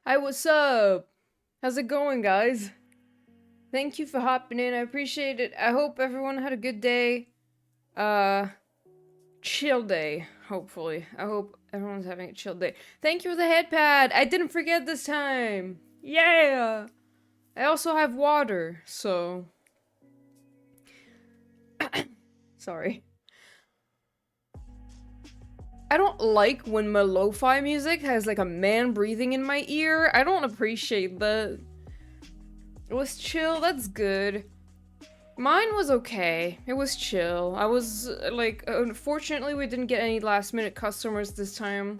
Hi, what's up? How's it going, guys? Thank you for hopping in. I appreciate it. I hope everyone had a good day. Uh, chill day, hopefully. I hope everyone's having a chill day. Thank you for the head pad. I didn't forget this time. Yeah. I also have water, so sorry. I don't like when my lo-fi music has like a man breathing in my ear. I don't appreciate that. It was chill. That's good. Mine was okay. It was chill. I was, like, unfortunately we didn't get any last minute customers this time.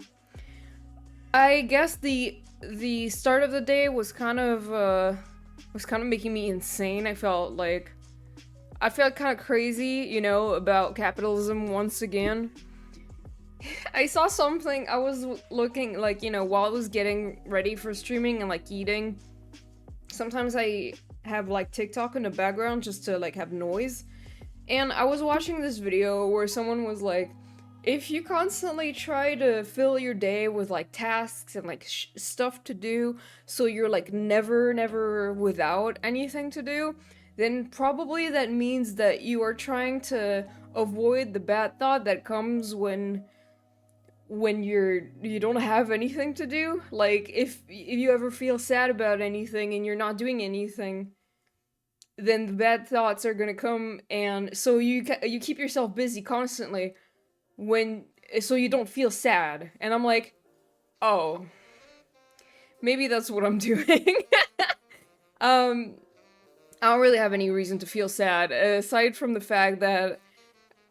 I guess the start of the day was kind of making me insane. I felt kind of crazy, you know, about capitalism once again. I saw something, I was looking, like, you know, while I was getting ready for streaming and, like, eating. Sometimes I have, like, TikTok in the background just to, like, have noise. And I was watching this video where someone was like, if you constantly try to fill your day with, like, tasks and, like, stuff to do, so you're, like, never without anything to do, then probably that means that you are trying to avoid the bad thought that comes when you don't have anything to do. Like, if you ever feel sad about anything and you're not doing anything, then the bad thoughts are gonna come, and so you keep yourself busy constantly when so you don't feel sad. And I'm like, oh, maybe that's what I'm doing. um, I don't really have any reason to feel sad aside from the fact that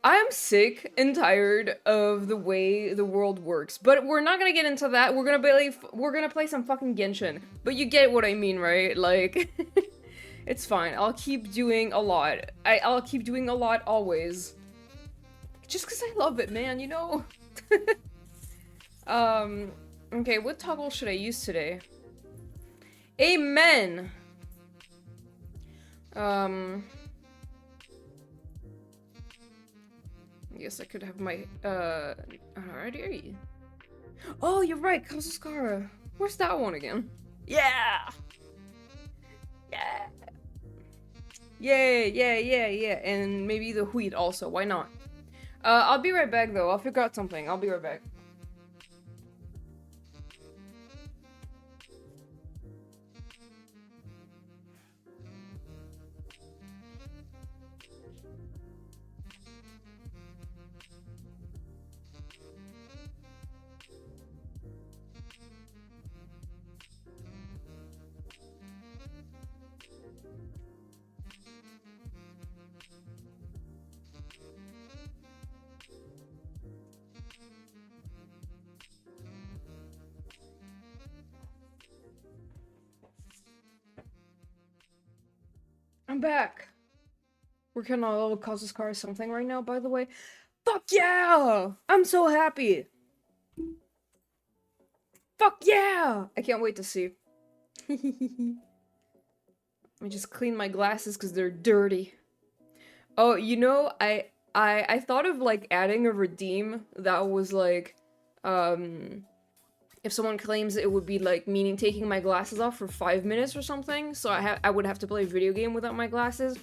I'm sick and tired of the way the world works. But we're not gonna get into that. We're gonna play some fucking Genshin. But you get what I mean, right? Like, it's fine. I'll keep doing a lot. I'll keep doing a lot always. Just because I love it, man, you know? Okay, what toggle should I use today? Amen! I guess I could have my, alrighty. Oh, you're right, Kazuskara. Where's that one again? Yeah! Yeah! Yeah. And maybe the wheat also, why not? I'll be right back though, I'll figure out something. I'll be right back. I'm back. Working on a little Kazuskara something right now, by the way. Fuck yeah! I'm so happy! Fuck yeah! I can't wait to see. Let me just clean my glasses because they're dirty. Oh, you know, I thought of, like, adding a redeem that was, like, if someone claims it would be, like, meaning taking my glasses off for 5 minutes or something, so I would have to play a video game without my glasses.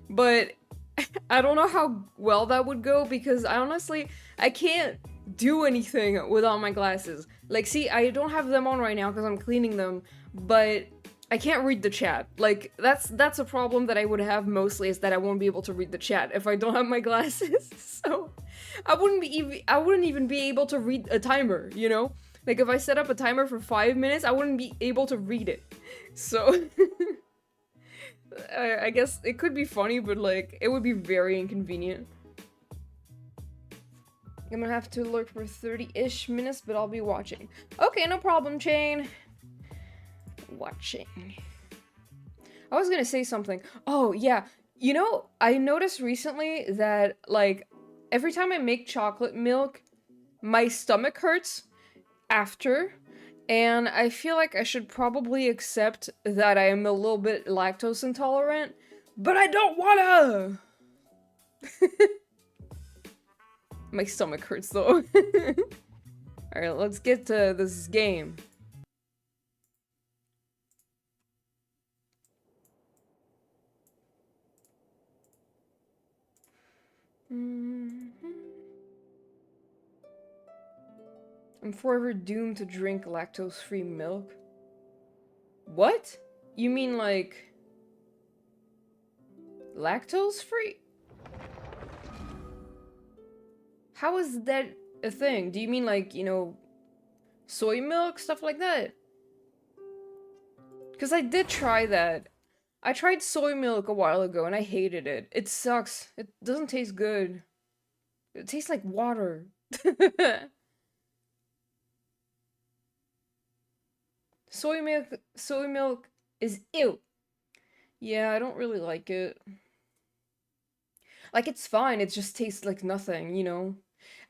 But I don't know how well that would go because I can't do anything without my glasses. Like, see, I don't have them on right now because I'm cleaning them, but I can't read the chat. Like, that's a problem that I would have mostly, is that I won't be able to read the chat if I don't have my glasses. So I wouldn't even be able to read a timer, you know? Like, if I set up a timer for 5 minutes, I wouldn't be able to read it. So I guess it could be funny, but, like, it would be very inconvenient. I'm gonna have to lurk for 30-ish minutes, but I'll be watching. Okay, no problem, Chain. Watching. I was gonna say something. Oh, yeah. You know, I noticed recently that, like, every time I make chocolate milk, my stomach hurts after. And I feel like I should probably accept that I am a little bit lactose intolerant, but I don't wanna! My stomach hurts though. Alright, let's get to this game. I'm forever doomed to drink lactose-free milk. What? You mean like lactose-free? How is that a thing? Do you mean like, you know, soy milk, stuff like that? Because I did try that. I tried soy milk a while ago and I hated it. It sucks. It doesn't taste good. It tastes like water. Soy milk is ew. Yeah, I don't really like it. Like, it's fine, it just tastes like nothing, you know?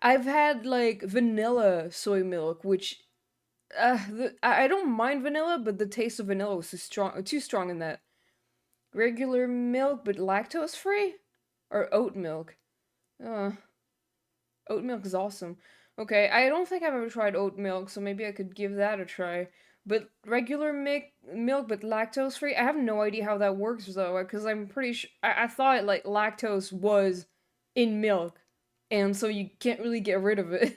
I've had, like, vanilla soy milk, which, I don't mind vanilla, but the taste of vanilla was too strong in that. Regular milk, but lactose-free? Or oat milk? Uh, Oat milk is awesome. Okay, I don't think I've ever tried oat milk, so maybe I could give that a try. But regular milk, but lactose free? I have no idea how that works though, because I'm pretty sure I thought like lactose was in milk, and so you can't really get rid of it.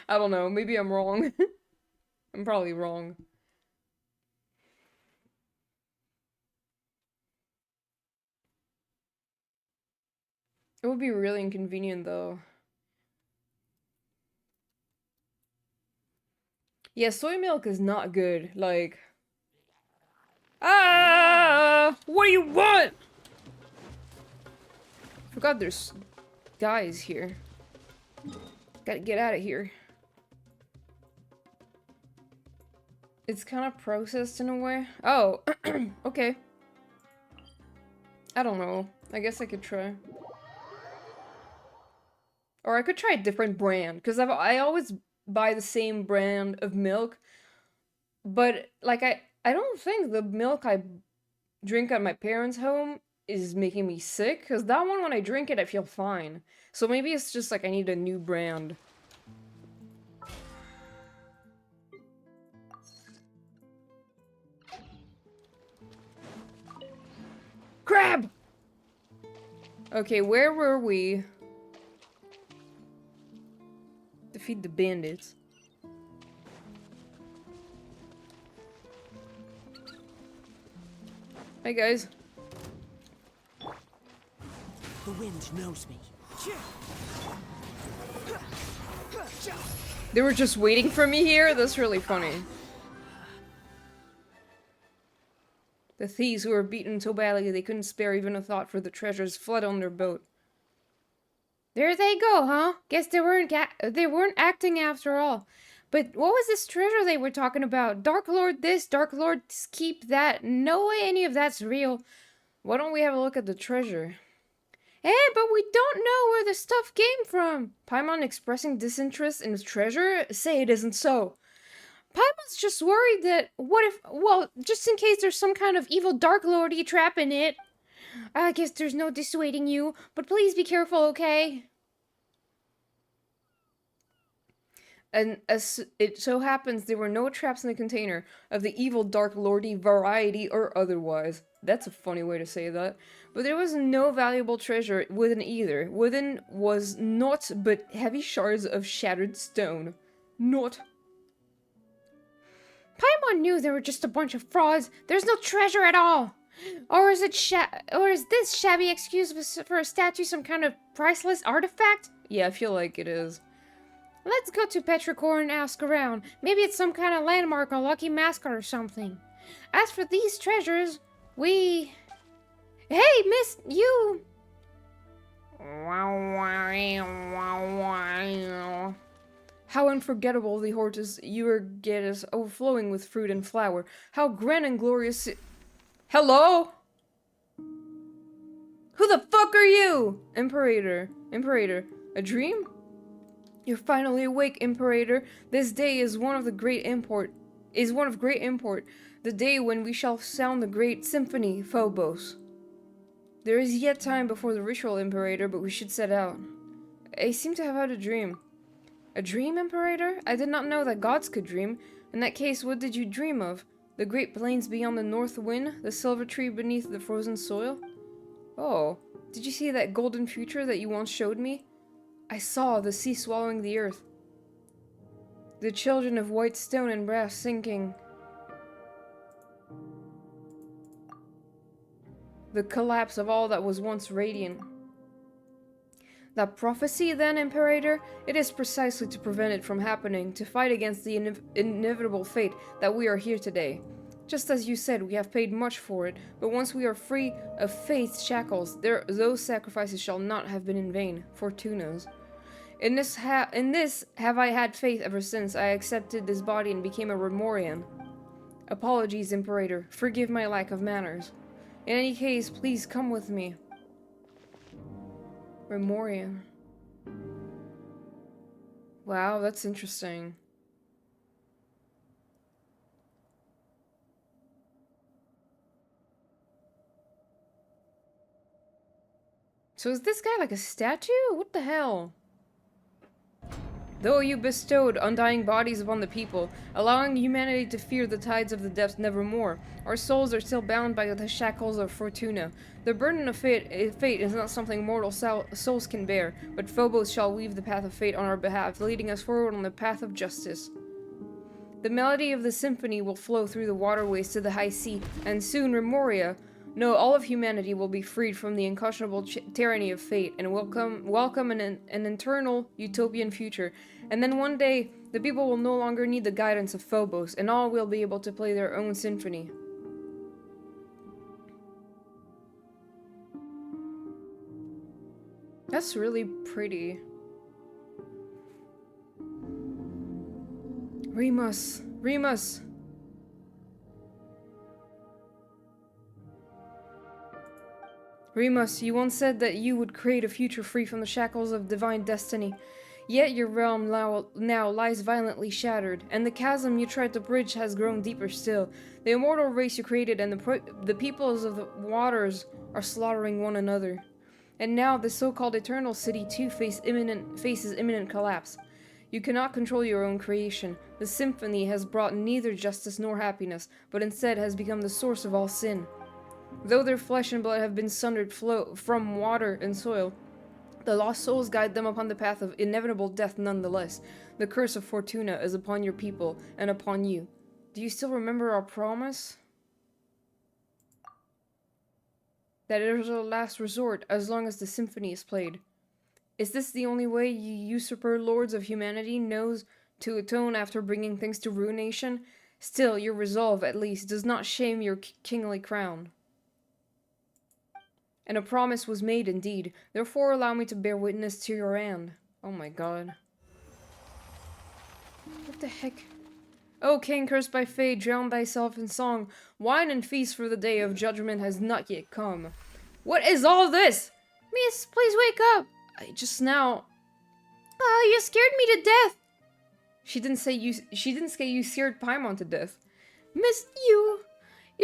I don't know. Maybe I'm wrong. I'm probably wrong. It would be really inconvenient though. Yeah, soy milk is not good. Like, what do you want? Forgot there's guys here. Gotta get out of here. It's kind of processed in a way. Oh, okay. I don't know. I guess I could try. Or I could try a different brand, because I always buy the same brand of milk. But, like, I don't think the milk I drink at my parents' home is making me sick, because that one, when I drink it, I feel fine. So maybe it's just like I need a new brand. Crab! Okay, where were we? Defeat the bandits. Hey guys. The wind knows me. They were just waiting for me here? That's really funny. The thieves who were beaten so badly they couldn't spare even a thought for the treasures fled on their boat. There they go, huh? Guess they weren't acting after all. But what was this treasure they were talking about? Dark Lord this, Dark Lord keep that. No way any of that's real. Why don't we have a look at the treasure? But we don't know where the stuff came from. Paimon expressing disinterest in the treasure? Say it isn't so. Paimon's just worried that, well, just in case there's some kind of evil Dark Lordy trap in it. I guess there's no dissuading you, but please be careful, okay? And as it so happens, there were no traps in the container of the evil Dark Lordy variety or otherwise. That's a funny way to say that. But there was no valuable treasure within either. Within was naught but heavy shards of shattered stone. Naught. Paimon knew they were just a bunch of frauds. There's no treasure at all. Or is this shabby excuse for a statue some kind of priceless artifact? Yeah, I feel like it is. Let's go to Petrichor and ask around. Maybe it's some kind of landmark or lucky mascot or something. As for these treasures, Hey, miss, you... How unforgettable the hortus get is overflowing with fruit and flower. How grand and glorious Hello? Who the fuck are you? Imperator. A dream? You're finally awake, Imperator. This day is one of great import. The day when we shall sound the great symphony, Phobos. There is yet time before the ritual, Imperator, but we should set out. I seem to have had a dream. A dream, Imperator? I did not know that gods could dream. In that case, what did you dream of? The great plains beyond the north wind? The silver tree beneath the frozen soil? Oh, Did you see that golden future that you once showed me? I saw the sea swallowing the earth. The children of white stone and brass sinking. The collapse of all that was once radiant. That prophecy, then, Imperator, it is precisely to prevent it from happening, to fight against the inevitable fate that we are here today. Just as you said, we have paid much for it, but once we are free of faith's shackles, those sacrifices shall not have been in vain. Fortuna's. In this have I had faith ever since I accepted this body and became a Remorian. Apologies, Imperator. Forgive my lack of manners. In any case, please come with me. Remorian. Wow, that's interesting. So is this guy like a statue? What the hell? Though you bestowed undying bodies upon the people, allowing humanity to fear the tides of the depths nevermore, our souls are still bound by the shackles of Fortuna. The burden of fate is not something mortal souls can bear, but Phobos shall weave the path of fate on our behalf, leading us forward on the path of justice. The melody of the symphony will flow through the waterways to the high sea, and soon Remoria, no, all of humanity will be freed from the unconscionable tyranny of fate and welcome an eternal utopian future. And then one day, the people will no longer need the guidance of Phobos, and all will be able to play their own symphony. That's really pretty. Remus! Remus! Remus, you once said that you would create a future free from the shackles of divine destiny. Yet your realm now lies violently shattered, and the chasm you tried to bridge has grown deeper still. The immortal race you created and the peoples of the waters are slaughtering one another. And now the so-called Eternal City too faces imminent collapse. You cannot control your own creation. The symphony has brought neither justice nor happiness, but instead has become the source of all sin. Though their flesh and blood have been sundered from water and soil, the lost souls guide them upon the path of inevitable death nonetheless. The curse of Fortuna is upon your people and upon you. Do you still remember our promise? That it is our last resort as long as the symphony is played. Is this the only way you usurper lords of humanity knows to atone after bringing things to ruination? Still, your resolve, at least, does not shame your kingly crown. And a promise was made indeed, therefore allow me to bear witness to your hand. Oh my god. What the heck? O king cursed by fate, drown thyself in song. Wine and feast, for the day of judgment has not yet come. What is all this? Miss, please wake up. Just now. You scared me to death. She didn't say you scared Paimon to death. Miss, You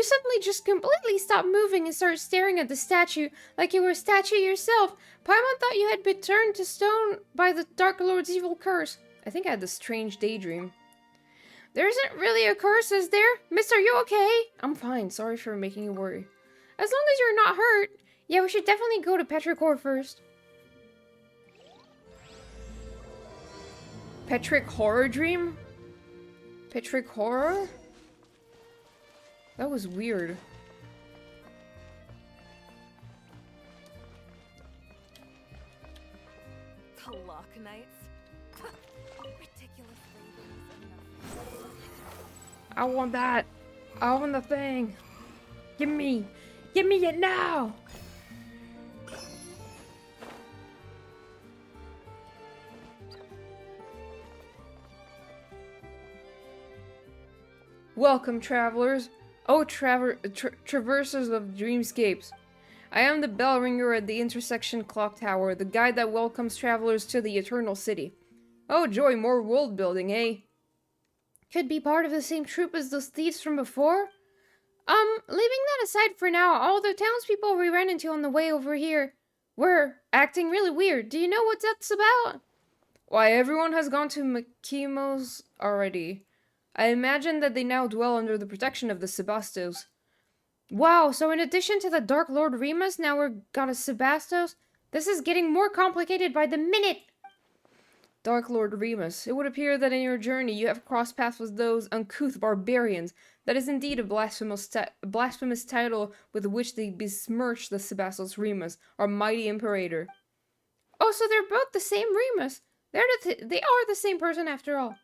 suddenly just completely stopped moving and started staring at the statue like you were a statue yourself. Paimon thought you had been turned to stone by the Dark Lord's evil curse. I think I had this strange daydream. There isn't really a curse, is there? Miss, are you okay? I'm fine. Sorry for making you worry. As long as you're not hurt. Yeah, we should definitely go to Petrichor first. Petric horror dream? Petric horror? That was weird. Clock nights? Ridiculous labels enough. I want that. I want the thing. Give me it now. Welcome, travelers. Oh, traversers of dreamscapes. I am the bell ringer at the intersection clock tower, the guide that welcomes travelers to the Eternal City. Oh joy, more world building, eh? Could be part of the same troupe as those thieves from before? Leaving that aside for now, all the townspeople we ran into on the way over here were acting really weird. Do you know what that's about? Why, everyone has gone to Makimo's already. I imagine that they now dwell under the protection of the Sebastos. Wow, so in addition to the Dark Lord Remus, now we're got a Sebastos? This is getting more complicated by the minute! Dark Lord Remus, it would appear that in your journey you have crossed paths with those uncouth barbarians. That is indeed a blasphemous title with which they besmirch the Sebastos Remus, our mighty imperator. Oh, so they're both the same Remus. They are the same person after all.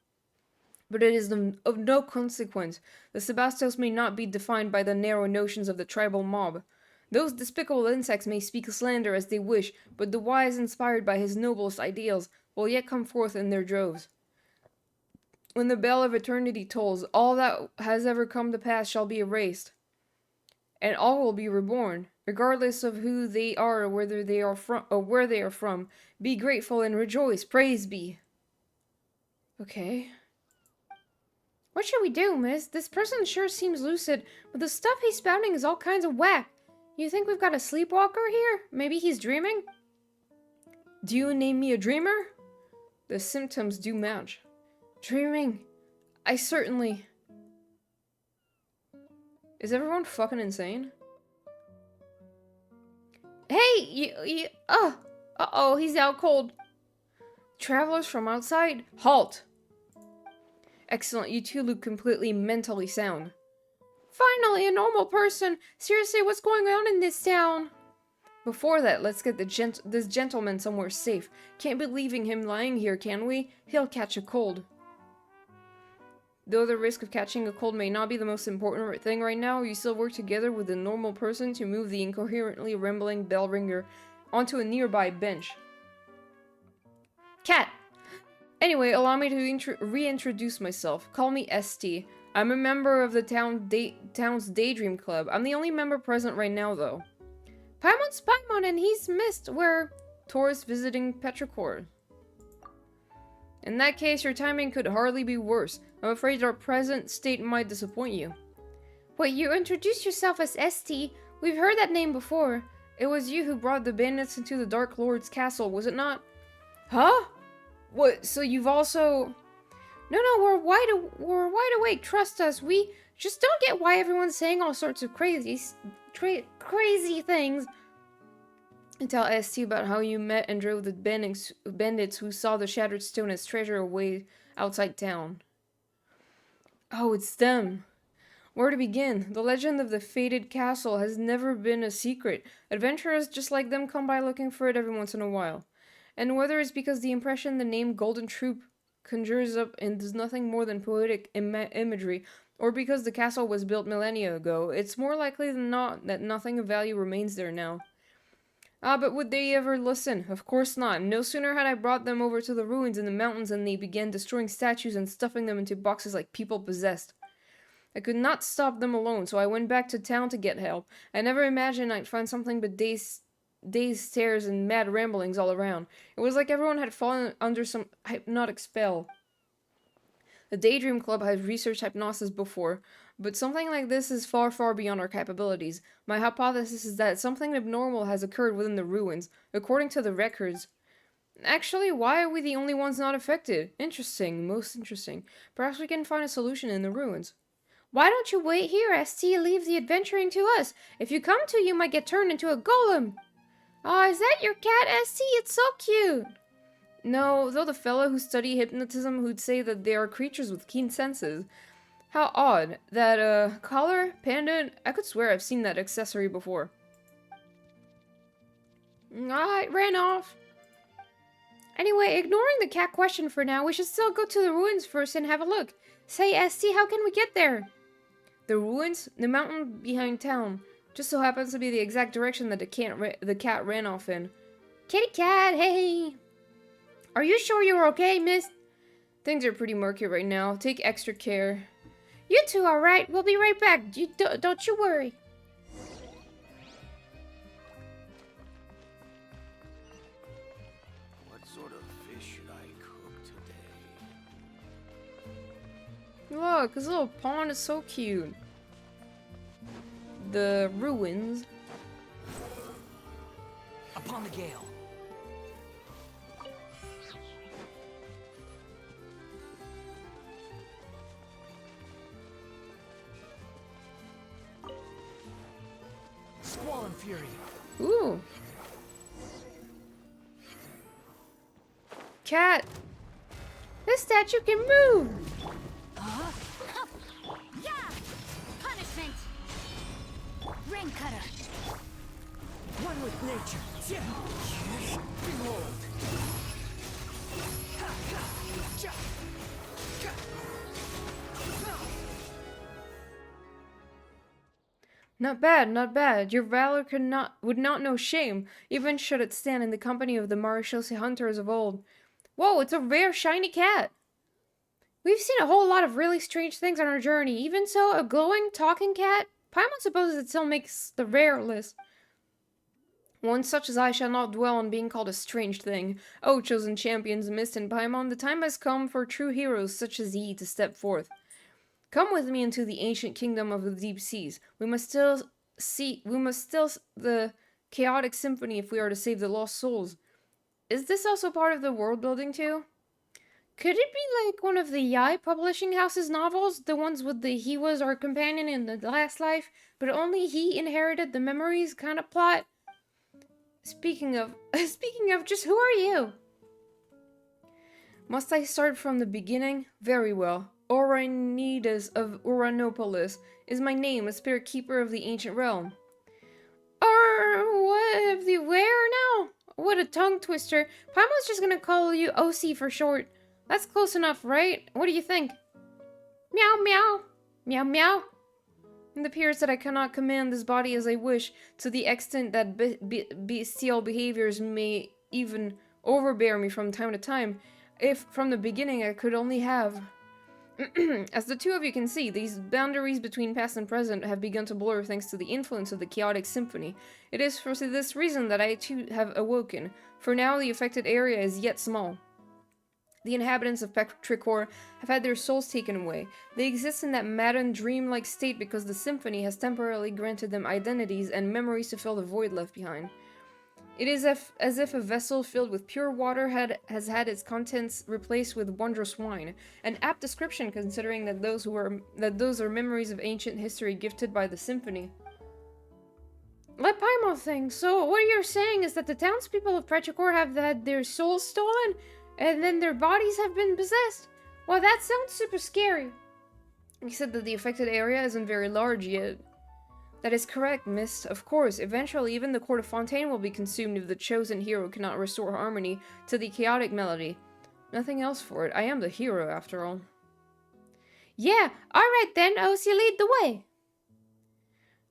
But it is of no consequence. The Sebastos may not be defined by the narrow notions of the tribal mob. Those despicable insects may speak slander as they wish, but the wise inspired by his noblest ideals will yet come forth in their droves. When the bell of eternity tolls, all that has ever come to pass shall be erased, and all will be reborn, regardless of who they are or where they are from. Be grateful and rejoice. Praise be. Okay. What should we do, miss? This person sure seems lucid, but the stuff he's spouting is all kinds of whack. You think we've got a sleepwalker here? Maybe he's dreaming? Do you name me a dreamer? The symptoms do match. Dreaming. I certainly... Is everyone fucking insane? Hey, uh-oh, he's out cold. Travelers from outside, halt! Excellent, you two look completely mentally sound. Finally, a normal person! Seriously, what's going on in this town? Before that, let's get this gentleman somewhere safe. Can't be leaving him lying here, can we? He'll catch a cold. Though the risk of catching a cold may not be the most important thing right now, you still work together with a normal person to move the incoherently rambling bell ringer onto a nearby bench. Cat! Anyway, allow me to reintroduce myself. Call me ST. I'm a member of the town's Daydream Club. I'm the only member present right now, though. Paimon's Paimon, and he's missed. We're tourists visiting Petrichor. In that case, your timing could hardly be worse. I'm afraid our present state might disappoint you. Wait, you introduced yourself as ST? We've heard that name before. It was you who brought the bandits into the Dark Lord's castle, was it not? Huh? What, so you've also... No, we're wide awake, trust us. We just don't get why everyone's saying all sorts of crazy things. And tell ST about how you met and drove the bandits who saw the shattered stone as treasure away outside town. Oh, it's them. Where to begin? The legend of the fated castle has never been a secret. Adventurers just like them come by looking for it every once in a while. And whether it's because the impression the name Golden Troop conjures up and is nothing more than poetic imagery, or because the castle was built millennia ago, it's more likely than not that nothing of value remains there now. Ah, but would they ever listen? Of course not. No sooner had I brought them over to the ruins in the mountains than they began destroying statues and stuffing them into boxes like people possessed. I could not stop them alone, so I went back to town to get help. I never imagined I'd find something but dazed stares and mad ramblings all around. It was like everyone had fallen under some hypnotic spell. The Daydream Club has researched hypnosis before, but something like this is far, far beyond our capabilities. My hypothesis is that something abnormal has occurred within the ruins, according to the records. Actually, why are we the only ones not affected? Interesting, most interesting. Perhaps we can find a solution in the ruins. Why don't you wait here, ST? Leave the adventuring to us. If you come to, you might get turned into a golem. Ah, is that your cat, ST? It's so cute. No, though the fellow who studied hypnotism who'd say that they are creatures with keen senses. How odd. That, collar? Pendant? I could swear I've seen that accessory before. Ah, it ran off. Anyway, ignoring the cat question for now, we should still go to the ruins first and have a look. Say, ST, how can we get there? The ruins? The mountain behind town. Just so happens to be the exact direction that the cat ran off in. Kitty cat, hey! Are you sure you're okay, miss? Things are pretty murky right now. Take extra care. You two are right. We'll be right back. Don't you worry. What sort of fish should I cook today? Look, this little pond is so cute. The ruins. Upon the gale. fury. Ooh. Cat. This statue can move. Yeah! Punishment! Rain cutter! One with nature. Yeah. Behold. Not bad, not bad. Your valor would not know shame, even should it stand in the company of the maréchal hunters of old. Whoa, it's a rare shiny cat. We've seen a whole lot of really strange things on our journey. Even so, a glowing, talking cat? Paimon supposes it still makes the rare list. One such as I shall not dwell on being called a strange thing. O chosen champions, Mist and Paimon, the time has come for true heroes such as ye to step forth. Come with me into the ancient kingdom of the deep seas. We must still the chaotic symphony if we are to save the lost souls. Is this also part of the world building too? Could it be like one of the Yai publishing house's novels? The ones with the he was our companion in the last life, but only he inherited the memories kind of plot? Speaking of, just who are you? Must I start from the beginning? Very well. Oranidas of Uranopolis is my name, a spirit keeper of the ancient realm. What of the where now? What a tongue twister. Paimon's just gonna call you OC for short. That's close enough, right? What do you think? Meow meow. Meow meow. It appears that I cannot command this body as I wish, to the extent that bestial behaviors may even overbear me from time to time. If, from the beginning, I could only have... As the two of you can see, these boundaries between past and present have begun to blur thanks to the influence of the chaotic symphony. It is for this reason that I too have awoken. For now, the affected area is yet small. The inhabitants of Petrichor have had their souls taken away. They exist in that maddened, dreamlike state because the symphony has temporarily granted them identities and memories to fill the void left behind. It is as if a vessel filled with pure water has had its contents replaced with wondrous wine. An apt description, considering that those are memories of ancient history gifted by the symphony. Let Paimon think. So what you're saying is that the townspeople of Petrichor have had their souls stolen? And then their bodies have been possessed? Well, that sounds super scary. You said that the affected area isn't very large yet. That is correct, Mist. Of course, eventually even the Court of Fontaine will be consumed if the chosen hero cannot restore harmony to the chaotic melody. Nothing else for it. I am the hero, after all. Yeah, alright then, OC, lead the way.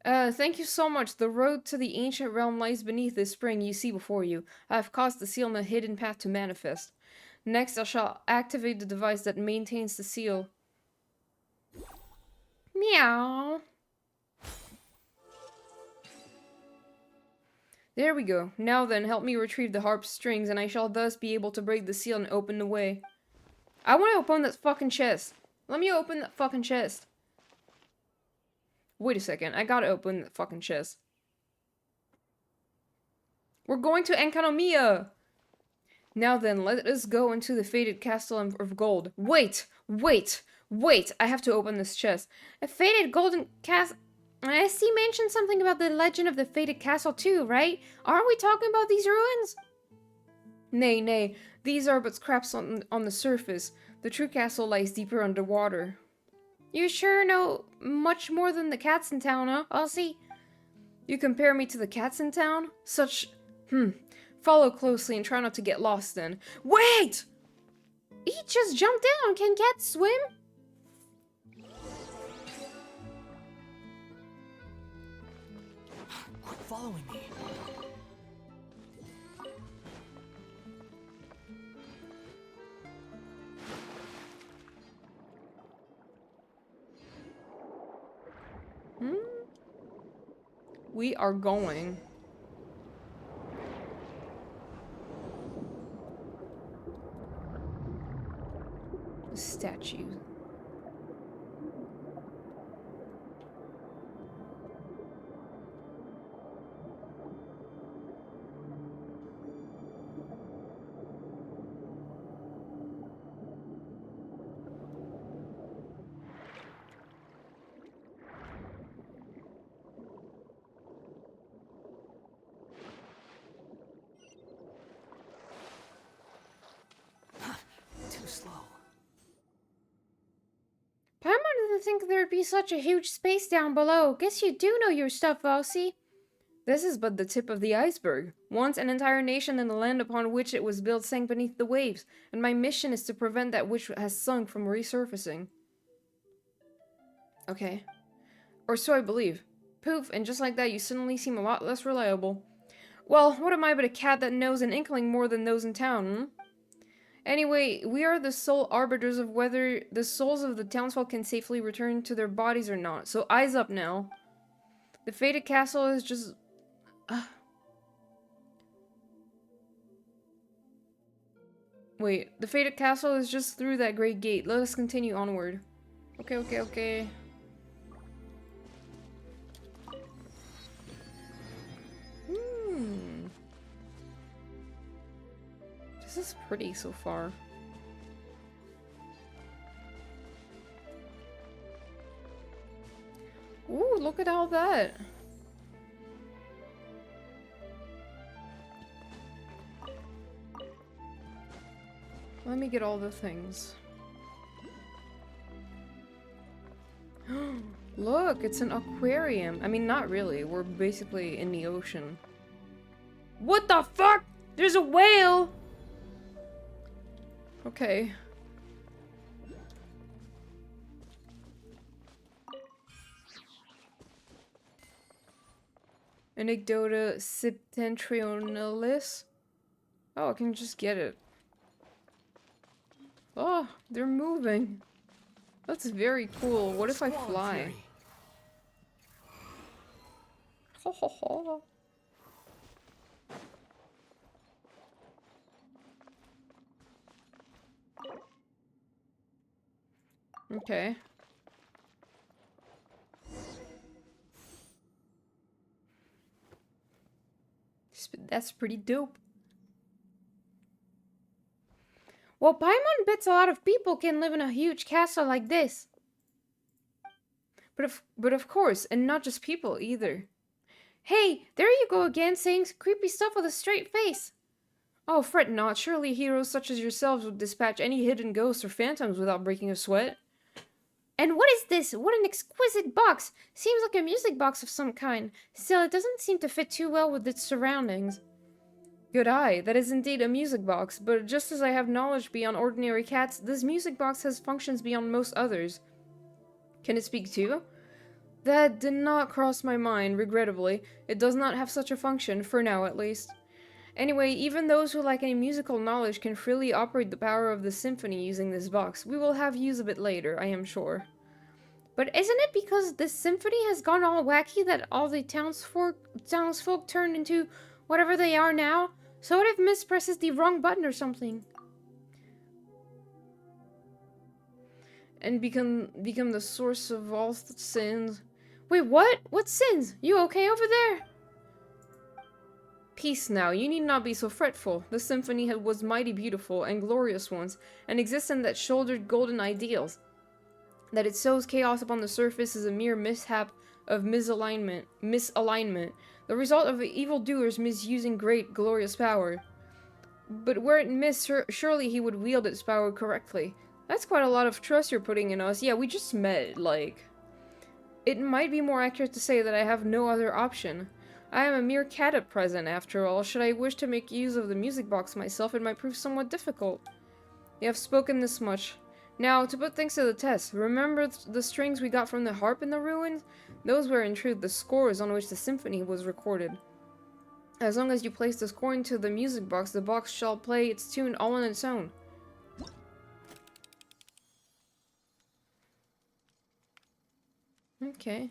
Thank you so much. The road to the ancient realm lies beneath this spring you see before you. I have caused the seal in the hidden path to manifest. Next, I shall activate the device that maintains the seal. Meow. There we go. Now then, help me retrieve the harp's strings, and I shall thus be able to break the seal and open the way. I want to open that fucking chest. Let me open that fucking chest. Wait a second. I gotta open that fucking chest. We're going to Enkanomiya! Now then, let us go into the fated castle of gold. Wait! Wait! Wait! I have to open this chest. A fated golden castle... I see mentioned something about the legend of the fated castle too, right? Aren't we talking about these ruins? Nay, nay. These are but scraps on the surface. The true castle lies deeper underwater. You sure know much more than the cats in town, huh, Elsie? You compare me to the cats in town? Such... Follow closely and try not to get lost then. Wait! He just jumped down! Can cats swim? Quit following me. We are going. Statue. think there'd be such a huge space down below. Guess you do know your stuff, Elsie. This is but the tip of the iceberg. Once an entire nation and the land upon which it was built sank beneath the waves, and my mission is to prevent that which has sunk from resurfacing. Okay. Or so I believe. Poof, and just like that you suddenly seem a lot less reliable. Well, what am I but a cat that knows an inkling more than those in town, hmm? Anyway, we are the sole arbiters of whether the souls of the townsfolk can safely return to their bodies or not, so eyes up now. The fated castle is just... Wait, the fated castle is just through that great gate. Let us continue onward. Okay, okay, okay. This is pretty so far. Ooh, look at all that. Let me get all the things. Look, it's an aquarium. I mean, not really. We're basically in the ocean. What the fuck? There's a whale! Okay. Anecdota septentrionalis. Oh, I can just get it. Oh, they're moving. That's very cool. What if I fly? Ho ho ho. Okay. That's pretty dope. Well, Paimon bets a lot of people can live in a huge castle like this. But of course, and not just people either. Hey, there you go again, saying creepy stuff with a straight face. Oh, fret not. Surely heroes such as yourselves would dispatch any hidden ghosts or phantoms without breaking a sweat. And what is this? What an exquisite box! Seems like a music box of some kind. Still, it doesn't seem to fit too well with its surroundings. Good eye, that is indeed a music box, but just as I have knowledge beyond ordinary cats, this music box has functions beyond most others. Can it speak too? That did not cross my mind, regrettably. It does not have such a function, for now at least. Anyway, even those who lack any musical knowledge can freely operate the power of the symphony using this box. We will have use of it later, I am sure. But isn't it because this symphony has gone all wacky that all the townsfolk turned into whatever they are now? So what if Miss presses the wrong button or something? And become the source of all sins. Wait, what? What sins? You okay over there? Peace now, you need not be so fretful. The symphony was mighty beautiful and glorious once, an existence that shouldered golden ideals. That it sows chaos upon the surface is a mere mishap of misalignment, the result of evildoers misusing great, glorious power. But were it missed, surely he would wield its power correctly. That's quite a lot of trust you're putting in us. Yeah, we just met, like... It might be more accurate to say that I have no other option. I am a mere cat at present, after all. Should I wish to make use of the music box myself, it might prove somewhat difficult. You have spoken this much. Now, to put things to the test, remember the strings we got from the harp in the ruins? Those were, in truth, the scores on which the symphony was recorded. As long as you place the score into the music box, the box shall play its tune all on its own. Okay.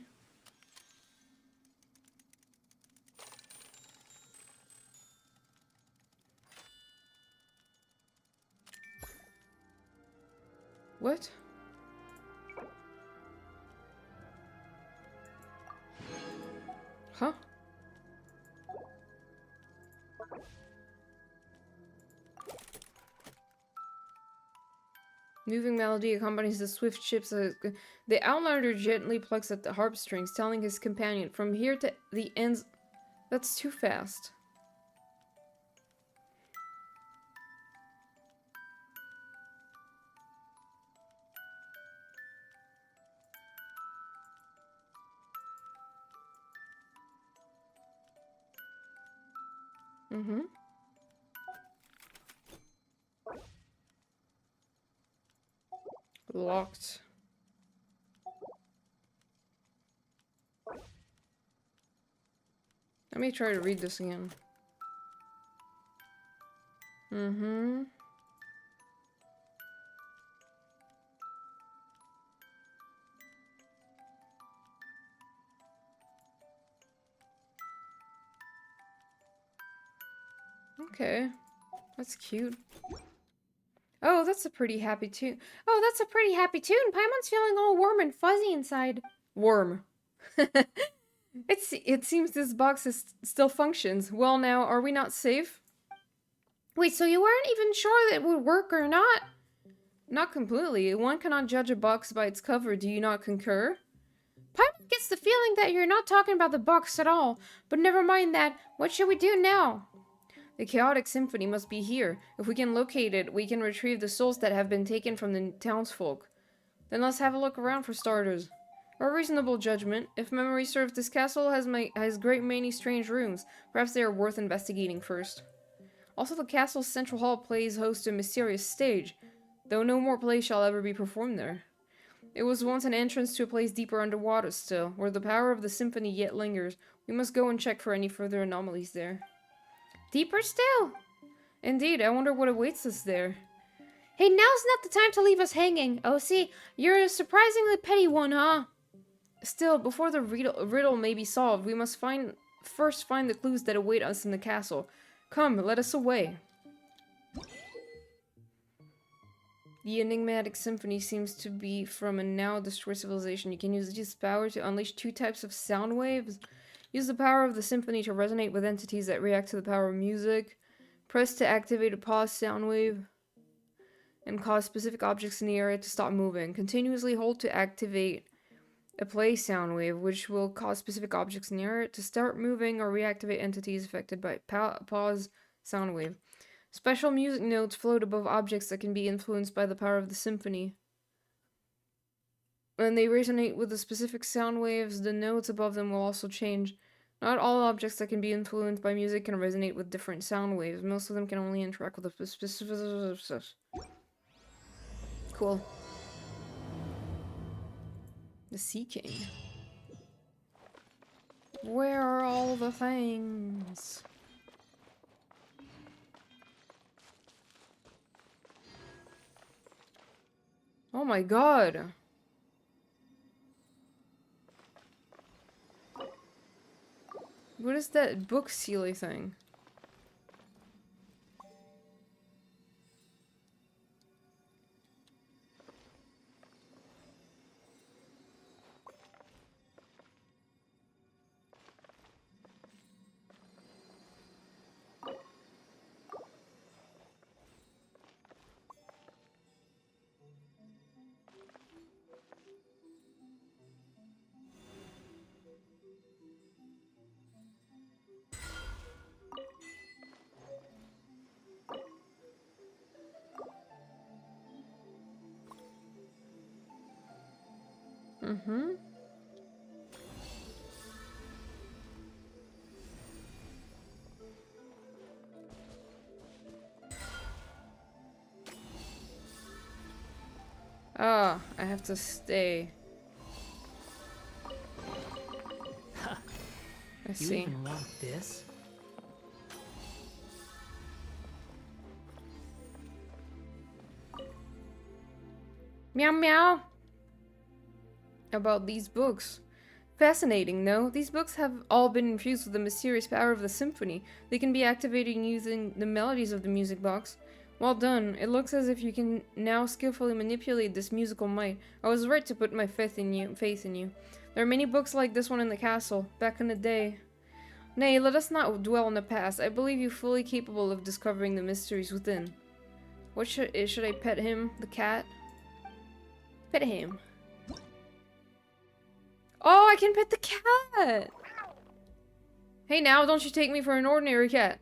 What? Huh? Moving melody accompanies the swift ships. The Outlander gently plucks at the harp strings, telling his companion, "From here to the ends..." That's too fast. Mm-hmm. Locked. Let me try to read this again. Mm-hmm. Okay. That's cute. Oh, that's a pretty happy tune. Oh, that's a pretty happy tune. Paimon's feeling all warm and fuzzy inside. Worm. It seems this box still functions. Well now, are we not safe? Wait, so you weren't even sure that it would work or not? Not completely. One cannot judge a box by its cover. Do you not concur? Paimon gets the feeling that you're not talking about the box at all. But never mind that. What should we do now? The chaotic symphony must be here. If we can locate it, we can retrieve the souls that have been taken from the townsfolk. Then let's have a look around for starters. A reasonable judgment. If memory serves, this castle has great many strange rooms. Perhaps they are worth investigating first. Also, the castle's central hall plays host to a mysterious stage, though no more plays shall ever be performed there. It was once an entrance to a place deeper underwater still, where the power of the symphony yet lingers. We must go and check for any further anomalies there. Deeper still? Indeed, I wonder what awaits us there. Hey, now's not the time to leave us hanging. Oh, see, you're a surprisingly petty one, huh? Still, before the riddle may be solved, we must first find the clues that await us in the castle. Come, let us away. The enigmatic symphony seems to be from a now destroyed civilization. You can use its power to unleash 2 types of sound waves. Use the power of the symphony to resonate with entities that react to the power of music. Press to activate a pause sound wave and cause specific objects in the area to stop moving. Continuously hold to activate a play sound wave, which will cause specific objects in the area to start moving or reactivate entities affected by pause sound wave. Special music notes float above objects that can be influenced by the power of the symphony. When they resonate with the specific sound waves, the notes above them will also change. Not all objects that can be influenced by music can resonate with different sound waves. Most of them can only interact with a specific... Cool. The Sea King. Where are all the things? Oh my god. What is that book sealy thing? Mm-hmm. Ah, I have to stay. Huh. I You see. even want this? Meow meow. About these books. Fascinating, no? These books have all been infused with the mysterious power of the symphony. They can be activated using the melodies of the music box. Well done. It looks as if you can now skillfully manipulate this musical might. I was right to put my faith in you. There are many books like this one in the castle, back in the day. Nay, let us not dwell on the past. I believe you fully capable of discovering the mysteries within. What should I pet him? The cat? Pet him. Oh, I can pet the cat! Hey now, don't you take me for an ordinary cat.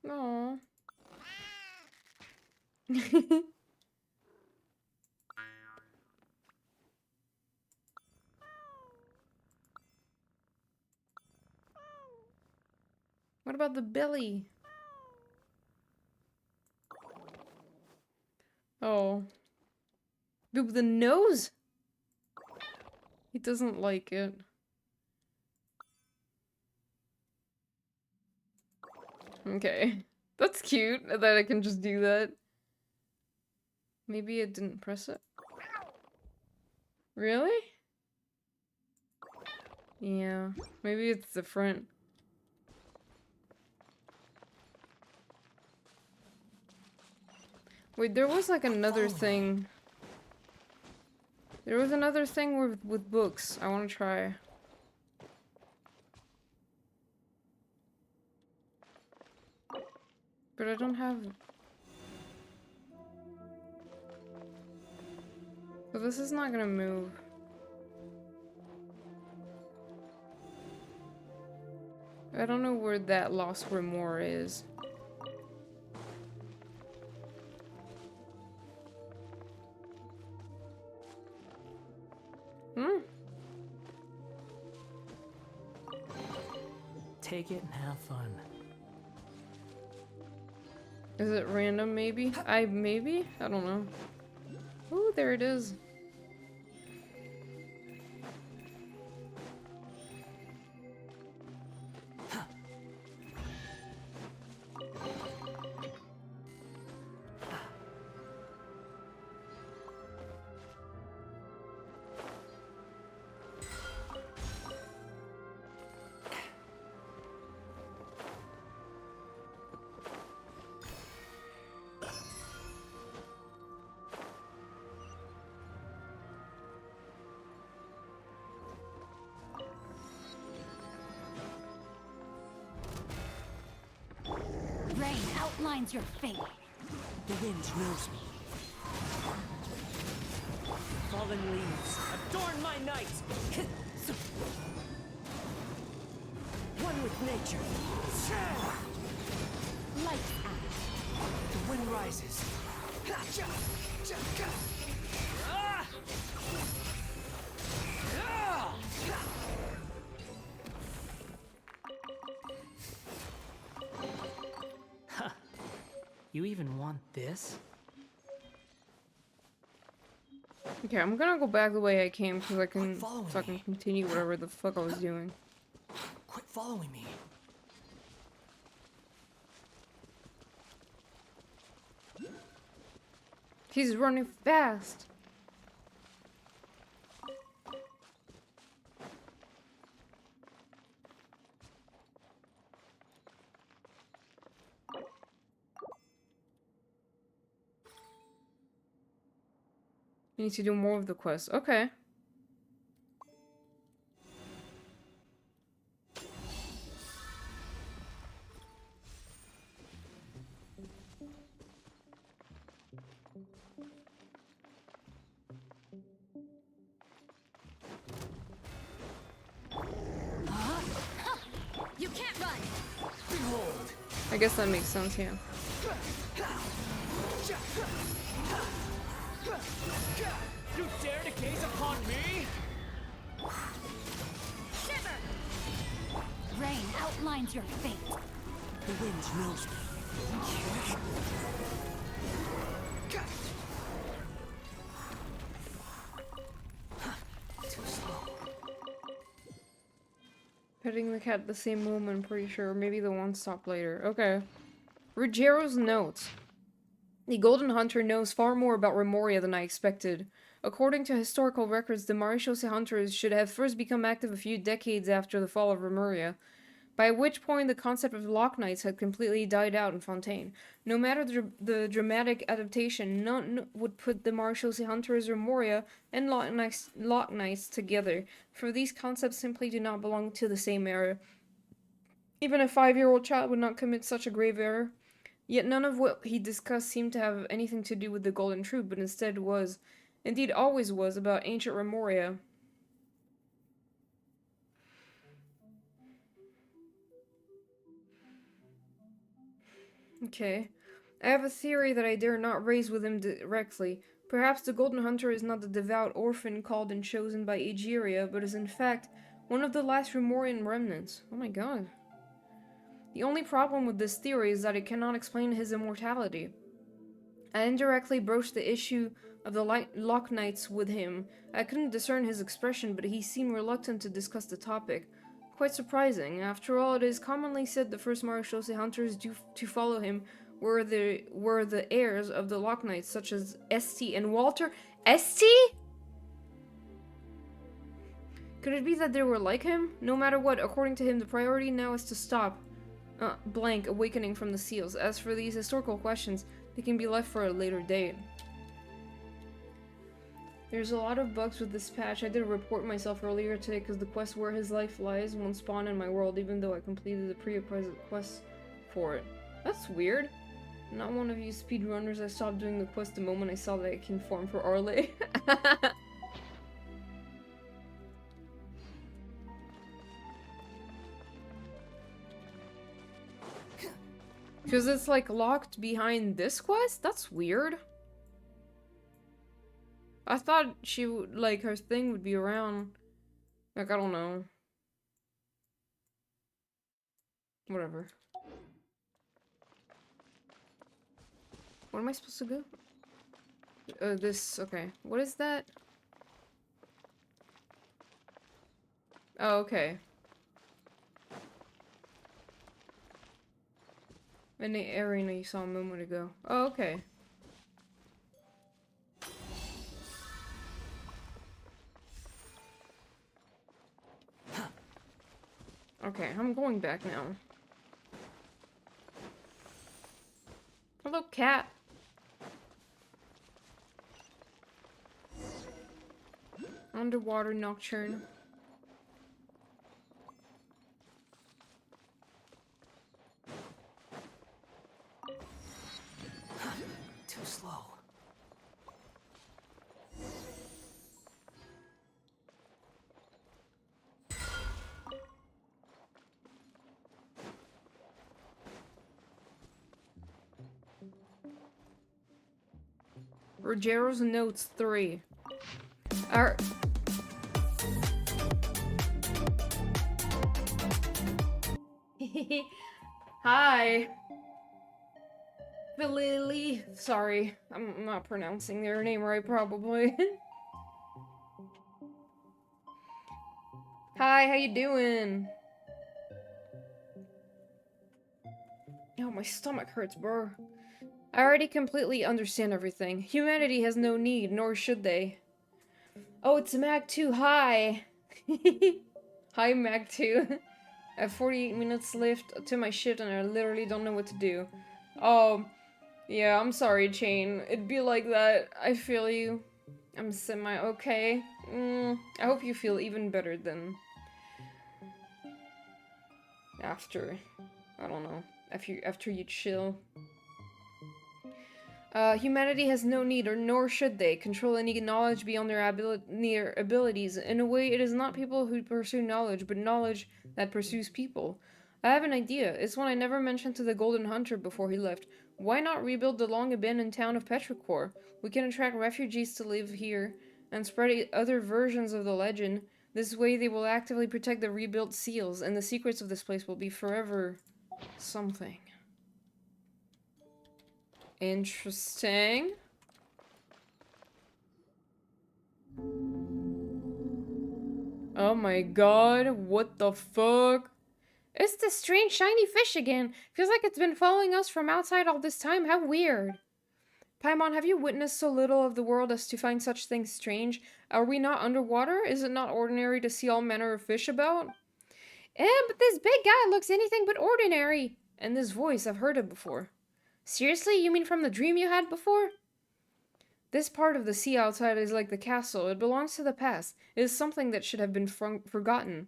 Aww. What about the belly? Oh. Dude, the nose? He doesn't like it. Okay. That's cute that I can just do that. Maybe it didn't press it. Really? Yeah. Maybe it's different. Wait, there was like another thing. There was another thing with books I want to try. But I don't have... So this is not gonna move. I don't know where that lost grimoire is. Hmm? Take it and have fun. Is it random, maybe? Maybe? I don't know. Ooh, there it is. Rain outlines your fate. The wind knows me. Fallen leaves adorn my night. One with nature. Lights out. The wind rises. Ah! Ah! Huh. You even want this? Okay, I'm gonna go back the way I came so I can following fucking me. continue whatever the fuck I was doing. Quit following me. He's running fast. You need to do more of the quest. Okay. You can't run. Behold. I guess that makes sense, yeah. You dare to gaze upon me? Shiver. Rain outlines your fate. The wind knows me. Too slow. Petting the cat at the same moment, I'm pretty sure. Or maybe the one stop later. Okay. Rugero's notes. The Golden Hunter knows far more about Remoria than I expected. According to historical records, the Marechaussee Hunters should have first become active a few decades after the fall of Remoria, by which point the concept of Lock Knights had completely died out in Fontaine. No matter the dramatic adaptation, none would put the Marechaussee Hunters, Remoria, and Lock Knights together, for these concepts simply do not belong to the same era. Even a 5-year-old child would not commit such a grave error. Yet none of what he discussed seemed to have anything to do with the Golden Troop, but instead was, indeed always was, about ancient Remoria. Okay. I have a theory that I dare not raise with him directly. Perhaps the Golden Hunter is not the devout orphan called and chosen by Egeria, but is in fact one of the last Remorian remnants. Oh my god. The only problem with this theory is that it cannot explain his immortality. I indirectly broached the issue of the Lock Knights with him. I couldn't discern his expression, but he seemed reluctant to discuss the topic. Quite surprising. After all, it is commonly said the first Marechaussee hunters to follow him were the heirs of the Lock Knights, such as Esti and Walter. Esti? Could it be that they were like him? No matter what, according to him, the priority now is to stop blank awakening from the seals. As for these historical questions, they can be left for a later date. There's a lot of bugs with this patch. I did report myself earlier today because the quest Where His Life Lies won't spawn in my world even though I completed the pre-present quest for it. That's weird. Not one of you speedrunners. I stopped doing the quest the moment I saw that I can farm for Arle. Because it's like locked behind this quest? That's weird. I thought she would, like, her thing would be around. Like, I don't know. Whatever. Where am I supposed to go? This, okay. What is that? Oh, okay. In the arena you saw a moment ago. Oh, okay. Okay, I'm going back now. Hello, cat. Underwater Nocturne. Too slow. Rogero's Notes 3. Our Hi. Lily. Sorry, I'm not pronouncing their name right, probably. Hi, how you doing? Oh, my stomach hurts, bro. I already completely understand everything. Humanity has no need, nor should they. Oh, it's Mag 2. Hi. Hi, Mag 2. I have 48 minutes left to my shift and I literally don't know what to do. Oh, yeah, I'm sorry, Chain. It'd be like that. I feel you. I'm semi-okay. I hope you feel even better than... after. I don't know. After you chill. Humanity has no need, or nor should they, control any knowledge beyond their abilities. In a way, it is not people who pursue knowledge, but knowledge that pursues people. I have an idea. It's one I never mentioned to the Golden Hunter before he left. Why not rebuild the long-abandoned town of Petrichor? We can attract refugees to live here, and spread other versions of the legend. This way they will actively protect the rebuilt seals, and the secrets of this place will be forever... something. Interesting. Oh my god, what the fuck? It's the strange shiny fish again. Feels like it's been following us from outside all this time. How weird. Paimon, have you witnessed so little of the world as to find such things strange? Are we not underwater? Is it not ordinary to see all manner of fish about? But this big guy looks anything but ordinary. And this voice, I've heard it before. Seriously? You mean from the dream you had before? This part of the sea outside is like the castle. It belongs to the past. It is something that should have been forgotten.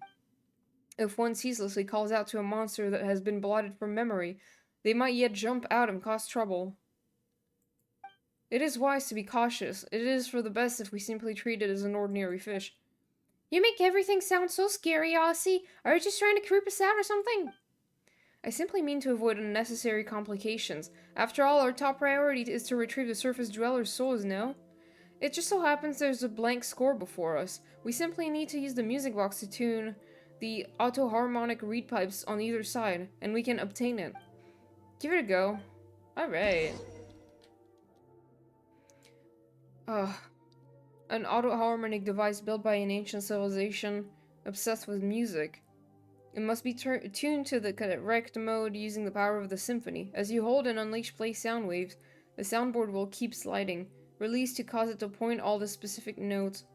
If one ceaselessly calls out to a monster that has been blotted from memory, they might yet jump out and cause trouble. It is wise to be cautious. It is for the best if we simply treat it as an ordinary fish. You make everything sound so scary, Aussie. Are you just trying to creep us out or something? I simply mean to avoid unnecessary complications. After all, our top priority is to retrieve the surface dwellers' souls, no? It just so happens there's a blank score before us. We simply need to use the music box to tune the auto-harmonic reed pipes on either side, and we can obtain it. Give it a go. Alright. An auto-harmonic device built by an ancient civilization obsessed with music. It must be tuned to the correct mode using the power of the symphony. As you hold and unleash play sound waves, the soundboard will keep sliding, released to cause it to point all the specific notes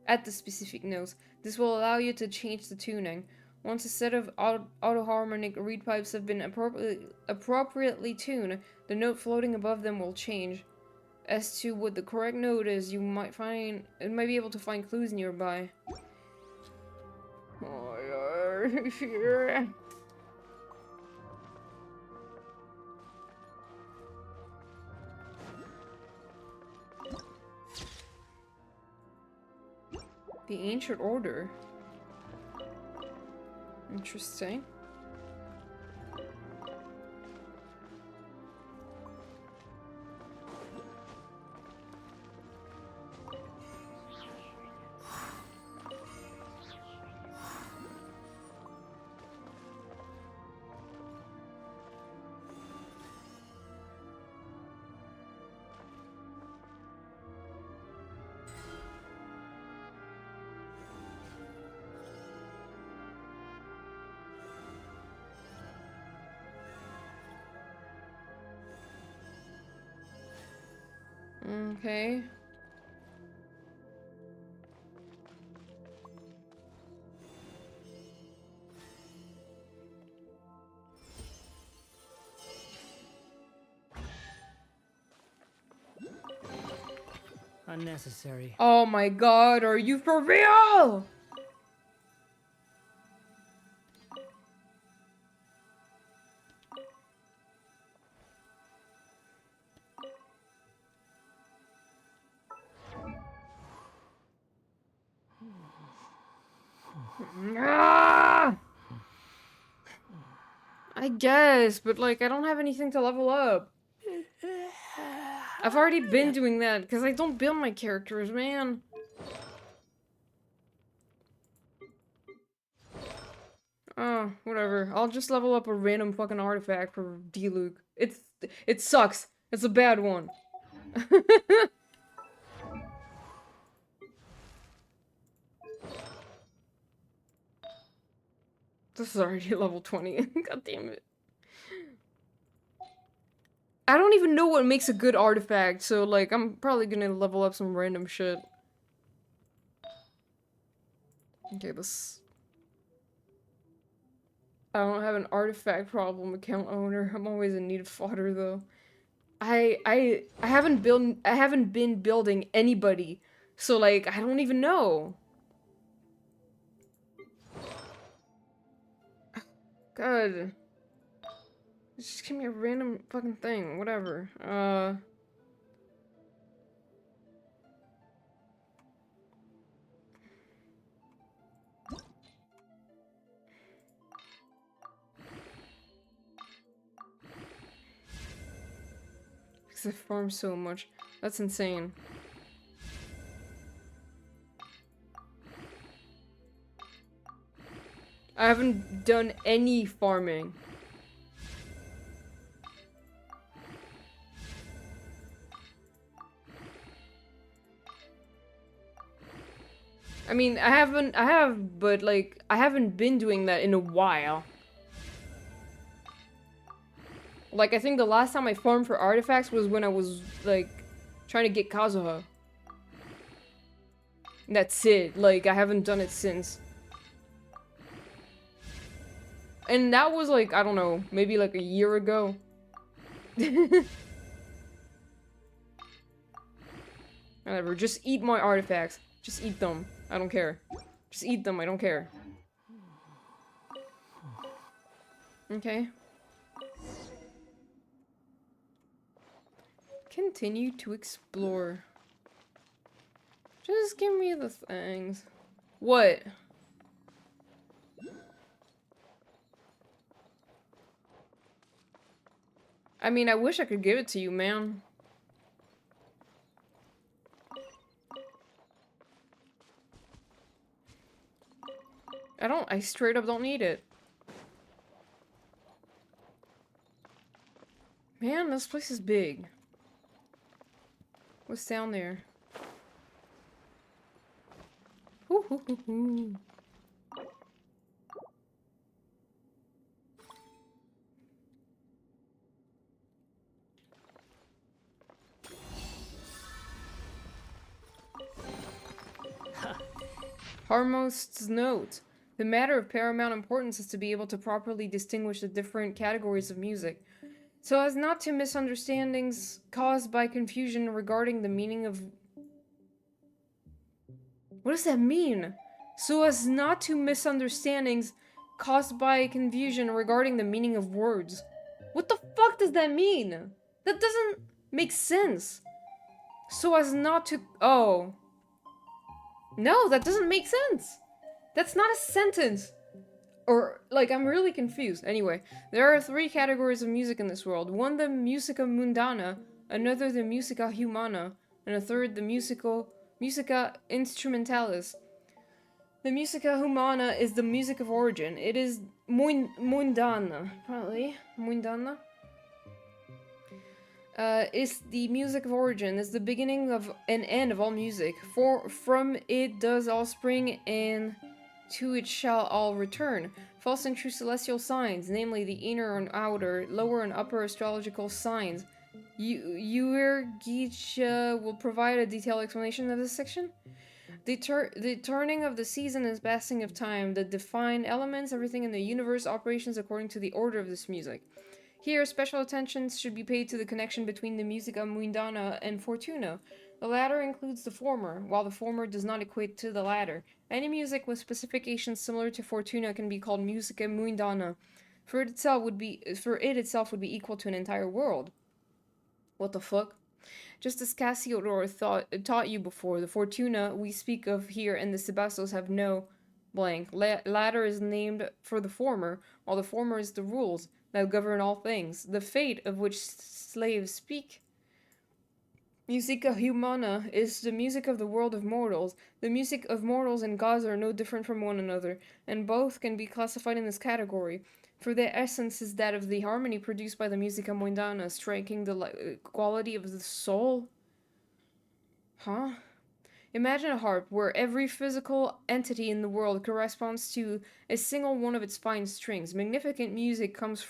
at the specific notes. This will allow you to change the tuning. Once a set of auto-harmonic reed pipes have been appropriately tuned, the note floating above them will change. As to what the correct note is, you might be able to find clues nearby. Oh, yeah. The Ancient Order. Interesting. Okay. Unnecessary. Oh my god, are you for real? Ah! I guess, but like, I don't have anything to level up. I've already been doing that, because I don't build my characters, man. Oh, whatever. I'll just level up a random fucking artifact for D-Luke. It sucks. It's a bad one. This is already level 20. God damn it. I don't even know what makes a good artifact, so like, I'm probably gonna level up some random shit. Okay, this... I don't have an artifact problem, account owner. I'm always in need of fodder, though. I haven't been building anybody, so like, I don't even know. God. Just give me a random fucking thing, whatever. Because I farm so much. That's insane. I haven't done any farming. I mean, I have, but like, I haven't been doing that in a while. Like, I think the last time I farmed for artifacts was when I was, like, trying to get Kazuha. That's it. Like, I haven't done it since. And that was, like, I don't know, maybe like a year ago. Whatever, just eat my artifacts. Just eat them. I don't care. Just eat them, I don't care. Okay. Continue to explore. Just give me the things. What? I mean, I wish I could give it to you, man. I I straight up don't need it. Man, this place is big. What's down there? Hoo hoo hoo hoo. Harmost's note. The matter of paramount importance is to be able to properly distinguish the different categories of music, so as not to misunderstandings caused by confusion regarding the meaning of... What does that mean? So as not to misunderstandings caused by confusion regarding the meaning of words. What the fuck does that mean? That doesn't make sense. So as not to... Oh. No, that doesn't make sense. That's not a sentence. Or, like, I'm really confused. Anyway, there are 3 categories of music in this world. One, the musica mundana, another, the musica humana, and a third, the musica instrumentalis. The musica humana is the music of origin. It is mundana, probably. Mundana? Is the music of origin, is the beginning of an end of all music. From it does all spring, and to it shall all return. False and true celestial signs, namely the inner and outer, lower and upper astrological signs. Uergicha will provide a detailed explanation of this section. The turning of the season is passing of time, the defined elements, everything in the universe operations according to the order of this music. Here, special attention should be paid to the connection between the musica mundana and fortuna. The latter includes the former, while the former does not equate to the latter. Any music with specifications similar to fortuna can be called musica mundana, for it itself would be equal to an entire world. What the fuck? Just as Cassiodor taught you before, the fortuna we speak of here and the Sebastos have no blank. Latter is named for the former, while the former is the rules that govern all things, the fate of which slaves speak. Musica humana is the music of the world of mortals. The music of mortals and gods are no different from one another, and both can be classified in this category, for their essence is that of the harmony produced by the musica mundana, striking the quality of the soul. Huh? Imagine a harp where every physical entity in the world corresponds to a single one of its fine strings. Magnificent music comes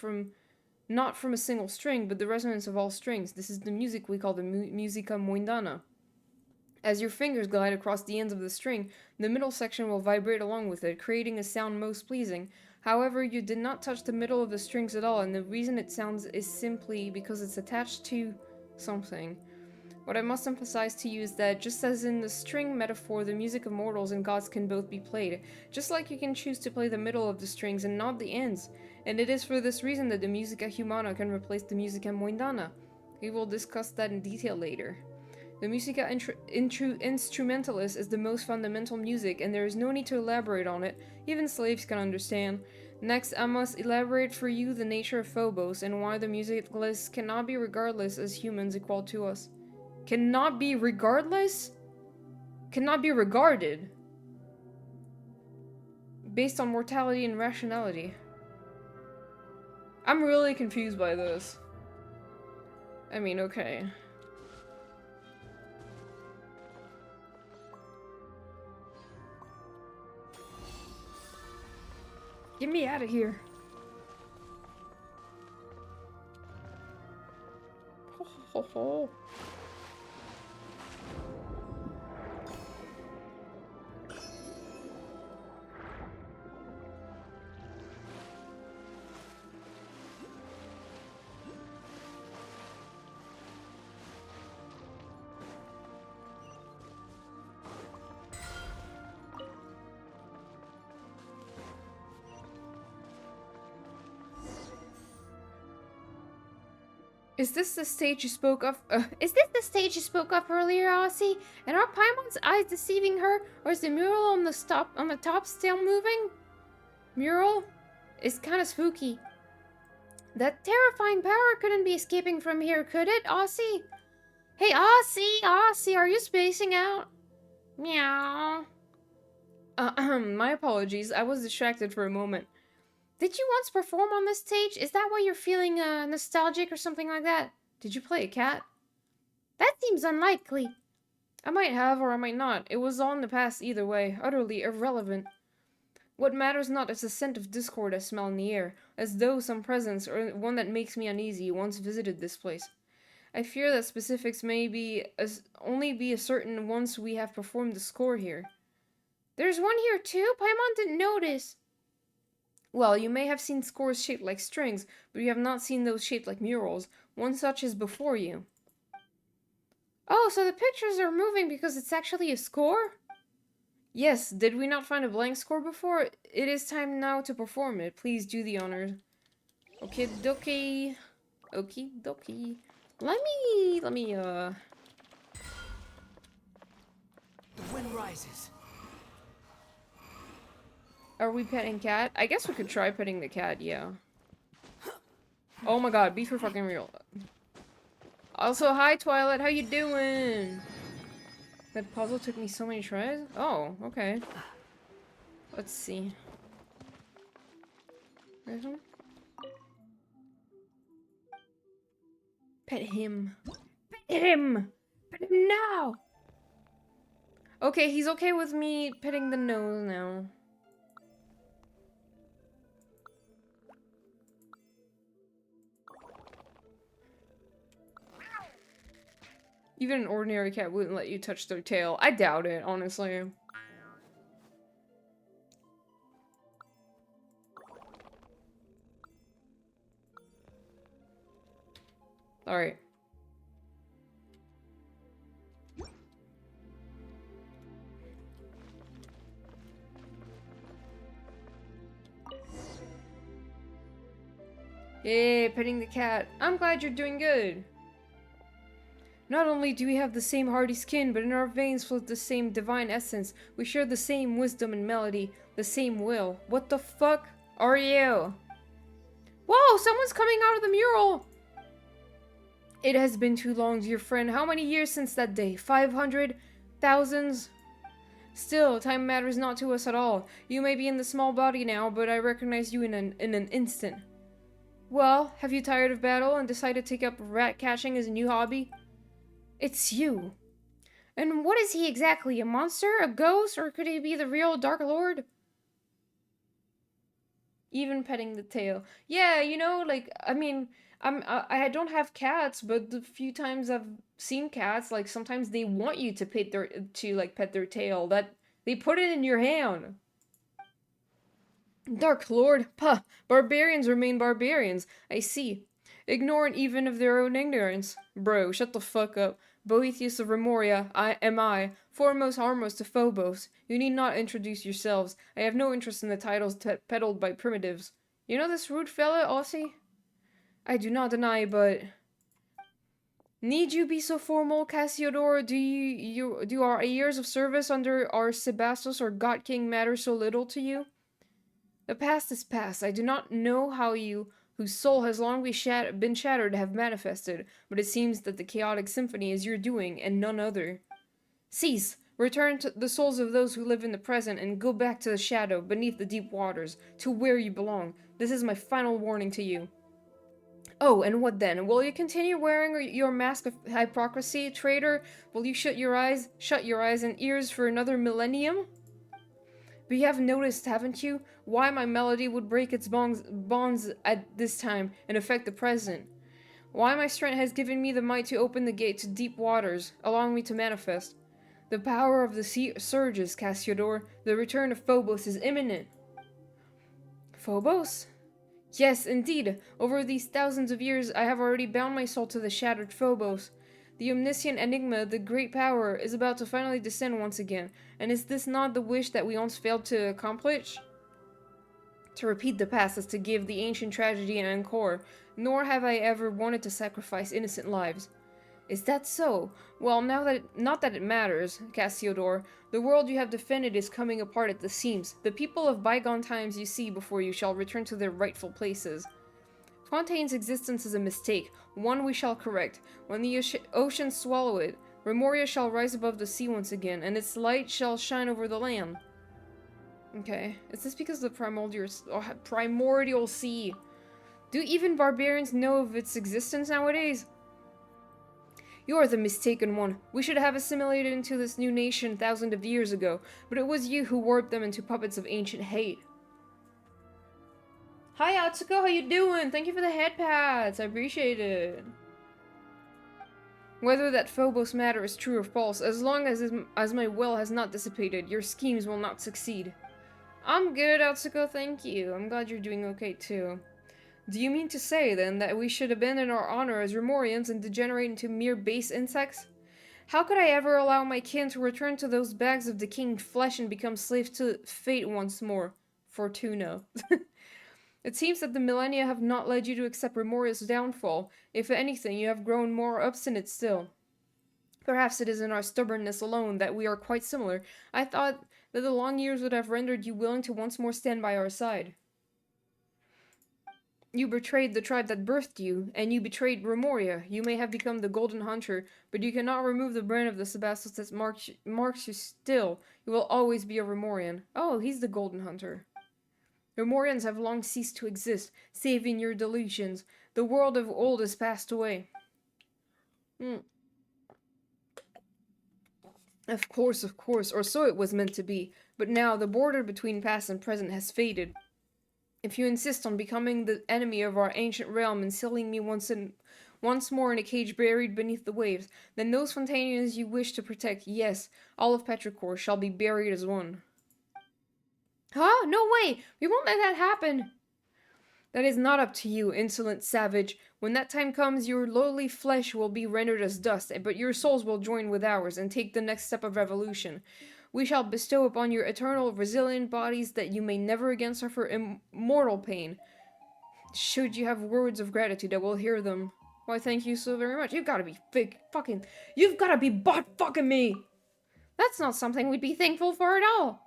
not from a single string, but the resonance of all strings. This is the music we call the musica mundana. As your fingers glide across the ends of the string, the middle section will vibrate along with it, creating a sound most pleasing. However, you did not touch the middle of the strings at all, and the reason it sounds is simply because it's attached to something. What I must emphasize to you is that, just as in the string metaphor, the music of mortals and gods can both be played, just like you can choose to play the middle of the strings and not the ends, and it is for this reason that the musica humana can replace the musica mundana. We will discuss that in detail later. The musica instrumentalis is the most fundamental music, and there is no need to elaborate on it, even slaves can understand. Next, I must elaborate for you the nature of Phobos, and why the musicless cannot be regardless as humans equal to us. Cannot be regardless? Cannot be regarded. Based on mortality and rationality. I'm really confused by this. I mean, okay. Get me out of here. Ho ho ho. Is this the stage you spoke of? Is this the stage you spoke of earlier, Aussie? And are Paimon's eyes deceiving her, or is the mural on the top still moving? Mural? It's kind of spooky. That terrifying power couldn't be escaping from here, could it, Aussie? Hey, Aussie, are you spacing out? Meow. My apologies. I was distracted for a moment. Did you once perform on this stage? Is that why you're feeling nostalgic or something like that? Did you play a cat? That seems unlikely. I might have or I might not. It was all in the past either way. Utterly irrelevant. What matters not is the scent of discord I smell in the air, as though some presence, or one that makes me uneasy, once visited this place. I fear that specifics may only be certain once we have performed the score here. There's one here too? Paimon didn't notice. Well, you may have seen scores shaped like strings, but you have not seen those shaped like murals. One such is before you. Oh, so the pictures are moving because it's actually a score? Yes, did we not find a blank score before? It is time now to perform it. Please do the honors. Okie dokie. Okie dokie. Let me, The wind rises. Are we petting cat? I guess we could try petting the cat, yeah. Oh my god, be for fucking real. Also, hi Twilight, how you doing? That puzzle took me so many tries? Oh, okay. Let's see. There's one. Pet him. Pet him! Pet him now! Okay, he's okay with me petting the nose now. Even an ordinary cat wouldn't let you touch their tail. I doubt it, honestly. Alright. Yay, petting the cat. I'm glad you're doing good. Not only do we have the same hardy skin, but in our veins flows the same divine essence. We share the same wisdom and melody, the same will. What the fuck are you? Whoa, someone's coming out of the mural! It has been too long, dear friend. How many years since that day? 500? Thousands? Still, time matters not to us at all. You may be in the small body now, but I recognize you in an instant. Well, have you tired of battle and decided to take up rat catching as a new hobby? It's you. And what is he exactly? A monster? A ghost? Or could he be the real Dark Lord? Even petting the tail. Yeah, you know, like, I mean, I don't have cats, but the few times I've seen cats, like, sometimes they want you to pet their tail. That, they put it in your hand. Dark Lord? Puh, barbarians remain barbarians. I see. Ignorant even of their own ignorance. Bro, shut the fuck up. Boethius of Remoria, I, foremost harmless to Phobos. You need not introduce yourselves. I have no interest in the titles peddled by primitives. You know this rude fella, Aussie? I do not deny, but... Need you be so formal, Cassiodor? Do our years of service under our Sebastos or God King matter so little to you? The past is past. I do not know how you, whose soul has long been shattered, have manifested, but it seems that the chaotic symphony is your doing, and none other. Cease! Return to the souls of those who live in the present, and go back to the shadow, beneath the deep waters, to where you belong. This is my final warning to you. Oh, and what then? Will you continue wearing your mask of hypocrisy, traitor? Will you shut your eyes and ears for another millennium? But you have noticed, haven't you, why my melody would break its bonds at this time and affect the present? Why my strength has given me the might to open the gate to deep waters, allowing me to manifest. The power of the sea surges, Cassiodor. The return of Phobos is imminent. Phobos? Yes, indeed. Over these thousands of years, I have already bound my soul to the shattered Phobos. The omniscient enigma, the great power, is about to finally descend once again. And is this not the wish that we once failed to accomplish? To repeat the past is to give the ancient tragedy an encore, nor have I ever wanted to sacrifice innocent lives. Is that so? Well, not that it matters, Cassiodor. The world you have defended is coming apart at the seams. The people of bygone times you see before you shall return to their rightful places. Fontaine's existence is a mistake, one we shall correct. When the oceans swallow it, Remoria shall rise above the sea once again, and its light shall shine over the land. Okay. Is this because of the primordial sea? Do even barbarians know of its existence nowadays? You are the mistaken one. We should have assimilated into this new nation thousands of years ago, but it was you who warped them into puppets of ancient hate. Hi Atsuko, how you doing? Thank you for the head pats. I appreciate it. Whether that Phobos matter is true or false, as long as my will has not dissipated, your schemes will not succeed. I'm good, Atsuko, thank you. I'm glad you're doing okay too. Do you mean to say, then, that we should abandon our honor as Remorians and degenerate into mere base insects? How could I ever allow my kin to return to those bags of decaying flesh and become slaves to fate once more? Fortuna. It seems that the millennia have not led you to accept Remoria's downfall. If anything, you have grown more obstinate still. Perhaps it is in our stubbornness alone that we are quite similar. I thought that the long years would have rendered you willing to once more stand by our side. You betrayed the tribe that birthed you, and you betrayed Remoria. You may have become the Golden Hunter, but you cannot remove the brand of the Sebastos that marks you still. You will always be a Remorian. Oh, he's the Golden Hunter. Remorians have long ceased to exist, save in your delusions. The world of old has passed away. Of course, or so it was meant to be. But now, the border between past and present has faded. If you insist on becoming the enemy of our ancient realm and sealing me once more in a cage buried beneath the waves, then those Fontanians you wish to protect, yes, all of Petrichor, shall be buried as one. Huh? No way! We won't let that happen! That is not up to you, insolent savage. When that time comes, your lowly flesh will be rendered as dust, but your souls will join with ours and take the next step of evolution. We shall bestow upon your eternal, resilient bodies that you may never again suffer immortal pain. Should you have words of gratitude, I will hear them. Why, thank you so very much. You've gotta be you've gotta be butt-fucking me! That's not something we'd be thankful for at all.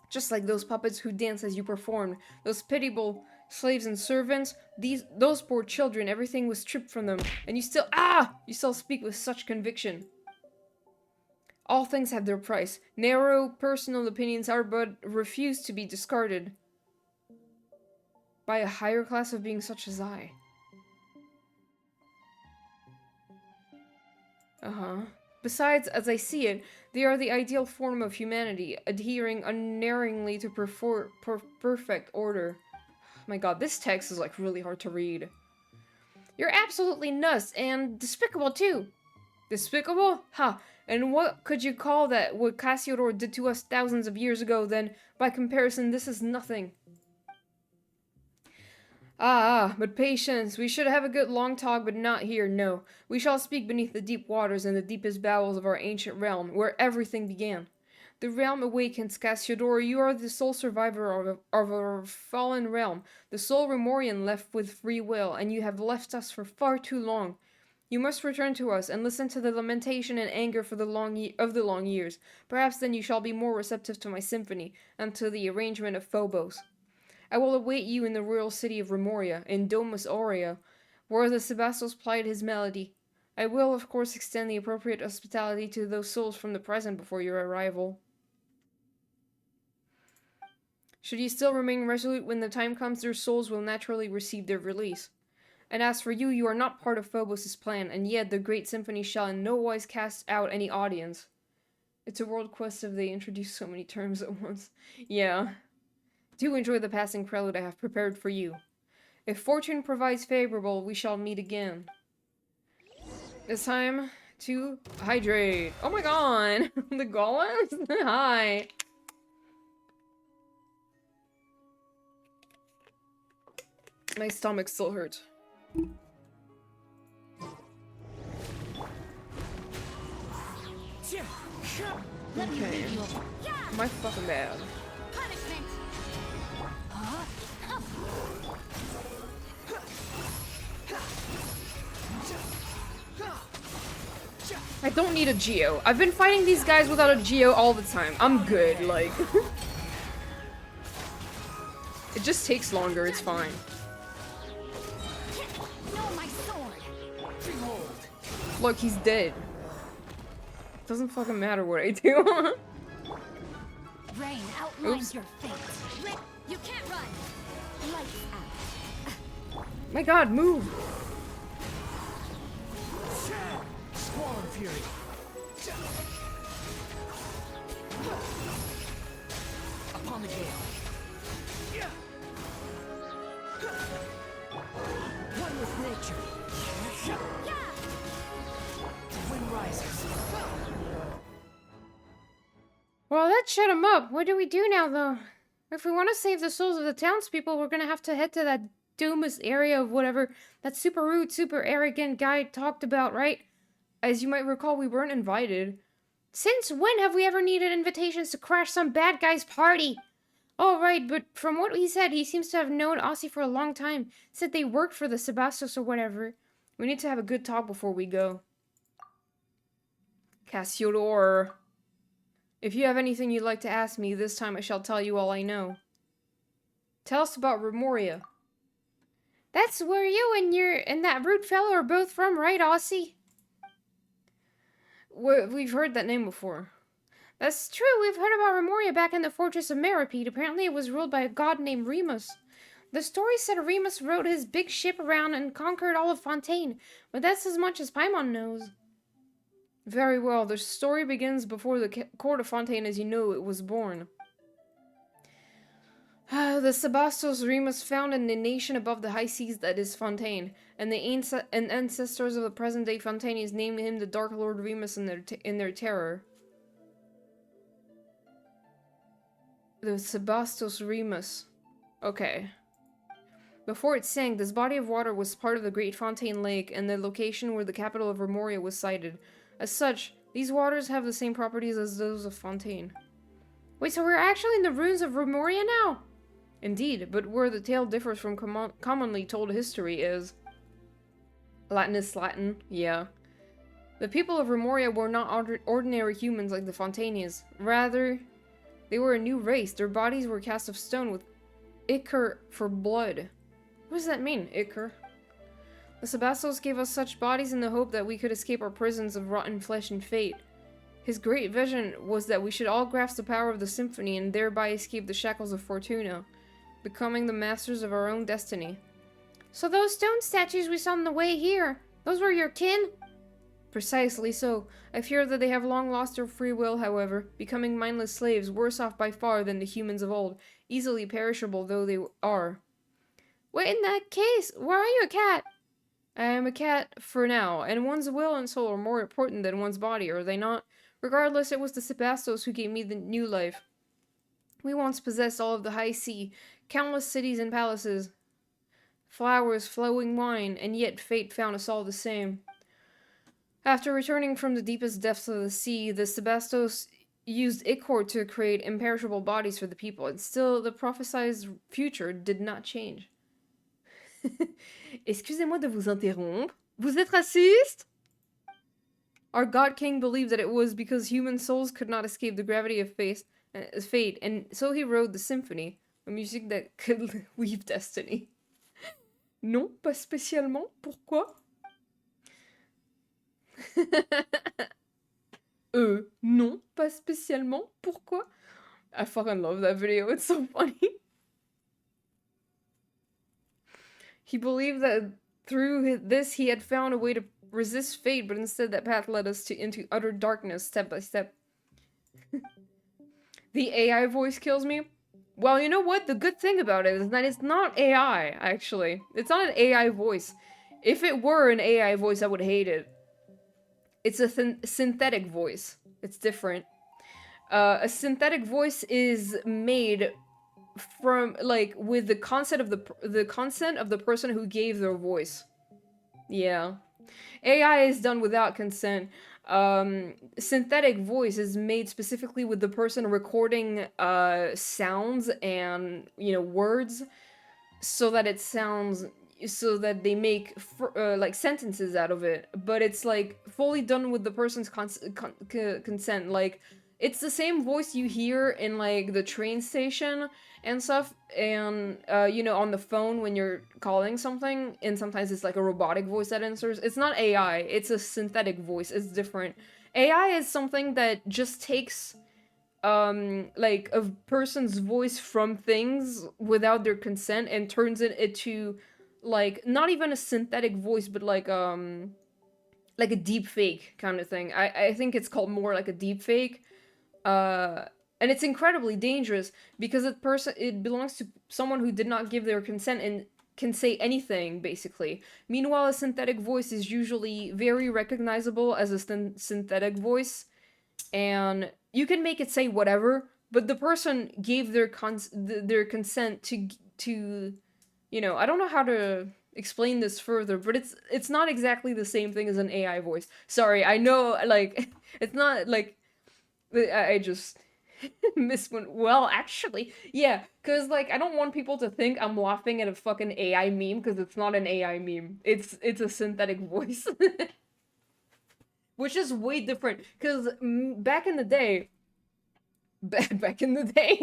Just like those puppets who dance as you performed, those pitiable slaves and servants, those poor children, everything was stripped from them, and you still speak with such conviction. All things have their price. Narrow, personal opinions are but refused to be discarded by a higher class of being such as I. Besides, as I see it, they are the ideal form of humanity, adhering unerringly to perfect order. Oh my god, this text is like really hard to read. You're absolutely nuts, and despicable too. Despicable? Ha! And what could you call that? What Cassiodor did to us thousands of years ago, then, by comparison, this is nothing. But patience. We should have a good long talk, but not here, no. We shall speak beneath the deep waters in the deepest bowels of our ancient realm, where everything began. The realm awakens, Cassiodor. You are the sole survivor of our fallen realm, the sole Remorian left with free will, and you have left us for far too long. You must return to us, and listen to the lamentation and anger for the long years. Perhaps then you shall be more receptive to my symphony, and to the arrangement of Phobos. I will await you in the royal city of Remoria, in Domus Aurea, where the Sebastos plied his melody. I will, of course, extend the appropriate hospitality to those souls from the present before your arrival. Should you still remain resolute when the time comes, their souls will naturally receive their release. And as for you, you are not part of Phobos' plan, and yet the great symphony shall in no wise cast out any audience. It's a world quest if they introduce so many terms at once. Yeah. Do enjoy the passing prelude I have prepared for you. If fortune provides favorable, we shall meet again. It's time to hydrate. Oh my god! The golems? Hi! My stomach still hurts. Okay. My fucking bad. Punishment. I don't need a Geo. I've been fighting these guys without a Geo all the time. I'm good, like. It just takes longer, it's fine. No, my sword. Look, he's dead. Doesn't fucking matter what I do. rain outlines Oops. your fate. You can't run. Lights out. My god, move! Squall and Fury. Upon the gale. One with nature. Yeah! The wind rises. Well, that shut him up. What do we do now, though? If we want to save the souls of the townspeople, we're gonna have to head to that Domus area of whatever that super rude, super arrogant guy talked about, right? As you might recall, we weren't invited. Since when have we ever needed invitations to crash some bad guy's party? Oh, right, but from what he said, he seems to have known Aussie for a long time. Said they worked for the Sebastos or whatever. We need to have a good talk before we go. Cassiodor. If you have anything you'd like to ask me, this time I shall tell you all I know. Tell us about Remoria. That's where you and that rude fellow are both from, right, Aussie? We've heard that name before. That's true, we've heard about Remoria back in the Fortress of Meripede. Apparently it was ruled by a god named Remus. The story said Remus rode his big ship around and conquered all of Fontaine, but that's as much as Paimon knows. Very well, the story begins before the court of Fontaine as you know it was born. The Sebastos Remus found in the nation above the high seas that is Fontaine, and the ancestors of the present-day Fontaines named him the Dark Lord Remus in their terror. The Sebastos Remus. Okay. Before it sank, this body of water was part of the Great Fontaine Lake and the location where the capital of Remoria was sited. As such, these waters have the same properties as those of Fontaine. Wait, so we're actually in the ruins of Remoria now? Indeed, but where the tale differs from commonly told history is... Latin is Latin, yeah. The people of Remoria were not ordinary humans like the Fontaines. Rather, they were a new race. Their bodies were cast of stone with ichor for blood. What does that mean, ichor? The Sebastos gave us such bodies in the hope that we could escape our prisons of rotten flesh and fate. His great vision was that we should all grasp the power of the symphony and thereby escape the shackles of Fortuna, becoming the masters of our own destiny. So those stone statues we saw on the way here, those were your kin? Precisely so. I fear that they have long lost their free will, however, becoming mindless slaves, worse off by far than the humans of old, easily perishable though they are. Wait, in that case, why are you a cat? I am a cat for now, and one's will and soul are more important than one's body, are they not? Regardless, it was the Sebastos who gave me the new life. We once possessed all of the high sea, countless cities and palaces, flowers, flowing wine, and yet fate found us all the same. After returning from the deepest depths of the sea, the Sebastos used ichor to create imperishable bodies for the people, and still the prophesied future did not change. Excusez-moi de vous interrompre. Vous êtes raciste? Our god king believed that it was because human souls could not escape the gravity of fate, and so he wrote the symphony, a music that could weave destiny. Non, pas spécialement. Pourquoi? Non, pas spécialement. Pourquoi? I fucking love that video. It's so funny. He believed that through this he had found a way to resist fate, but instead that path led us into utter darkness, step by step. The AI voice kills me. Well, you know what? The good thing about it is that it's not AI, actually. It's not an AI voice. If it were an AI voice, I would hate it. It's a synthetic voice. It's different. A synthetic voice is made from, like, with the consent of the person who gave their voice. Yeah. AI is done without consent. Synthetic voice is made specifically with the person recording sounds and, you know, words, so that it sounds, so that they make like sentences out of it, but it's like fully done with the person's consent. Like, it's the same voice you hear in like the train station and stuff, and you know, on the phone when you're calling something, and sometimes it's like a robotic voice that answers. It's not AI, it's a synthetic voice. It's different. AI is something that just takes like a person's voice from things without their consent and turns it into like not even a synthetic voice but like a deep fake kind of thing. I think it's called more like a deep fake. Uh and it's incredibly dangerous because it belongs to someone who did not give their consent and can say anything basically. Meanwhile, a synthetic voice is usually very recognizable as a synthetic voice, and you can make it say whatever, but the person gave their consent to I don't know how to explain this further, but it's not exactly the same thing as an AI voice. Sorry, I know, like it's not like I just missed one. Well, actually, yeah, because like I don't want people to think I'm laughing at a fucking AI meme because it's not an AI meme. It's a synthetic voice. Which is way different because back in the day, back in the day,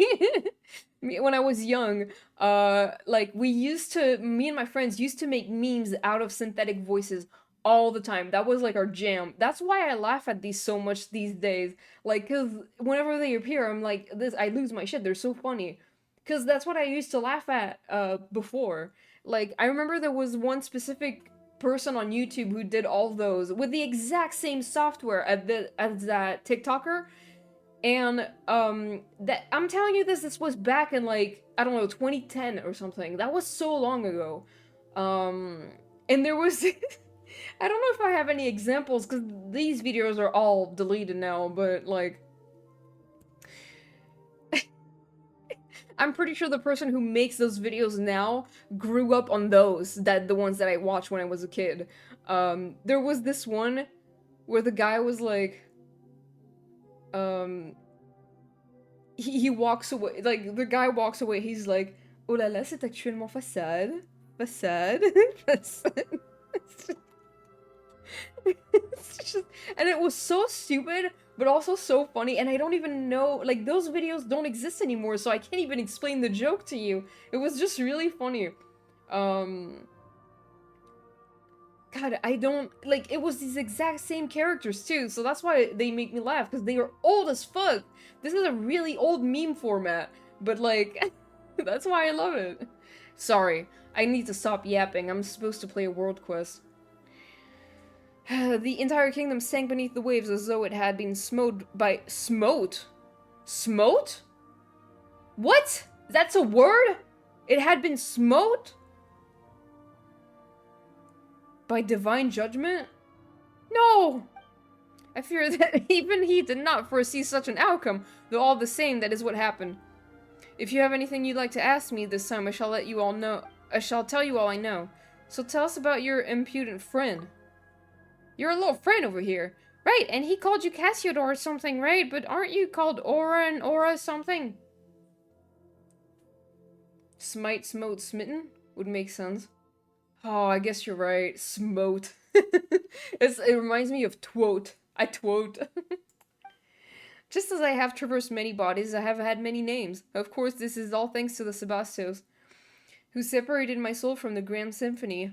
when I was young, like me and my friends used to make memes out of synthetic voices all the time. That was like our jam. That's why I laugh at these so much these days. Like, cause whenever they appear, I'm like, I lose my shit. They're so funny. Cause that's what I used to laugh at, before. Like, I remember there was one specific person on YouTube who did all those with the exact same software as that TikToker. And that I'm telling you this was back in like I don't know 2010 or something. That was so long ago. And there was I don't know if I have any examples cuz these videos are all deleted now, but like I'm pretty sure the person who makes those videos now grew up on the ones that I watched when I was a kid. There was this one where the guy was like um he walks away, like the guy walks away, he's like, oh là là, c'est actuellement façade, façade, façade. It's just, and it was so stupid, but also so funny, and I don't even know, like those videos don't exist anymore, so I can't even explain the joke to you. It was just really funny. God, I don't, like, it was these exact same characters too, so that's why they make me laugh, because they are old as fuck. This is a really old meme format, but like, that's why I love it. Sorry, I need to stop yapping, I'm supposed to play a world quest. The entire kingdom sank beneath the waves as though it had been smote by... Smote? Smote? What? That's a word? It had been smote? By divine judgment? No! I fear that even he did not foresee such an outcome, though all the same, that is what happened. If you have anything you'd like to ask me this time, I shall let you all know. I shall tell you all I know. So tell us about your impudent friend. You're a little friend over here. Right, and he called you Cassiodor or something, right? But aren't you called Aura and Aura something? Smite, smote, smitten? Would make sense. Oh, I guess you're right. Smote. It reminds me of twote. I twote. Just as I have traversed many bodies, I have had many names. Of course, this is all thanks to the Sebastos, who separated my soul from the Grand Symphony.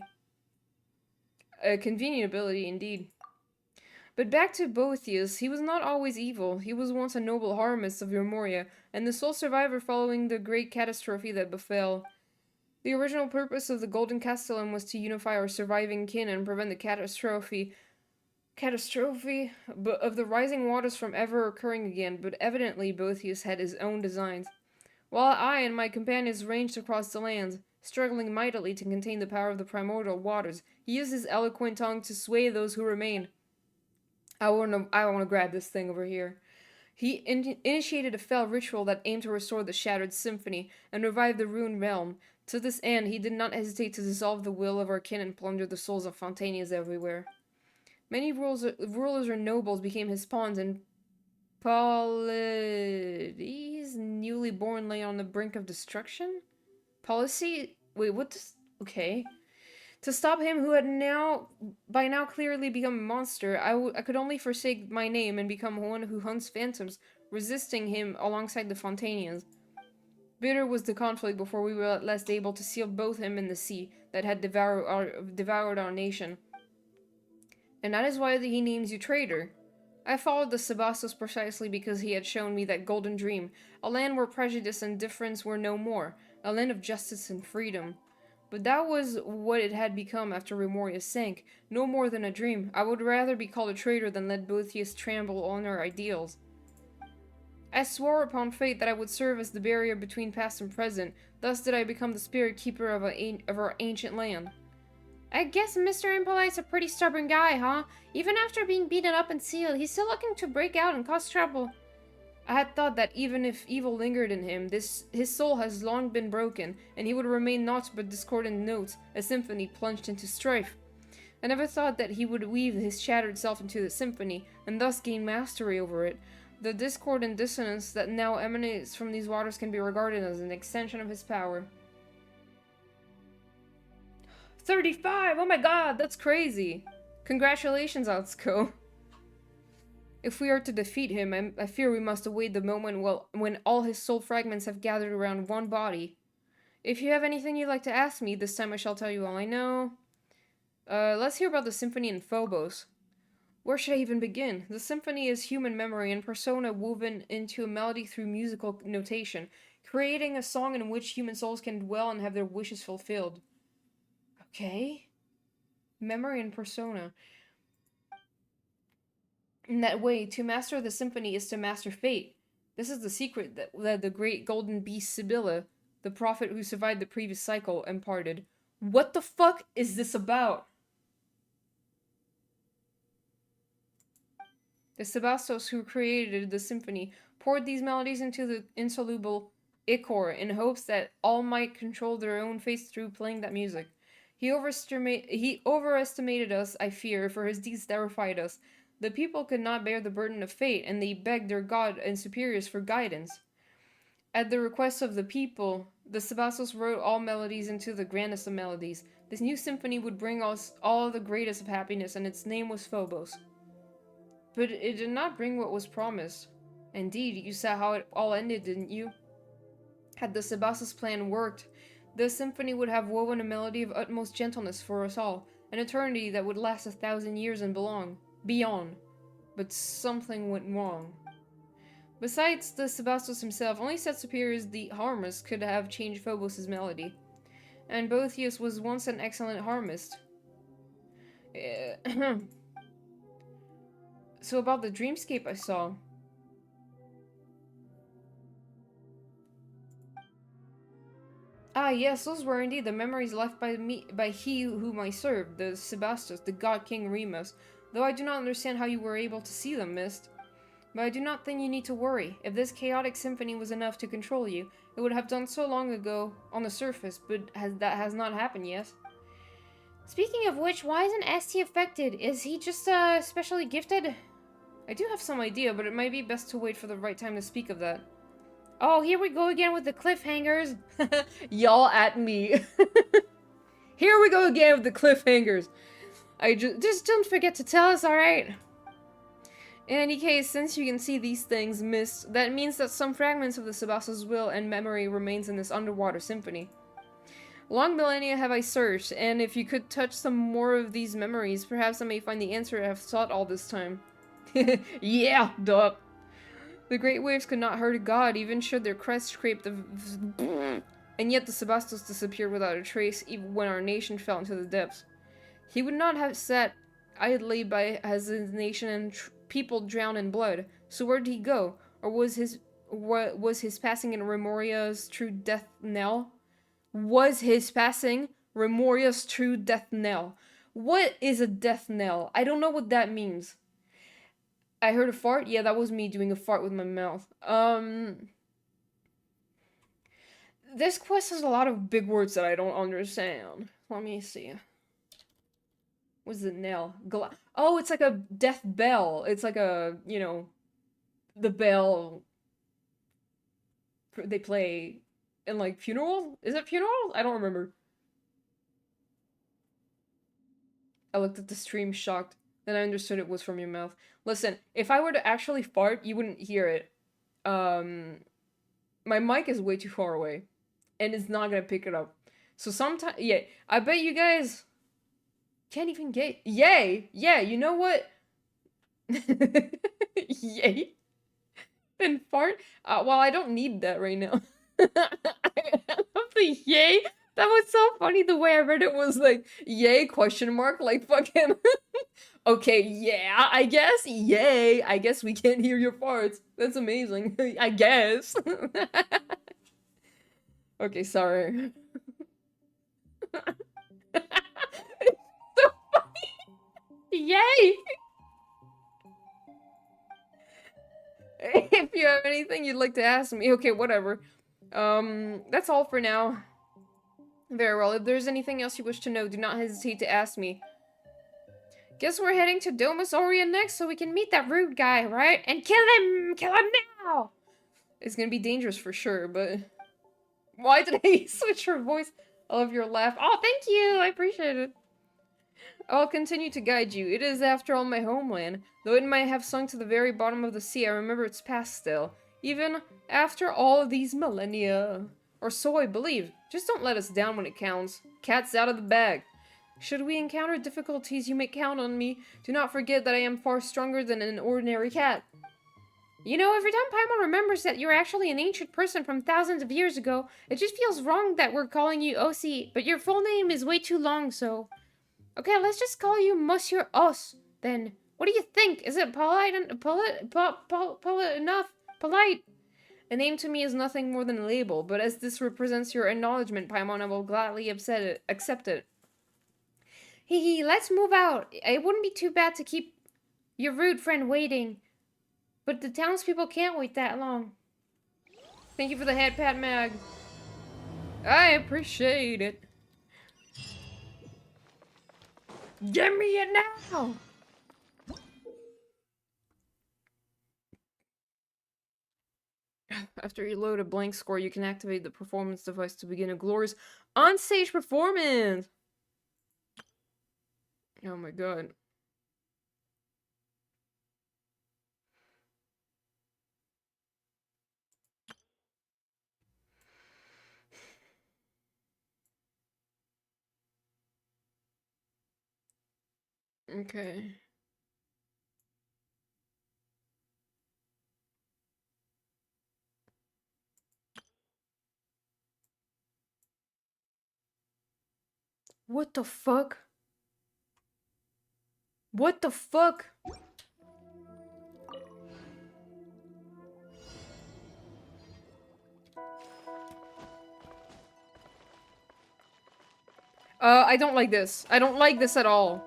A convenient ability, indeed. But back to Boethius, he was not always evil. He was once a noble harmist of Urmoria, and the sole survivor following the great catastrophe that befell. The original purpose of the Golden Castellum was to unify our surviving kin and prevent the catastrophe of the rising waters from ever occurring again, but evidently Boethius had his own designs. While I and my companions ranged across the lands, struggling mightily to contain the power of the primordial waters, he used his eloquent tongue to sway those who remained. I wanna grab this thing over here. He initiated a fell ritual that aimed to restore the shattered symphony and revive the ruined realm. To this end, he did not hesitate to dissolve the will of our kin and plunder the souls of Fontanias everywhere. Many rulers or nobles became his pawns, and Polides, newly born, lay on the brink of destruction? Policy? Wait, what does... Okay. To stop him, who had by now clearly become a monster, I could only forsake my name and become one who hunts phantoms, resisting him alongside the Fontanians. Bitter was the conflict before we were at last able to seal both him and the sea that had devoured our nation. And that is why he names you traitor. I followed the Sebastos precisely because he had shown me that golden dream, a land where prejudice and difference were no more, a land of justice and freedom. But that was what it had become after Remoria sank, no more than a dream. I would rather be called a traitor than let Boethius trample on our ideals. I swore upon fate that I would serve as the barrier between past and present, thus did I become the spirit keeper of our ancient land. I guess Mr. Impolite's a pretty stubborn guy, huh? Even after being beaten up and sealed, he's still looking to break out and cause trouble. I had thought that even if evil lingered in him, his soul has long been broken, and he would remain naught but discordant notes, a symphony plunged into strife. I never thought that he would weave his shattered self into the symphony, and thus gain mastery over it. The discord and dissonance that now emanates from these waters can be regarded as an extension of his power. 35! Oh my god, that's crazy! Congratulations, Atsuko. If we are to defeat him, I fear we must await the moment when all his soul fragments have gathered around one body. If you have anything you'd like to ask me, this time I shall tell you all I know. Let's hear about the symphony in Phobos. Where should I even begin? The symphony is human memory and persona woven into a melody through musical notation, creating a song in which human souls can dwell and have their wishes fulfilled. Okay. Memory and persona. In that way, to master the symphony is to master fate. This is the secret that the great golden beast Sibylla, the prophet who survived the previous cycle, imparted. What the fuck is this about? The Sebastos who created the symphony poured these melodies into the insoluble ichor in hopes that all might control their own fates through playing that music. He overestimated us, I fear, for his deeds terrified us. The people could not bear the burden of fate, and they begged their god and superiors for guidance. At the request of the people, the Sebastos wrote all melodies into the grandest of melodies. This new symphony would bring us all the greatest of happiness, and its name was Phobos. But it did not bring what was promised. Indeed, you saw how it all ended, didn't you? Had the Sebastos plan worked, the symphony would have woven a melody of utmost gentleness for us all, an eternity that would last 1,000 years and beyond. But something went wrong. Besides the Sebastos himself, only set superiors the harmist could have changed Phobos' melody. And Boethius was once an excellent harmist. So about the dreamscape I saw. Ah, yes, those were indeed the memories left by he whom I served, the Sebastos, the god king Remus, though I do not understand how you were able to see them, Mist. But I do not think you need to worry. If this chaotic symphony was enough to control you, it would have done so long ago on the surface, but that has not happened yet. Speaking of which, why isn't ST affected? Is he just, specially gifted? I do have some idea, but it might be best to wait for the right time to speak of that. Oh, here we go again with the cliffhangers. Y'all at me. Here we go again with the cliffhangers. Just don't forget to tell us, alright? In any case, since you can see these things, Mist, that means that some fragments of the Sebastos' will and memory remains in this underwater symphony. Long millennia have I searched, and if you could touch some more of these memories, perhaps I may find the answer I have sought all this time. Yeah, duh. The great waves could not hurt a god, even should their crests scrape the and yet the Sebastos disappeared without a trace, even when our nation fell into the depths. He would not have sat idly by as his nation and people drowned in blood. So where did he go? Or was his passing in Remoria's true death knell? Was his passing Remoria's true death knell? What is a death knell? I don't know what that means. I heard a fart? Yeah, that was me doing a fart with my mouth. This quest has a lot of big words that I don't understand. Let me see. What's the knell? Oh, it's like a death bell. It's like a, you know, the bell they play in, like, funerals? Is it funerals? I don't remember. I looked at the stream shocked. Then I understood it was from your mouth. Listen, if I were to actually fart, you wouldn't hear it. My mic is way too far away. And it's not gonna pick it up. So sometimes, yeah, I bet you guys can't even get, yay! Yeah, you know what? Yay. And fart? Well, I don't need that right now. The yay? That was so funny. The way I read it was like, yay, question mark, like fucking... Okay, yeah, I guess. Yay, I guess we can't hear your farts. That's amazing. I guess. Okay, sorry. It's so funny. Yay! If you have anything you'd like to ask me, okay, whatever. That's all for now. Very well, if there's anything else you wish to know, do not hesitate to ask me. Guess we're heading to Domus Aurea next so we can meet that rude guy, right? And kill him! Kill him now! It's gonna be dangerous for sure, but... Why did I switch her voice? I love your laugh. Oh, thank you! I appreciate it. I'll continue to guide you. It is, after all, my homeland. Though it might have sunk to the very bottom of the sea, I remember its past still. Even after all these millennia. Or so I believe. Just don't let us down when it counts. Cat's out of the bag. Should we encounter difficulties, you may count on me. Do not forget that I am far stronger than an ordinary cat. You know, every time Paimon remembers that you're actually an ancient person from thousands of years ago, it just feels wrong that we're calling you OC, but your full name is way too long, so... Okay, let's just call you Monsieur Os, then. What do you think? Is it polite enough? Polite? A name to me is nothing more than a label, but as this represents your acknowledgement, Paimon, I will gladly accept it. Hee, let's move out. It wouldn't be too bad to keep your rude friend waiting. But the townspeople can't wait that long. Thank you for the head pat, Mag. I appreciate it. Give me it now! After you load a blank score, you can activate the performance device to begin a glorious on-stage performance! Oh my god. Okay. What the fuck? What the fuck? I don't like this. I don't like this at all.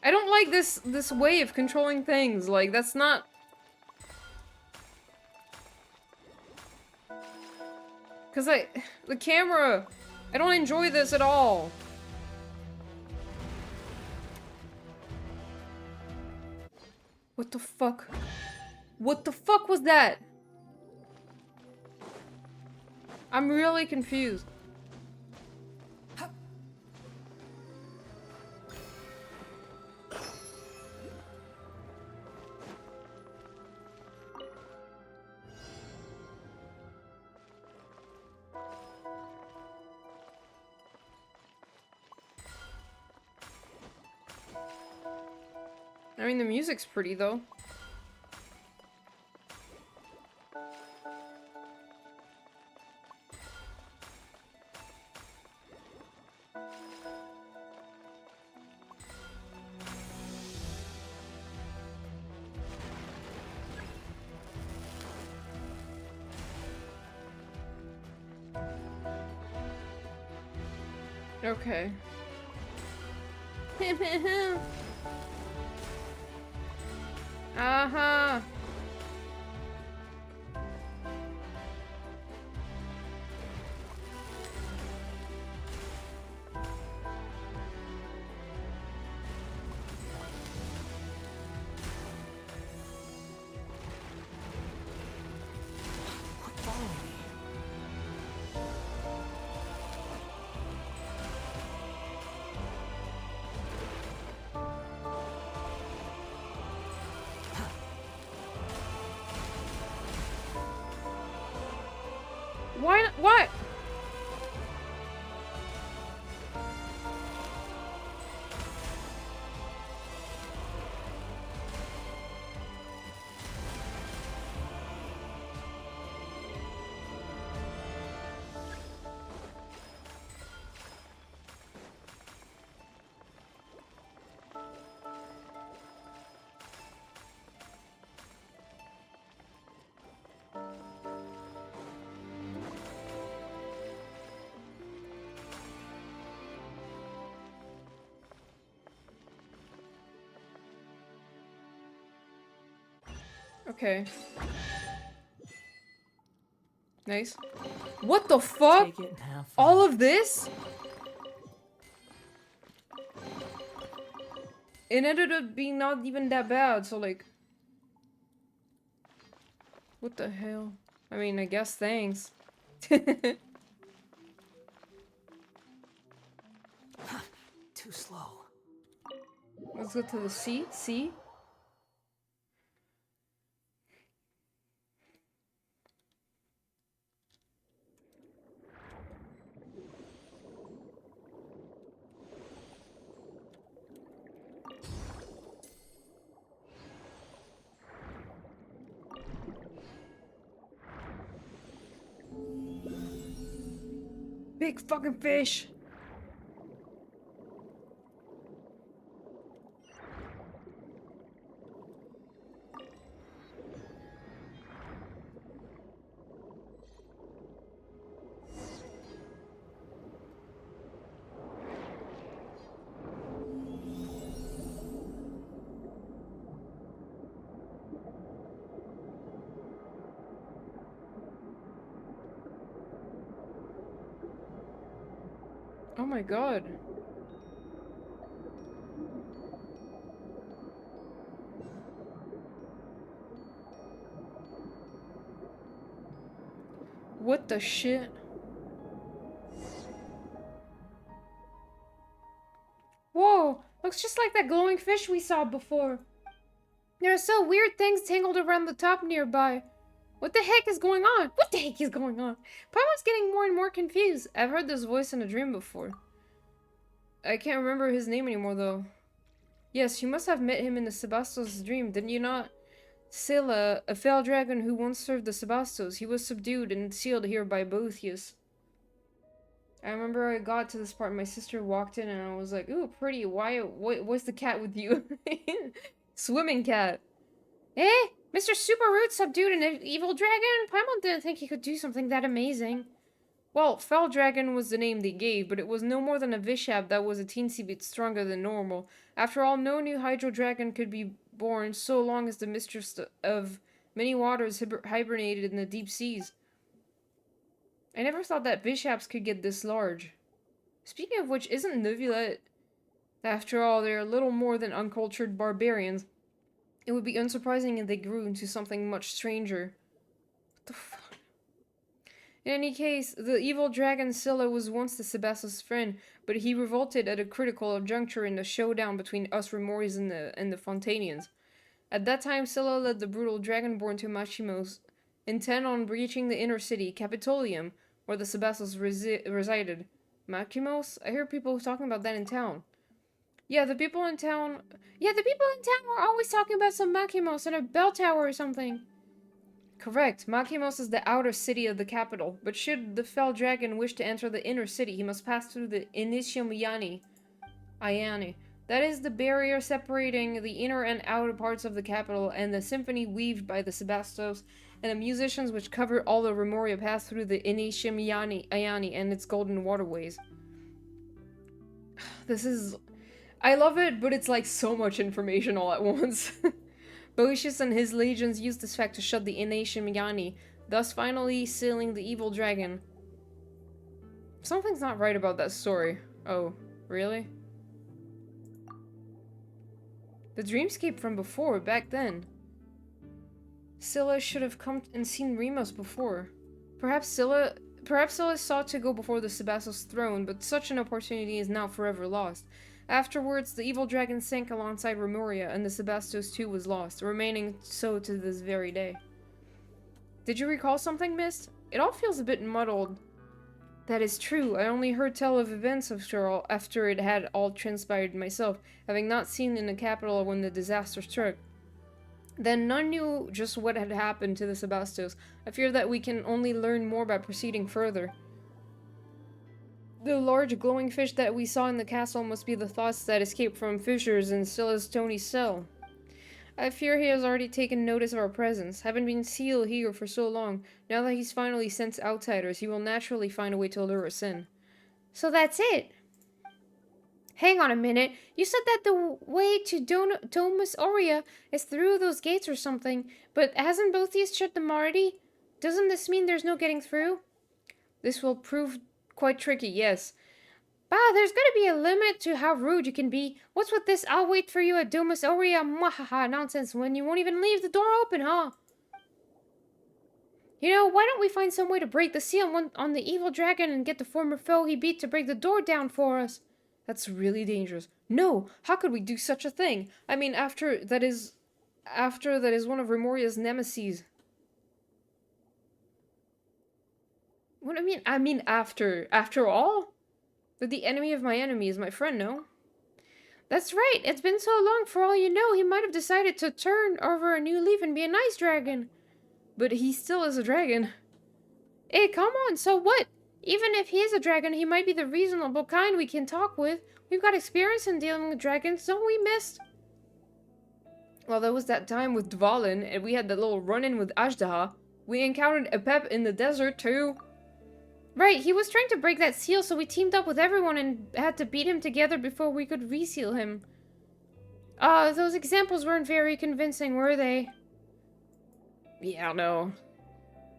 I don't like this way of controlling things. Like, that's not... Cause the camera, I don't enjoy this at all. What the fuck? What the fuck was that? I'm really confused. I mean, the music's pretty, though. Okay. Uh-huh. Why not? What? Okay. Nice. What the fuck? Take it and have fun. All of this? It ended up being not even that bad, so like... What the hell? I mean, I guess thanks. Too slow. Let's go to the sea. Sea? Big fucking fish! Oh my god. What the shit? Whoa! Looks just like that glowing fish we saw before. There are so weird things tangled around the top nearby. What the heck is going on? What the heck is going on? Paimon's getting more and more confused. I've heard this voice in a dream before. I can't remember his name anymore, though. Yes, you must have met him in the Sebastos' dream, didn't you not? Scylla, a fell dragon who once served the Sebastos. He was subdued and sealed here by Boethius. I remember I got to this part and my sister walked in and I was like, ooh, pretty, what's the cat with you? Swimming cat. Eh? Mr. Super Root subdued an evil dragon? Paimon didn't think he could do something that amazing. Well, Fell Dragon was the name they gave, but it was no more than a Vishap that was a teensy bit stronger than normal. After all, no new Hydro Dragon could be born so long as the mistress of many waters hibernated in the deep seas. I never thought that Vishaps could get this large. Speaking of which, isn't Neuvillette... After all, they're little more than uncultured barbarians. It would be unsurprising if they grew into something much stranger. What the fuck? In any case, the evil dragon Scylla was once the Sebastos' friend, but he revolted at a critical juncture in the showdown between us Remoris and the Fontanians. At that time, Scylla led the brutal dragonborn to Machimos, intent on breaching the inner city, Capitolium, where the Sebastos resided. Machimos? I hear people talking about that in town. Yeah, the people in town were always talking about some Machimos and a bell tower or something. Correct. Machimos is the outer city of the capital, but should the fell dragon wish to enter the inner city, he must pass through the Initium Iani. That is the barrier separating the inner and outer parts of the capital, and the symphony weaved by the Sebastos, and the musicians which cover all the Remoria pass through the Initium Iani and its golden waterways. This is... I love it, but it's like so much information all at once. Boetius and his legions used this fact to shut the Initium Iani, thus finally sealing the evil dragon. Something's not right about that story. Oh, really? The dreamscape from before, back then. Scylla should have come and seen Remus before. Perhaps Scylla sought to go before the Sebastos throne, but such an opportunity is now forever lost. Afterwards, the evil dragon sank alongside Remoria, and the Sebastos too was lost, remaining so to this very day. Did you recall something, Mist? It all feels a bit muddled. That is true. I only heard tell of events after it had all transpired myself, having not seen in the capital when the disaster struck. Then none knew just what had happened to the Sebastos. I fear that we can only learn more by proceeding further. The large glowing fish that we saw in the castle must be the thoughts that escaped from fissures in Scylla's stony cell. I fear he has already taken notice of our presence. Having been sealed here for so long, now that he's finally sensed outsiders, he will naturally find a way to lure us in. So that's it! Hang on a minute. You said that the way to Domus Aurea is through those gates or something, but hasn't Boethius shut them already? Doesn't this mean there's no getting through? This will prove quite tricky, yes. Bah, there's gotta be a limit to how rude you can be. What's with this "I'll wait for you at Domus Aurea" mwahaha nonsense when you won't even leave the door open, huh? You know, why don't we find some way to break the seal on the evil dragon and get the former foe he beat to break the door down for us? That's really dangerous. No, how could we do such a thing? I mean, after that is one of Remoria's nemesis. What do I mean? I mean, after all? That the enemy of my enemy is my friend, no? That's right, it's been so long, for all you know, he might have decided to turn over a new leaf and be a nice dragon. But he still is a dragon. Hey, come on, so what? Even if he is a dragon, he might be the reasonable kind we can talk with. We've got experience in dealing with dragons, don't we, Mist? Well, there was that time with Dvalin, and we had that little run-in with Ajdaha. We encountered Epep in the desert, too. Right, he was trying to break that seal, so we teamed up with everyone and had to beat him together before we could reseal him. Those examples weren't very convincing, were they? Yeah, no.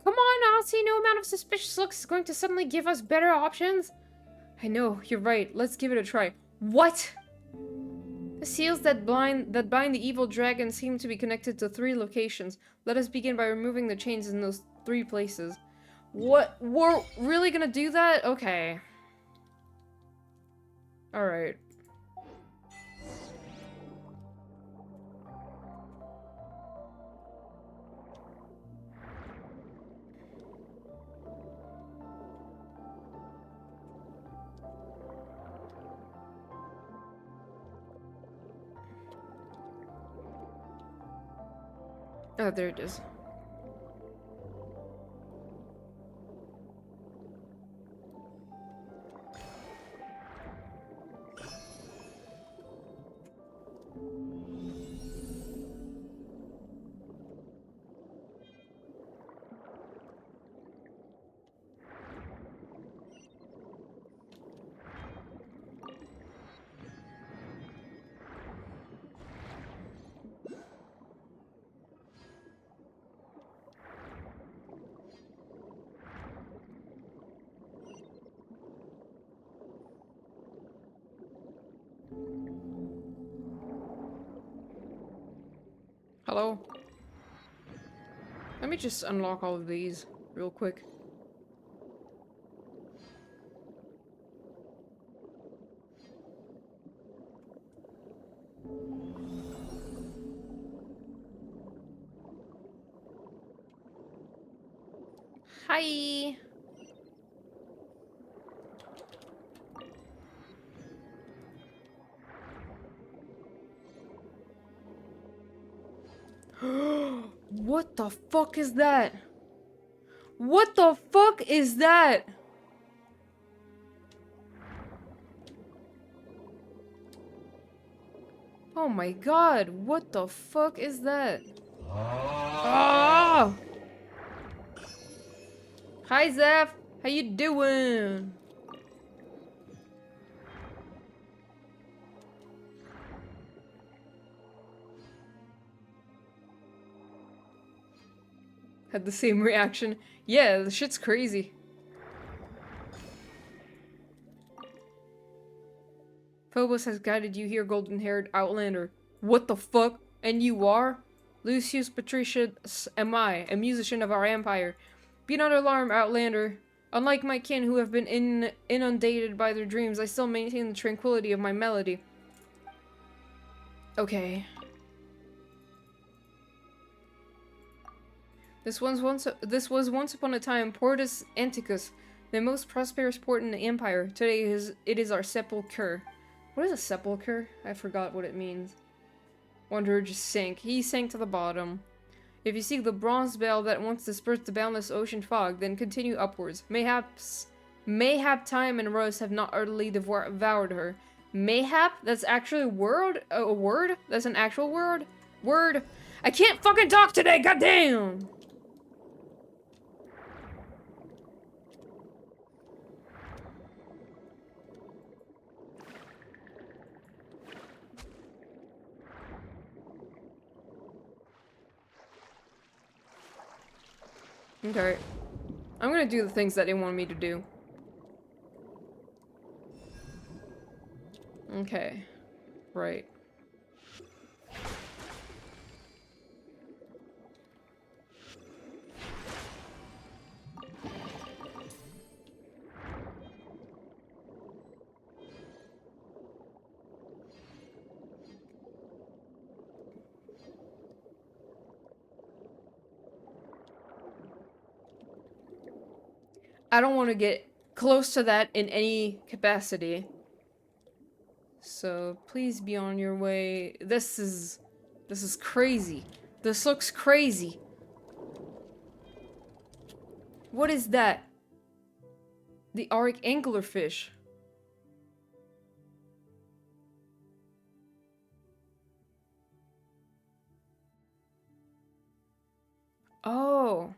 Come on, I'll see no amount of suspicious looks is going to suddenly give us better options. I know, you're right. Let's give it a try. What? The seals that bind the evil dragon seem to be connected to 3 locations. Let us begin by removing the chains in those 3 places. What? We're really gonna do that? Okay. Alright. Oh, there it is. Hello? Let me just unlock all of these real quick. Hi! What the fuck is that? What the fuck is that? Oh my god, what the fuck is that? Oh! Hi Zeph, how you doing? Had the same reaction. Yeah, the shit's crazy. Phobos has guided you here, golden-haired outlander. What the fuck? And you are? Lucius Patricius am I, a musician of our empire. Be not alarmed, outlander. Unlike my kin who have been inundated by their dreams, I still maintain the tranquility of my melody. Okay. This was once upon a time Portus Anticus, the most prosperous port in the empire. Today it is our sepulchre. What is a sepulchre? I forgot what it means. Wanderer just sank. He sank to the bottom. If you seek the bronze bell that once dispersed the boundless ocean fog, then continue upwards. Mayhap time and rust have not utterly devoured her. Mayhap? That's actually a word? A word? That's an actual word? Word? I can't fucking talk today, goddamn! Okay. I'm gonna do the things that they want me to do. Okay. Right. I don't want to get close to that in any capacity. So please be on your way. This is crazy. This looks crazy. What is that? The Arctic anglerfish. Oh.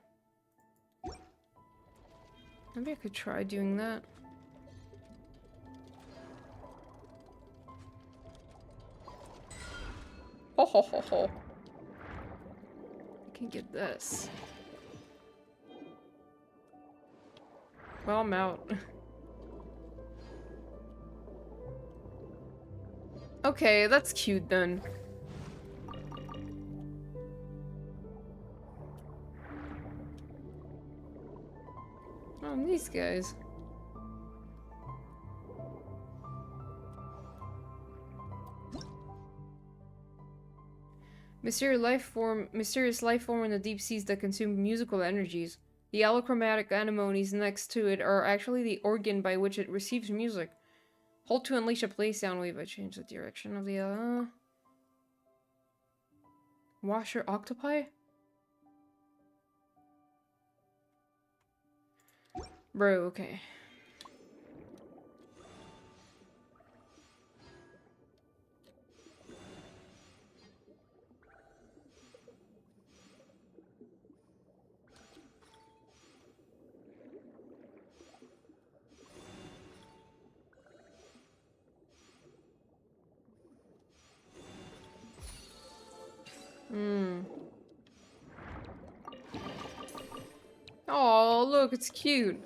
Maybe I could try doing that. Ho ho ho ho. I can get this. Well, I'm out. Okay, that's cute then. Oh, these guys. Mysterious life form in the deep seas that consume musical energies. The allochromatic anemones next to it are actually the organ by which it receives music. Hold to unleash a play sound wave. I change the direction of the washer octopi? Bro, okay. Hmm. Oh, look, it's cute.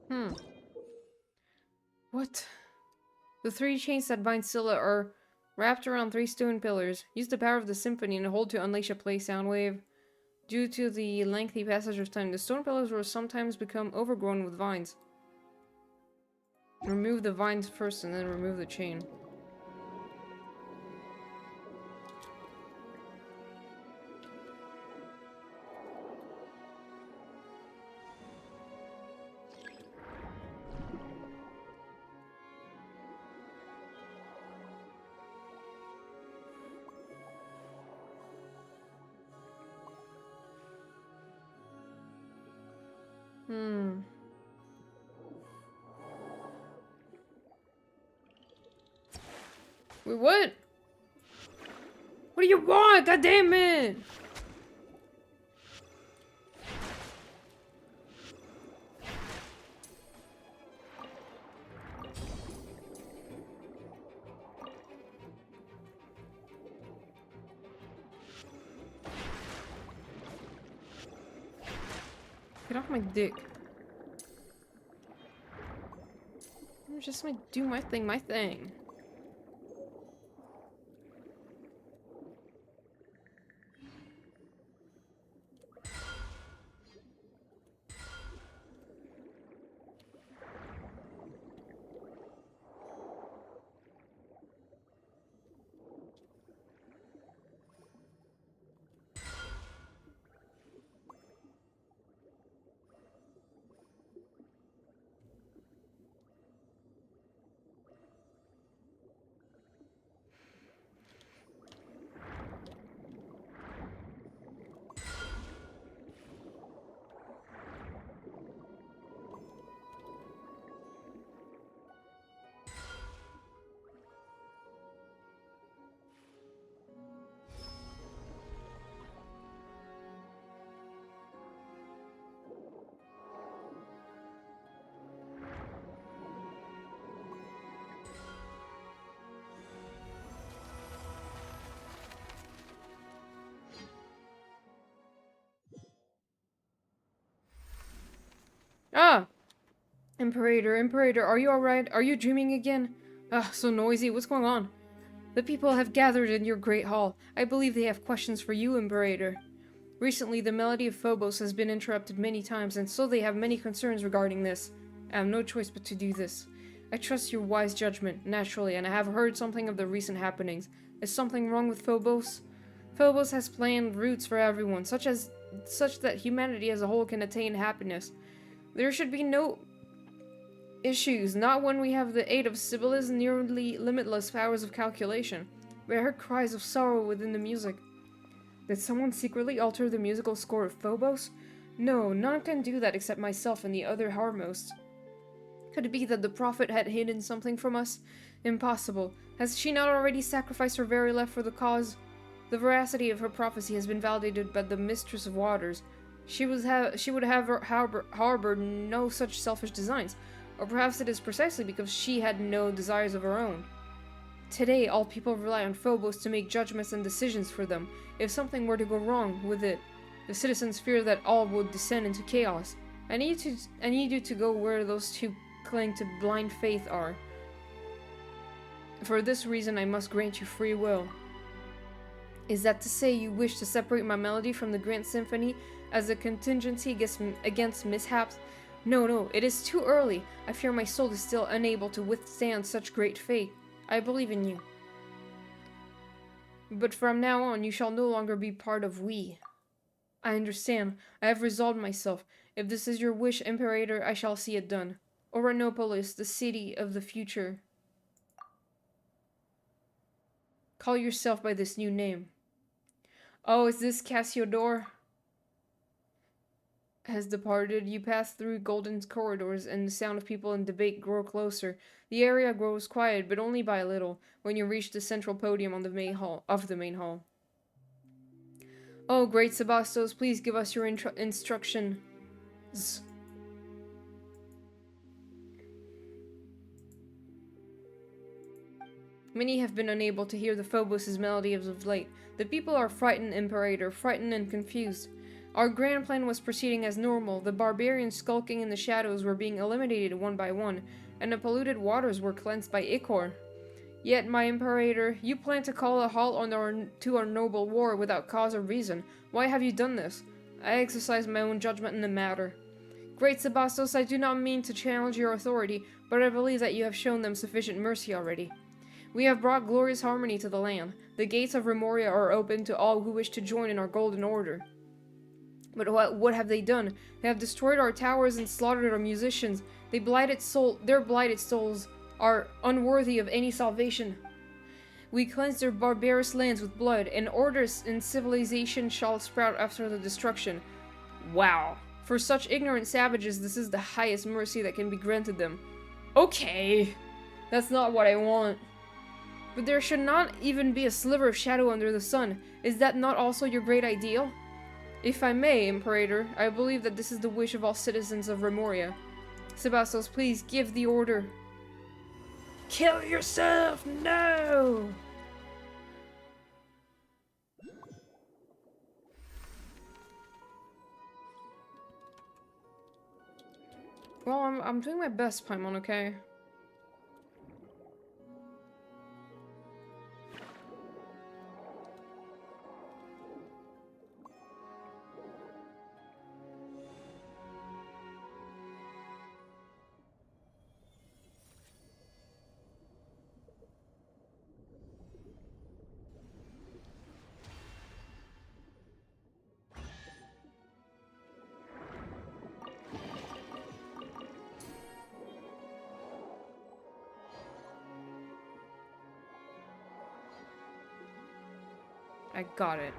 Hmm. What? The three chains that bind Scylla are wrapped around three stone pillars. Use the power of the symphony and hold to unleash a play sound wave. Due to the lengthy passage of time, the stone pillars will sometimes become overgrown with vines. Remove the vines first and then remove the chain. Hmm. Wait, what? What do you want? God damn it! Get off my dick. I'm just gonna do my thing, my thing. Ah! Imperator, are you alright? Are you dreaming again? Ah, so noisy. What's going on? The people have gathered in your great hall. I believe they have questions for you, Imperator. Recently, the melody of Phobos has been interrupted many times, and so they have many concerns regarding this. I have no choice but to do this. I trust your wise judgment, naturally, and I have heard something of the recent happenings. Is something wrong with Phobos? Phobos has planned routes for everyone, such that humanity as a whole can attain happiness. There should be no issues, not when we have the aid of Sibyl's nearly limitless powers of calculation. We heard cries of sorrow within the music. Did someone secretly alter the musical score of Phobos? No, none can do that except myself and the other Harmost. Could it be that the prophet had hidden something from us? Impossible. Has she not already sacrificed her very life for the cause? The veracity of her prophecy has been validated by the Mistress of Waters. She would have harbored no such selfish designs, or perhaps it is precisely because she had no desires of her own. Today, all people rely on Phobos to make judgments and decisions for them. If something were to go wrong with it, the citizens fear that all would descend into chaos. I need you to go where those who cling to blind faith are. For this reason, I must grant you free will. Is that to say you wish to separate my melody from the Grand Symphony as a contingency against mishaps? No, it is too early. I fear my soul is still unable to withstand such great fate. I believe in you. But from now on, you shall no longer be part of we. I understand. I have resolved myself. If this is your wish, Imperator, I shall see it done. Oranopolis, the city of the future. Call yourself by this new name. Oh, is this Cassiodor? Has departed. You pass through golden corridors, and the sound of people and debate grow closer. The area grows quiet, but only by a little, when you reach the central podium on the main hall. Oh, great Sebastos, please give us your instructions. Many have been unable to hear the Phobos' melody as of late. The people are frightened, Imperator, frightened and confused. Our grand plan was proceeding as normal. The barbarians skulking in the shadows were being eliminated one by one, and the polluted waters were cleansed by Ichor. Yet, my Imperator, you plan to call a halt to our noble war without cause or reason. Why have you done this? I exercise my own judgment in the matter. Great Sebastos, I do not mean to challenge your authority, but I believe that you have shown them sufficient mercy already. We have brought glorious harmony to the land. The gates of Remoria are open to all who wish to join in our golden order. But what have they done? They have destroyed our towers and slaughtered our musicians. Their blighted souls are unworthy of any salvation. We cleanse their barbarous lands with blood, and order and civilization shall sprout after the destruction. Wow. For such ignorant savages, this is the highest mercy that can be granted them. Okay. That's not what I want. But there should not even be a sliver of shadow under the sun. Is that not also your great ideal? If I may, Imperator, I believe that this is the wish of all citizens of Remoria. Sebastos, please give the order. Kill yourself! No! Well, I'm doing my best, Paimon, okay? I got it.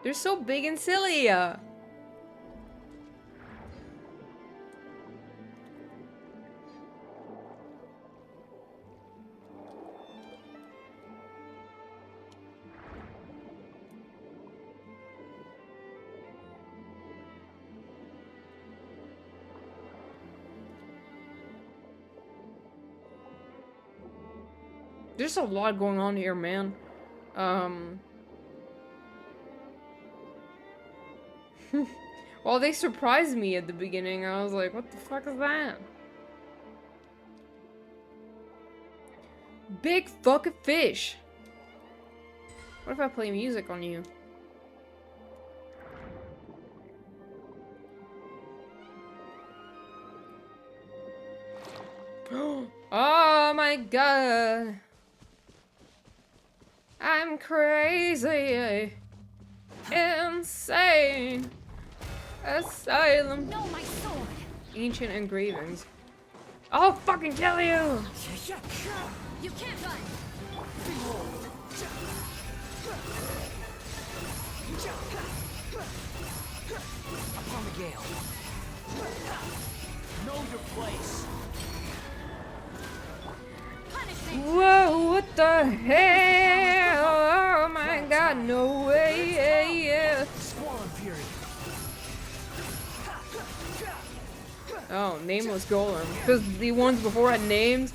They're so big and silly. There's a lot going on here, man. Well, they surprised me at the beginning. I was like, what the fuck is that? Big fucking fish. What if I play music on you? Oh my god. I'm crazy. Insane. Asylum. No, my sword. Ancient engravings. I'll fucking kill you! You can't run. Upon the gale. Know your place. Punishment. Whoa, what the hell? Oh my god, no way, yeah. Squallen Fury. Oh, nameless golem. Because the ones before had names.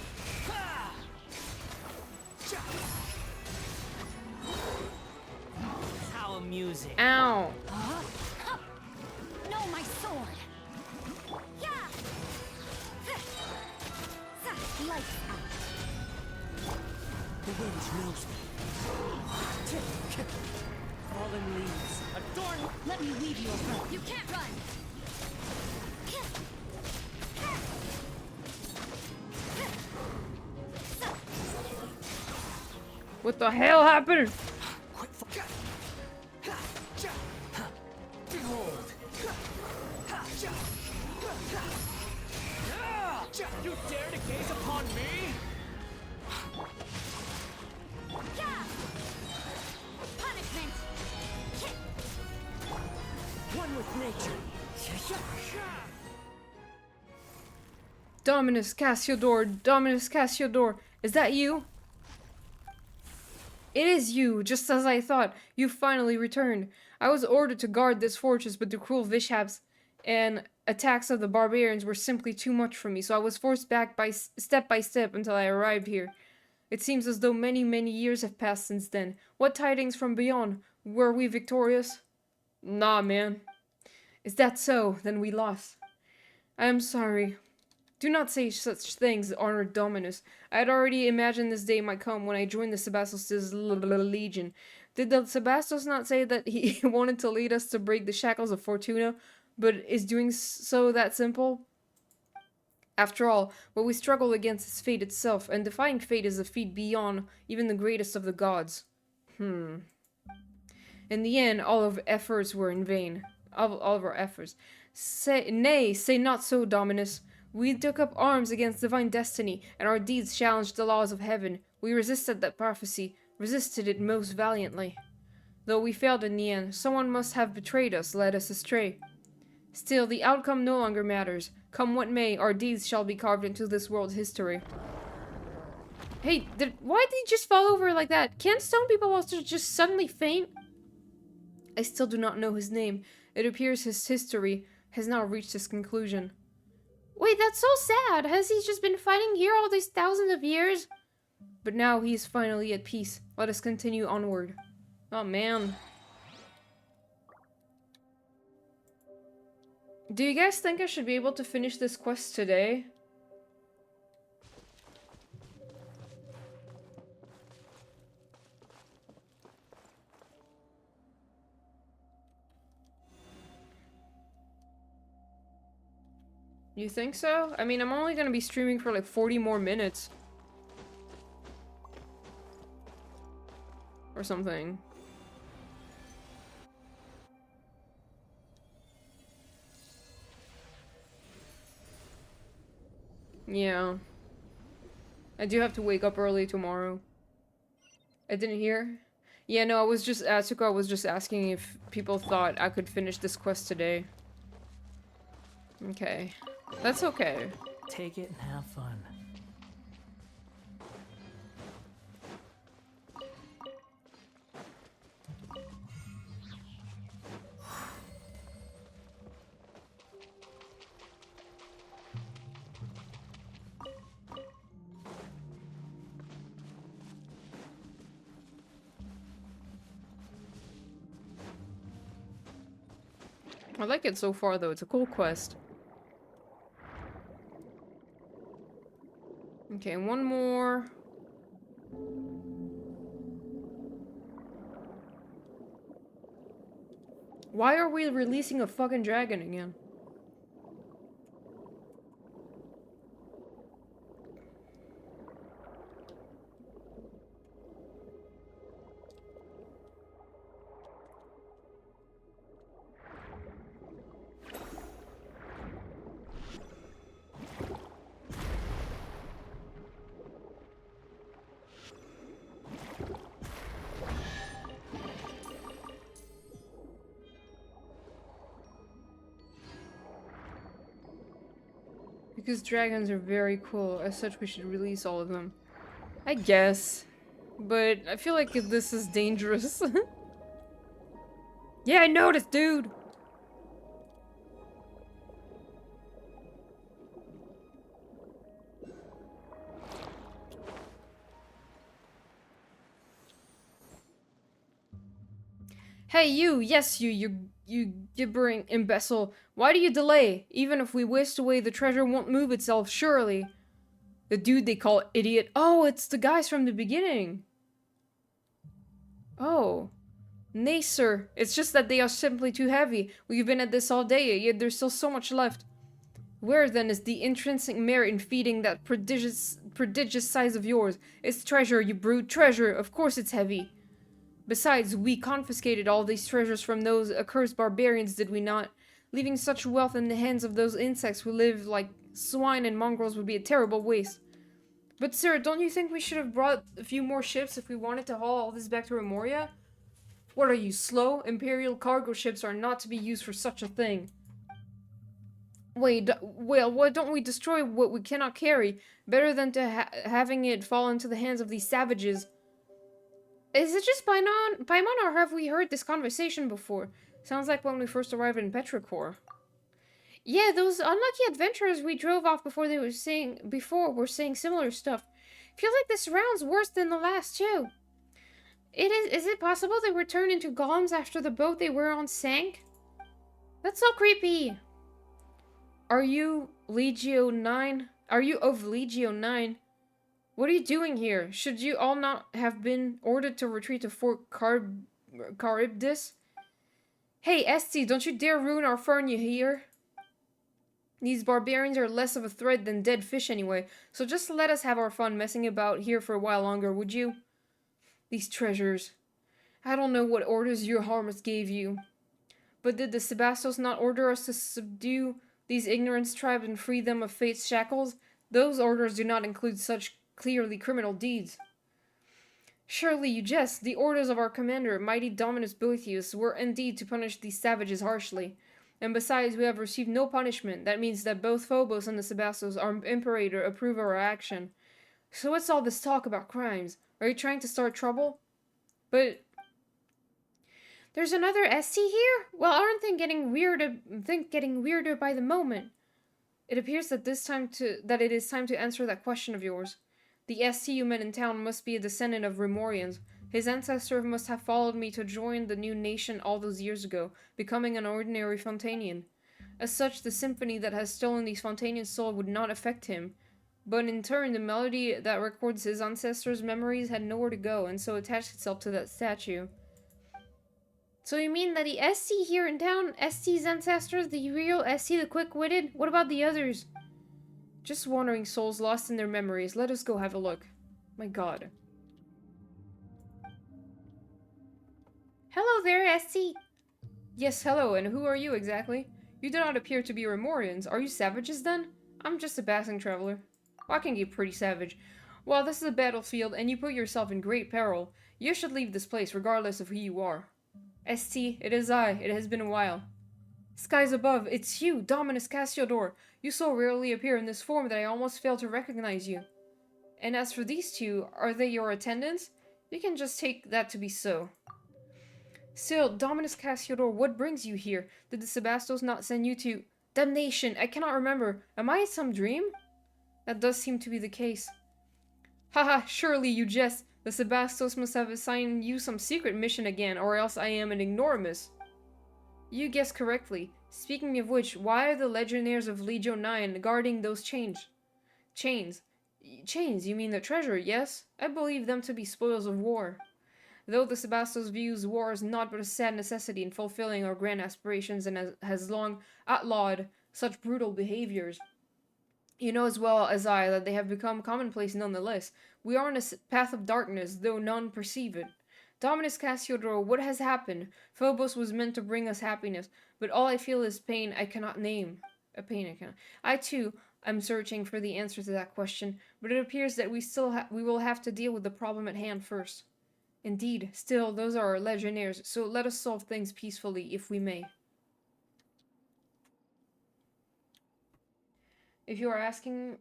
How amusing. Ow. No, my sword. Yeah. Lights out. The wind knows me. Fallen leaves. Adorn. Let me weave you a rope. You can't run. What the hell happened? Quick focus. Behold. You dare to gaze upon me? Punishment. One with nature. Dominus Cassiodor, Dominus Cassiodor. Is that you? It is you, just as I thought. You finally returned. I was ordered to guard this fortress, but the cruel Vishaps and attacks of the barbarians were simply too much for me, so I was forced back by step until I arrived here. It seems as though many, many years have passed since then. What tidings from beyond? Were we victorious? Nah, man. Is that so? Then we lost. I am sorry. Do not say such things, honored Dominus. I had already imagined this day might come when I joined the Sebastos' legion. Did the Sebastos not say that he wanted to lead us to break the shackles of Fortuna, but is doing so that simple? After all, what we struggle against is fate itself, and defying fate is a feat beyond even the greatest of the gods. In the end, all of efforts were in vain. All of our efforts. Nay, say not so, Dominus. We took up arms against divine destiny, and our deeds challenged the laws of heaven. We resisted that prophecy, resisted it most valiantly. Though we failed in the end, someone must have betrayed us, led us astray. Still, the outcome no longer matters. Come what may, our deeds shall be carved into this world's history. Hey, why did he just fall over like that? Can't stone people also just suddenly faint? I still do not know his name. It appears his history has now reached its conclusion. Wait, that's so sad. Has he just been fighting here all these thousands of years? But now he is finally at peace. Let us continue onward. Oh, man. Do you guys think I should be able to finish this quest today? You think so? I mean, I'm only gonna be streaming for like 40 more minutes. Or something. Yeah. I do have to wake up early tomorrow. I didn't hear? Yeah, no, I was just, Asuka was just asking if people thought I could finish this quest today. Okay. That's okay. Take it and have fun. I like it so far, though. It's a cool quest. Okay, one more. Why are we releasing a fucking dragon again? Because dragons are very cool. As such, we should release all of them. I guess. But I feel like this is dangerous. Yeah, I noticed, dude! Hey, you! Yes, you gibbering imbecile. Why do you delay? Even if we whisked away, the treasure won't move itself, surely. The dude they call idiot. Oh, it's the guys from the beginning. Oh. Nay, sir. It's just that they are simply too heavy. We've been at this all day, yet there's still so much left. Where, then, is the intrinsic merit in feeding that prodigious size of yours? It's treasure, you brute. Treasure! Of course it's heavy. Besides, we confiscated all these treasures from those accursed barbarians, did we not? Leaving such wealth in the hands of those insects who live like swine and mongrels would be a terrible waste. But sir, don't you think we should have brought a few more ships if we wanted to haul all this back to Remoria? What are you, slow? Imperial cargo ships are not to be used for such a thing. Wait, well, why don't we destroy what we cannot carry? Better than to having it fall into the hands of these savages. Is it just Paimon, or have we heard this conversation before? Sounds like when we first arrived in Petrichor. Yeah, those unlucky adventurers we drove off before were saying similar stuff. Feels like this round's worse than the last two. Is it possible they were turned into golems after the boat they were on sank? That's so creepy. Are you Legio 9? Are you of Legio 9? What are you doing here? Should you all not have been ordered to retreat to Fort Charybdis? Hey, Esti, don't you dare ruin our fun, you hear? These barbarians are less of a threat than dead fish anyway, so just let us have our fun messing about here for a while longer, would you? These treasures. I don't know what orders your Harmers gave you. But did the Sebastos not order us to subdue these ignorant tribes and free them of fate's shackles? Those orders do not include such clearly criminal deeds. Surely you jest. The orders of our commander, mighty Dominus Boethius, were indeed to punish these savages harshly. And besides, we have received no punishment. That means that both Phobos and the Sebastos, our imperator, approve of our action. So what's all this talk about crimes? Are you trying to start trouble? But there's another ST here? Well, aren't they getting weirder by the moment? It appears that it is time to answer that question of yours. The ST you met in town must be a descendant of Remorians. His ancestor must have followed me to join the new nation all those years ago, becoming an ordinary Fontanian. As such, the symphony that has stolen these Fontanian soul would not affect him. But in turn, the melody that records his ancestors' memories had nowhere to go, and so attached itself to that statue. So you mean that the ST here in town, ST's ancestors, the real ST, the quick-witted? What about the others? Just wandering souls lost in their memories. Let us go have a look. My god. Hello there, ST. Yes, hello, and who are you exactly? You do not appear to be Remorians. Are you savages then? I'm just a passing traveler. Well, I can get pretty savage. Well, this is a battlefield, and you put yourself in great peril. You should leave this place, regardless of who you are. ST, it is I. It has been a while. Skies above, it's you, Dominus Cassiodor. You so rarely appear in this form that I almost fail to recognize you. And as for these two, are they your attendants? You can just take that to be so. Still, Dominus Cassiodor, what brings you here? Did the Sebastos not send you to... Damnation, I cannot remember. Am I in some dream? That does seem to be the case. Haha, surely you jest. The Sebastos must have assigned you some secret mission again, or else I am an ignoramus. You guessed correctly. Speaking of which, why are the Legionnaires of Legio 9 guarding those chains? Chains. Chains, you mean the treasure, yes? I believe them to be spoils of war. Though the Sebastos views war as not but a sad necessity in fulfilling our grand aspirations and has long outlawed such brutal behaviors. You know as well as I that they have become commonplace nonetheless. We are on a path of darkness, though none perceive it. Dominus Cassiodoro, what has happened? Phobos was meant to bring us happiness, but all I feel is pain I cannot name. A pain I cannot. I too am searching for the answer to that question, but it appears that we will have to deal with the problem at hand first. Indeed, still, those are our legionnaires, so let us solve things peacefully, if we may. If you are asking,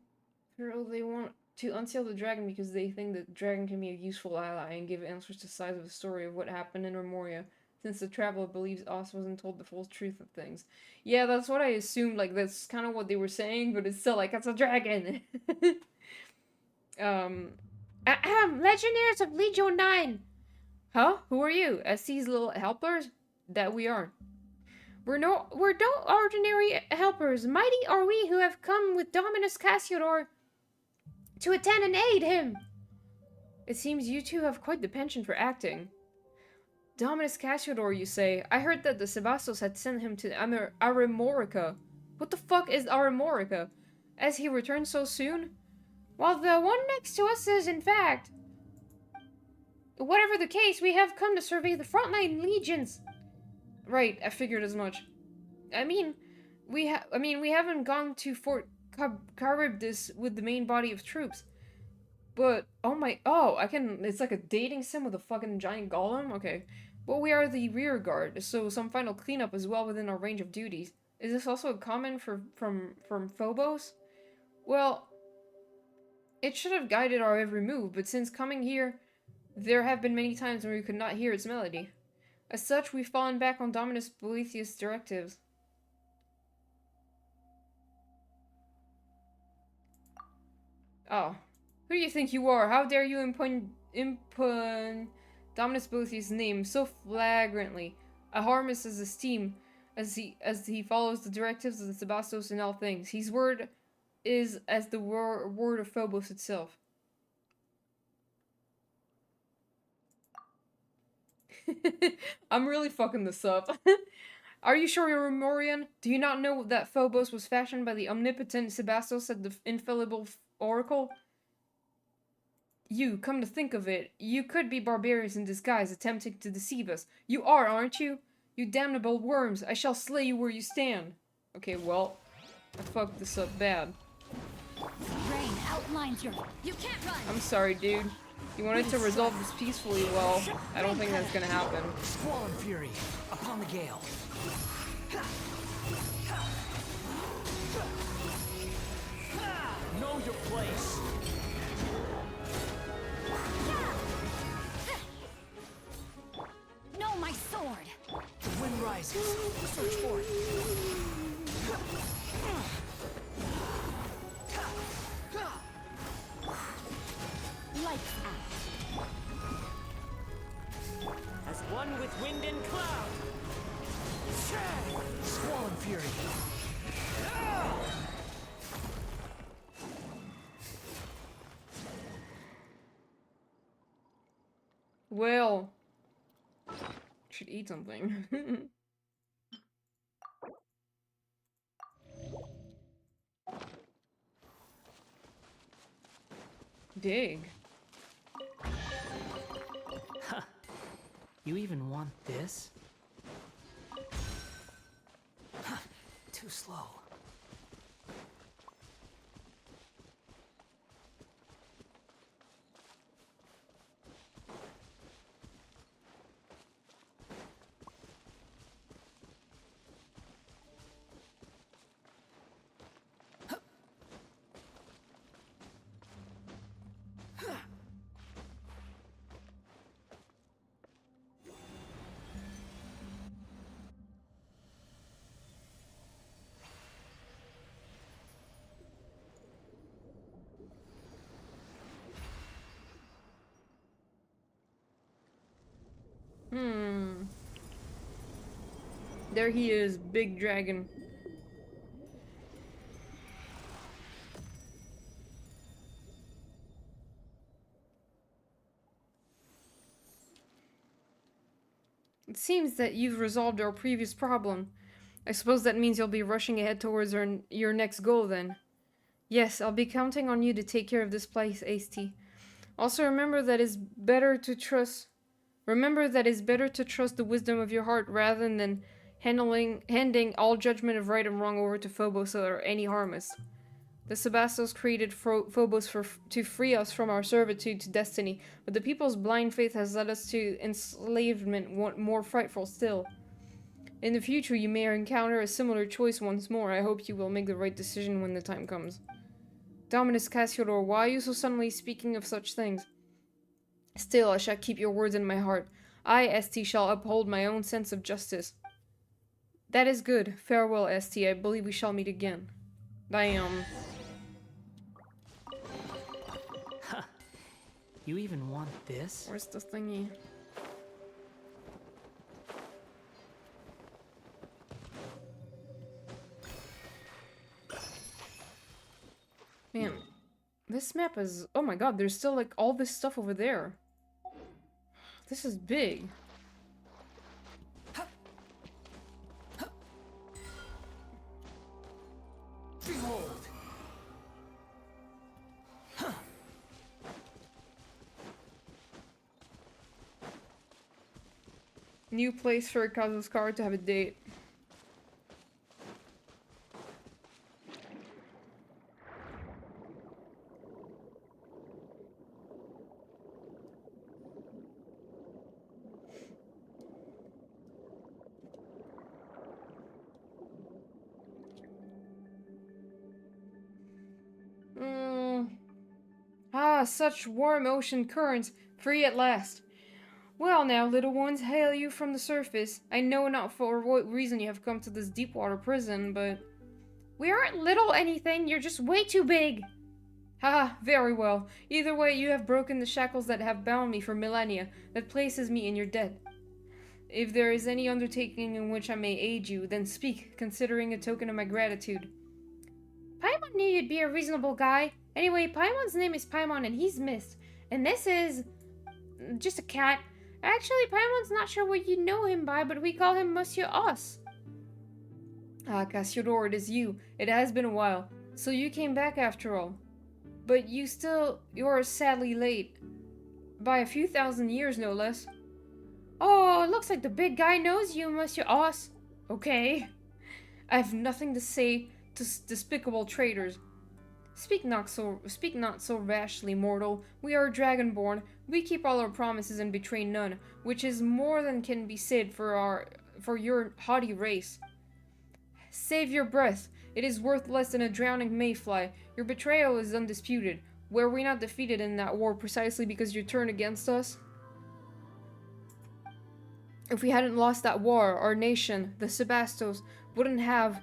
they want to unseal the dragon because they think the dragon can be a useful ally and give answers to sides of the story of what happened in Remoria, since the traveler believes Os wasn't told the full truth of things. Yeah, that's what I assumed, like, that's kind of what they were saying, but it's still like, it's a dragon! Legionnaires of Legio 9! Huh? Who are you? SC's little helpers? That we are. We're no ordinary helpers. Mighty are we who have come with Dominus Cassiodor to attend and aid him. It seems you two have quite the penchant for acting. Dominus Cassiodor, you say? I heard that the Sebastos had sent him to Aramorica. What the fuck is Aramorica? As he returned so soon? Well, the one next to us is, in fact. Whatever the case, we have come to survey the frontline legions. Right, I figured as much. I mean, we haven't gone to Fort Charybdis with the main body of troops. But, it's like a dating sim with a fucking giant golem? Okay. But we are the rear guard, so some final cleanup is well within our range of duties. Is this also a comment from Phobos? Well, it should have guided our every move, but since coming here, there have been many times when we could not hear its melody. As such, we've fallen back on Dominus Boethius' directives. Oh. Who do you think you are? How dare you impugn Dominus Boethius' name so flagrantly? I harness his esteem as he follows the directives of the Sebastos in all things. His word is as the word of Phobos itself. I'm really fucking this up. Are you sure you're a Morian? Do you not know that Phobos was fashioned by the omnipotent Sebastos at the infallible oracle? You, come to think of it, you could be barbarians in disguise attempting to deceive us. You are, aren't you? You damnable worms, I shall slay you where you stand. Okay, well, I fucked this up bad. Rain outlines your... You can't run! I'm sorry, dude. You wanted to resolve this peacefully, well, I don't think that's gonna happen. Squall and fury, upon the gale. Know your place. No, my sword! The wind rises. Search for it. Lights out. As one with wind and cloud. Squall and fury. Well, should eat something. Dig. You even want this? Too slow. There he is, big dragon. It seems that you've resolved our previous problem. I suppose that means you'll be rushing ahead towards your next goal then. Yes, I'll be counting on you to take care of this place, Ast. Also remember that it's better to trust... Remember that it's better to trust the wisdom of your heart rather than handing all judgment of right and wrong over to Phobos or any harmless. The Sebastos created Phobos to free us from our servitude to destiny, but the people's blind faith has led us to enslavement more frightful still. In the future, you may encounter a similar choice once more. I hope you will make the right decision when the time comes. Dominus Cassiodor, why are you so suddenly speaking of such things? Still, I shall keep your words in my heart. I, St, shall uphold my own sense of justice. That is good. Farewell, St. I believe we shall meet again. Damn. You even want this? Where's the thingy? Man, this map is... Oh my god, there's still like all this stuff over there. This is big. Behold! New place for Kazu's car to have a date. Such warm ocean currents, free at last. Well now, little ones, hail you from the surface. I know not for what reason you have come to this deep water prison, but... We aren't little anything, you're just way too big. Haha, very well. Either way, you have broken the shackles that have bound me for millennia, that places me in your debt. If there is any undertaking in which I may aid you, then speak, considering a token of my gratitude. Paimon knew you'd be a reasonable guy. Anyway, Paimon's name is Paimon and he's Mist. And this is... just a cat. Actually, Paimon's not sure what you know him by, but we call him Monsieur Os. Ah, Cassiodor, it is you. It has been a while. So you came back after all. But you're sadly late. By a few thousand years, no less. Oh, it looks like the big guy knows you, Monsieur Os. Okay. I have nothing to say to despicable traitors. Speak not so rashly, mortal. We are dragonborn. We keep all our promises and betray none, which is more than can be said for your haughty race. Save your breath. It is worth less than a drowning mayfly. Your betrayal is undisputed. Were we not defeated in that war precisely because you turned against us? If we hadn't lost that war, our nation, the Sebastos, wouldn't have...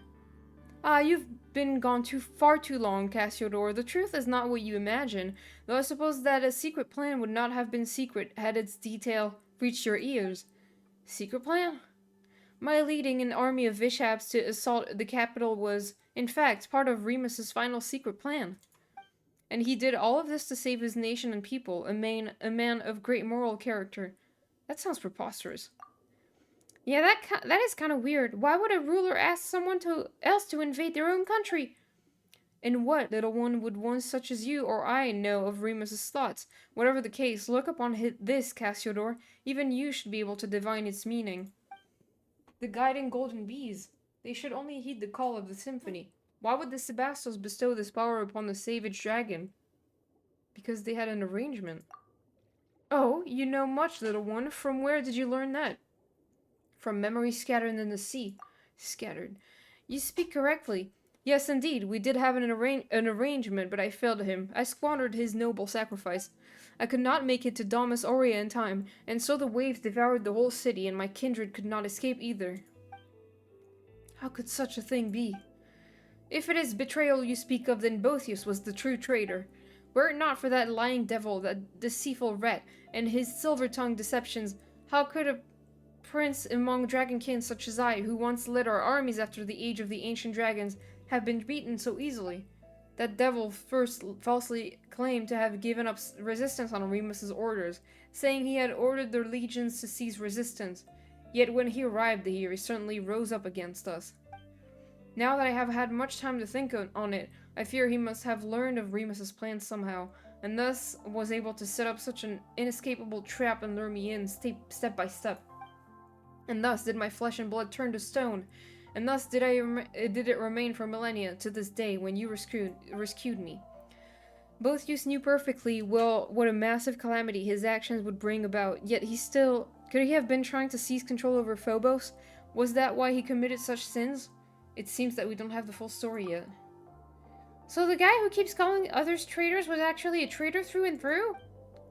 Ah, you've been gone far too long, Cassiodor. The truth is not what you imagine, though I suppose that a secret plan would not have been secret had its detail reached your ears. Secret plan? My leading an army of Vishaps to assault the capital was, in fact, part of Remus's final secret plan. And he did all of this to save his nation and people, a man of great moral character. That sounds preposterous. Yeah, that is kind of weird. Why would a ruler ask someone else to invade their own country? And what, little one, would one such as you or I know of Remus's thoughts? Whatever the case, look upon this, Cassiodor. Even you should be able to divine its meaning. The guiding golden bees. They should only heed the call of the symphony. Why would the Sebastos bestow this power upon the savage dragon? Because they had an arrangement. Oh, you know much, little one. From where did you learn that? From memory scattered in the sea. Scattered. You speak correctly. Yes, indeed, we did have an arrangement, but I failed him. I squandered his noble sacrifice. I could not make it to Domus Aurea in time, and so the waves devoured the whole city, and my kindred could not escape either. How could such a thing be? If it is betrayal you speak of, then Boethius was the true traitor. Were it not for that lying devil, that deceitful rat, and his silver-tongued deceptions, how could a prince among dragonkin such as I, who once led our armies after the age of the ancient dragons, have been beaten so easily? That devil first falsely claimed to have given up resistance on Remus's orders, saying he had ordered their legions to cease resistance. Yet when he arrived here, he certainly rose up against us. Now that I have had much time to think on it, I fear he must have learned of Remus's plans somehow, and thus was able to set up such an inescapable trap and lure me in step by step. And thus did my flesh and blood turn to stone, and thus did it remain for millennia to this day when you rescued me. Both you knew perfectly well what a massive calamity his actions would bring about, yet could he have been trying to seize control over Phobos? Was that why he committed such sins? It seems that we don't have the full story yet. So the guy who keeps calling others traitors was actually a traitor through and through?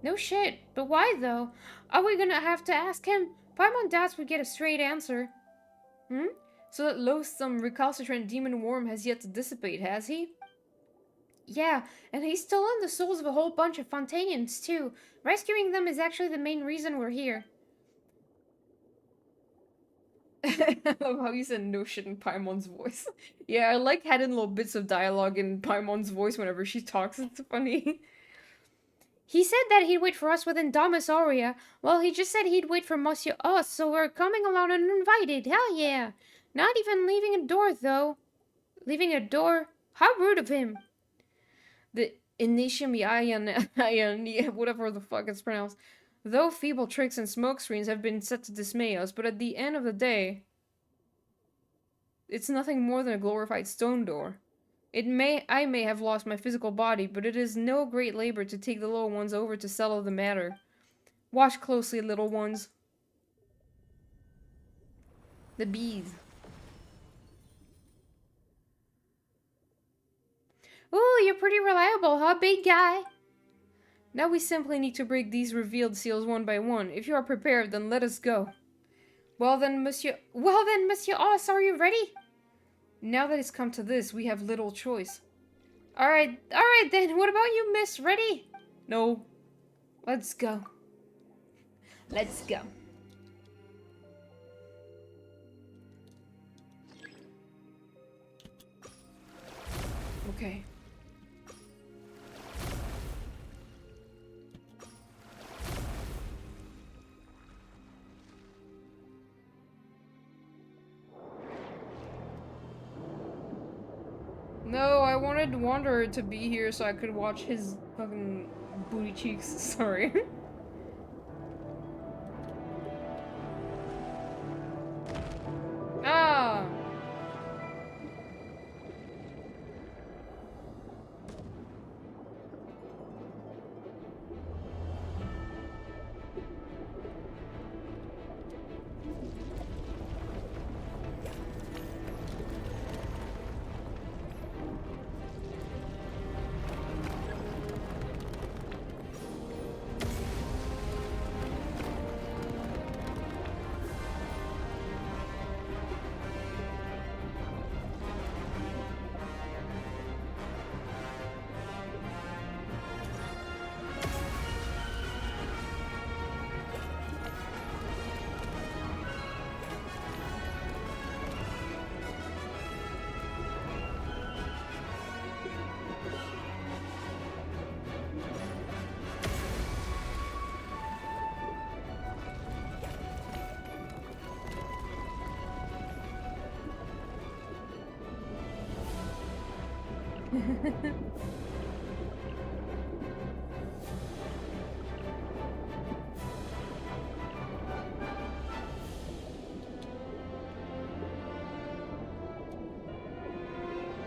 No shit, but why though? Are we gonna have to ask him? Paimon doubts we get a straight answer. So that loathsome, recalcitrant demon worm has yet to dissipate, has he? Yeah, and he's stolen the souls of a whole bunch of Fontanians too. Rescuing them is actually the main reason we're here. I love how you said no shit in Paimon's voice. Yeah, I like adding little bits of dialogue in Paimon's voice whenever she talks. It's funny. He said that he'd wait for us within Domus Aurea. Well, he just said he'd wait for Monsieur us, so we're coming along uninvited. Hell yeah. Not even leaving a door, though. Leaving a door? How rude of him. The Initium Ion, whatever the fuck it's pronounced. Though feeble tricks and smokescreens have been set to dismay us, but at the end of the day, it's nothing more than a glorified stone door. I may have lost my physical body, but it is no great labor to take the little ones over to settle the matter. Watch closely, little ones. The bees. Ooh, you're pretty reliable, huh, big guy? Now we simply need to break these revealed seals one by one. If you are prepared, then let us go. Well then, Monsieur Oz, are you ready? Now that it's come to this, we have little choice. Alright then, what about you, miss? Ready? No. Let's go. Let's go. Okay. No, I wanted Wanderer to be here so I could watch his fucking booty cheeks. Sorry. Ah!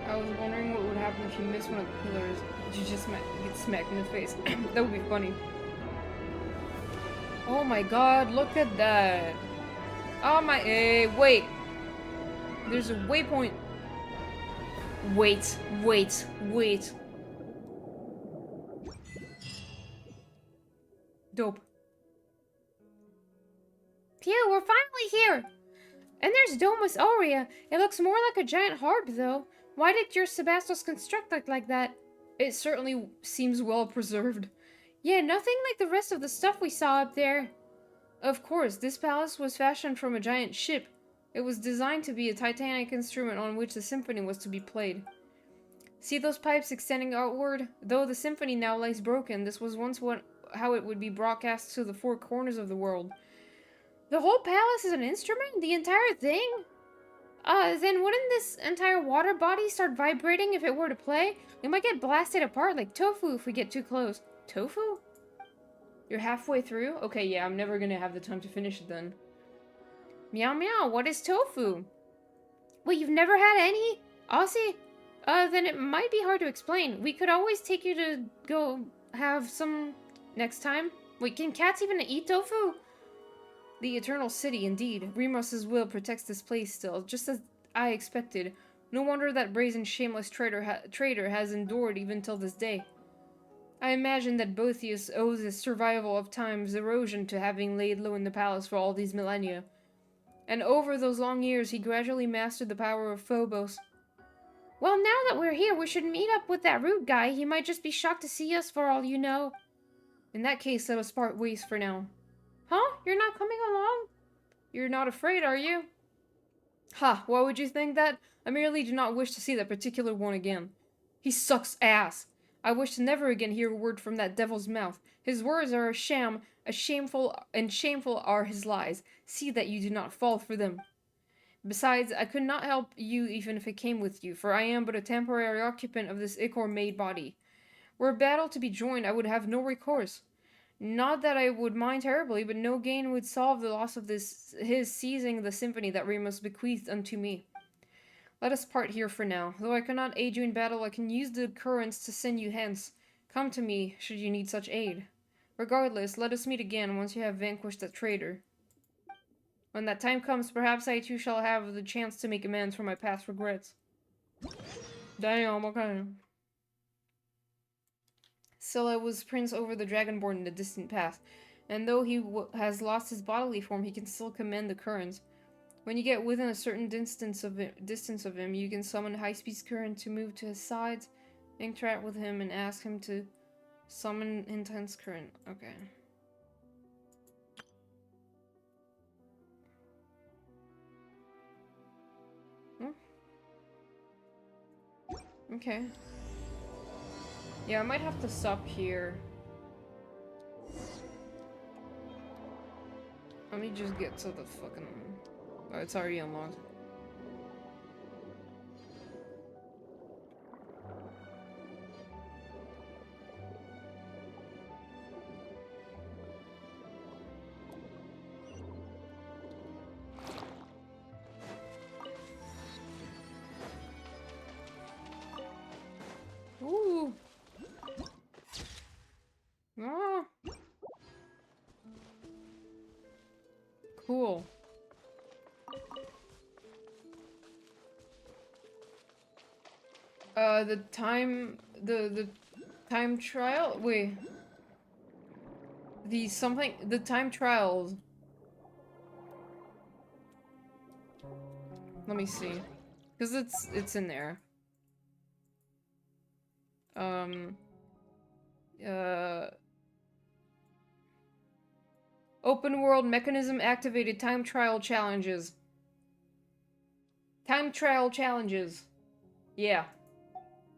I was wondering what would happen if you missed one of the pillars. You just might get smacked in the face. That would be funny. Oh my god, look at that. Oh my, hey, wait. There's a waypoint. Wait. Dope. Phew, we're finally here! And there's Domus Aurea. It looks more like a giant harp, though. Why did your Sebastos construct it like that? It certainly seems well preserved. Yeah, nothing like the rest of the stuff we saw up there. Of course, this palace was fashioned from a giant ship. It was designed to be a titanic instrument on which the symphony was to be played. See those pipes extending outward? Though the symphony now lies broken, this was once how it would be broadcast to the four corners of the world. The whole palace is an instrument? The entire thing? Then wouldn't this entire water body start vibrating if it were to play? We might get blasted apart like tofu if we get too close. Tofu? You're halfway through? Okay, yeah, I'm never gonna have the time to finish it then. Meow meow, what is tofu? Wait, you've never had any? Aussie? Then it might be hard to explain. We could always take you to go have some next time. Wait, can cats even eat tofu? The Eternal City, indeed. Remos's will protects this place still, just as I expected. No wonder that brazen, shameless traitor has endured even till this day. I imagine that Boethius owes his survival of time's erosion to having laid low in the palace for all these millennia. And over those long years, he gradually mastered the power of Phobos. Well, now that we're here, we should meet up with that rude guy. He might just be shocked to see us for all you know. In that case, let us part ways for now. Huh? You're not coming along? You're not afraid, are you? Ha, why would you think that? I merely do not wish to see that particular one again. He sucks ass. I wish to never again hear a word from that devil's mouth. His words are a sham, shameful are his lies. See that you do not fall for them. Besides, I could not help you even if I came with you, for I am but a temporary occupant of this ichor-made body. Were a battle to be joined, I would have no recourse. Not that I would mind terribly, but no gain would solve the loss of his seizing the symphony that Remus bequeathed unto me. Let us part here for now. Though I cannot aid you in battle, I can use the currents to send you hence. Come to me, should you need such aid. Regardless, let us meet again once you have vanquished that traitor. When that time comes, perhaps I too shall have the chance to make amends for my past regrets. Damn, okay. Scylla was prince over the Dragonborn in the distant past, and though he has lost his bodily form, he can still command the currents. When you get within a certain distance of him, you can summon high-speed current to move to his sides, interact with him, and ask him to summon intense current. Okay. Okay. Yeah, I might have to stop here. Let me just get to the fucking... Oh, it's already unlocked. Ooh. Ah. Cool. The time trial? Wait. The time trials. Let me see. Cause it's in there. Open world mechanism activated time trial challenges. Time trial challenges. Yeah.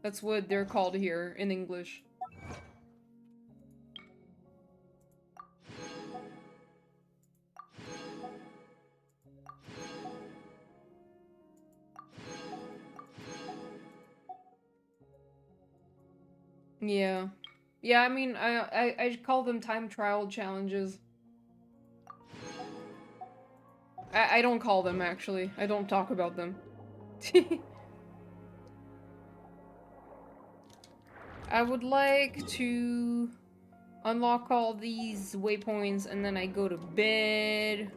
That's what they're called here in English. Yeah. Yeah, I mean, I call them time trial challenges. I don't call them, actually. I don't talk about them. I would like to unlock all these waypoints and then I go to bed.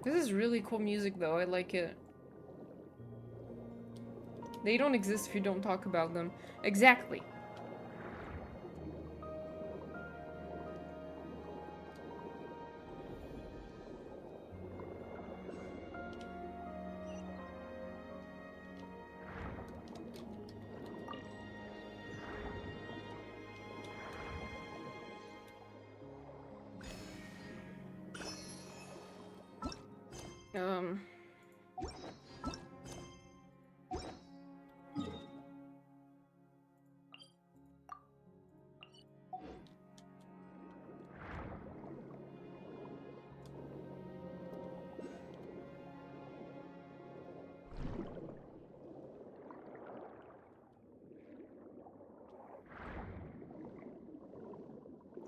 This is really cool music, though. I like it. They don't exist if you don't talk about them. Exactly. Um...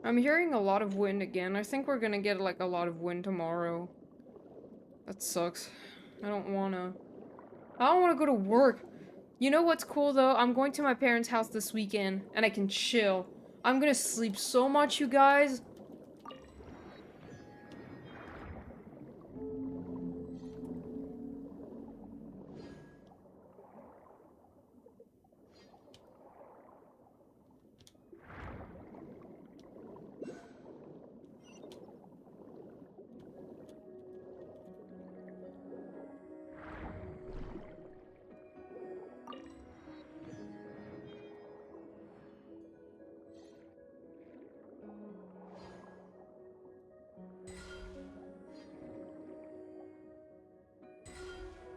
I'm hearing a lot of wind again. I think we're gonna get, like, a lot of wind tomorrow. That sucks. I don't wanna go to work. You know what's cool, though? I'm going to my parents' house this weekend, and I can chill. I'm gonna sleep so much, you guys.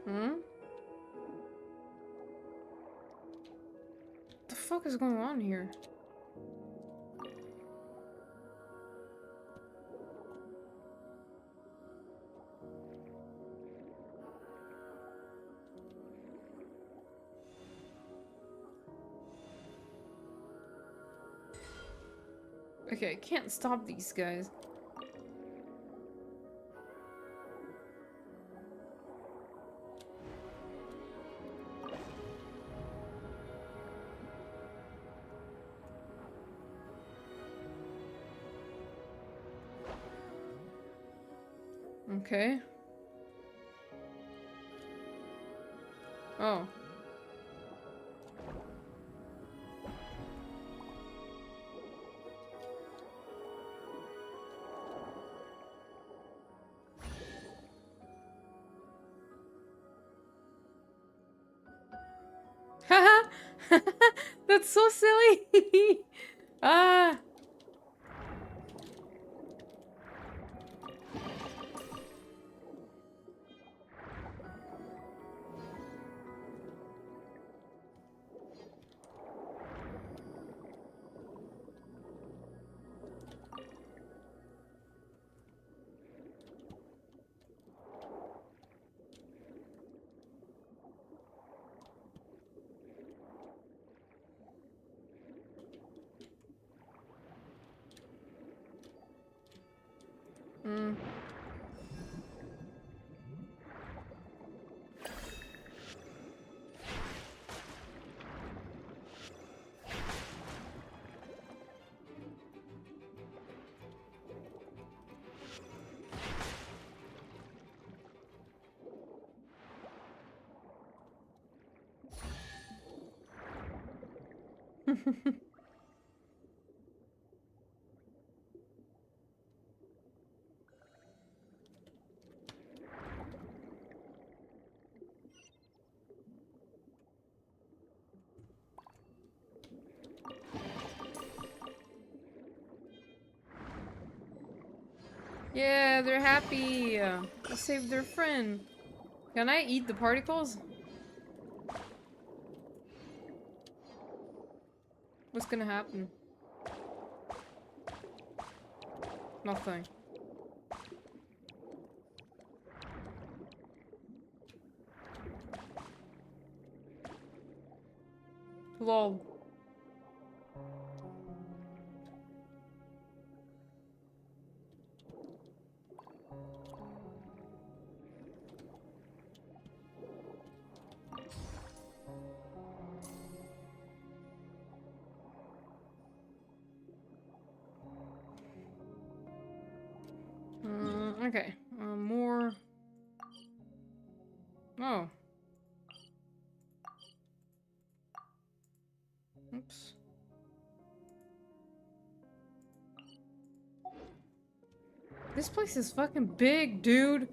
Hmm? What the fuck is going on here? Okay, I can't stop these guys. Okay. Oh. Haha! That's so silly! Ah! Hmm. Yeah, they're happy. They saved their friend. Can I eat the particles? What's gonna happen? Nothing. Lol. Okay. More. Oh. Oops. This place is fucking big, dude.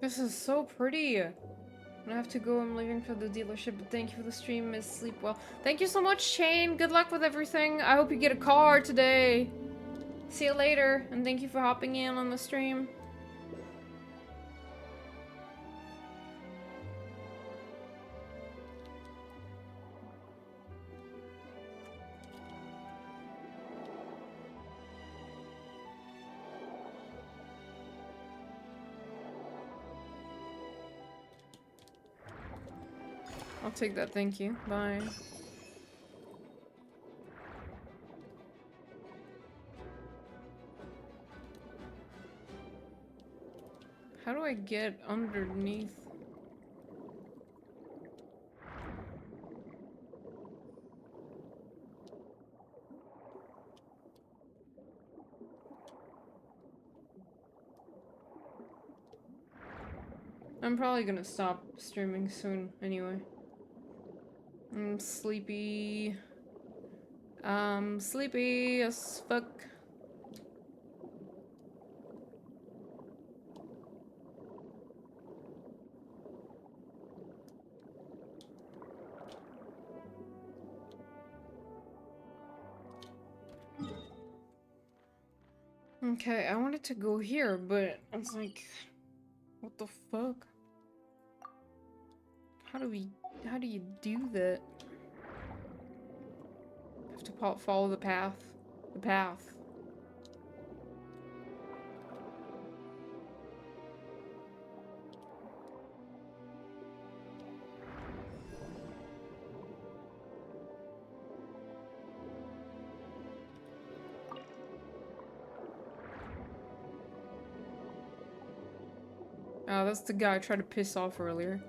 This is so pretty. I have to go. I'm leaving for the dealership, but thank you for the stream, Miss Sleep Well. Thank you so much, Shane. Good luck with everything. I hope you get a car today. See you later, and thank you for hopping in on the stream. I'll take that, thank you. Bye. How do I get underneath? I'm probably gonna stop streaming soon anyway. I'm sleepy. I'm sleepy as fuck. Okay, I wanted to go here, but I was like, what the fuck? How do you do that? I have to follow the path. The path. Oh, that's the guy I tried to piss off earlier.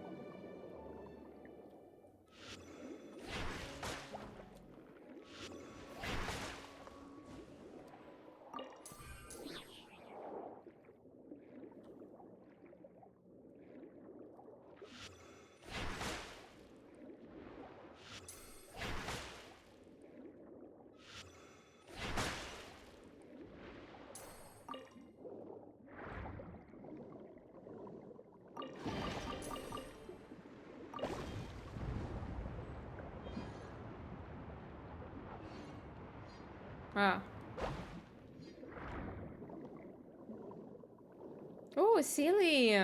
Ah. Oh, silly.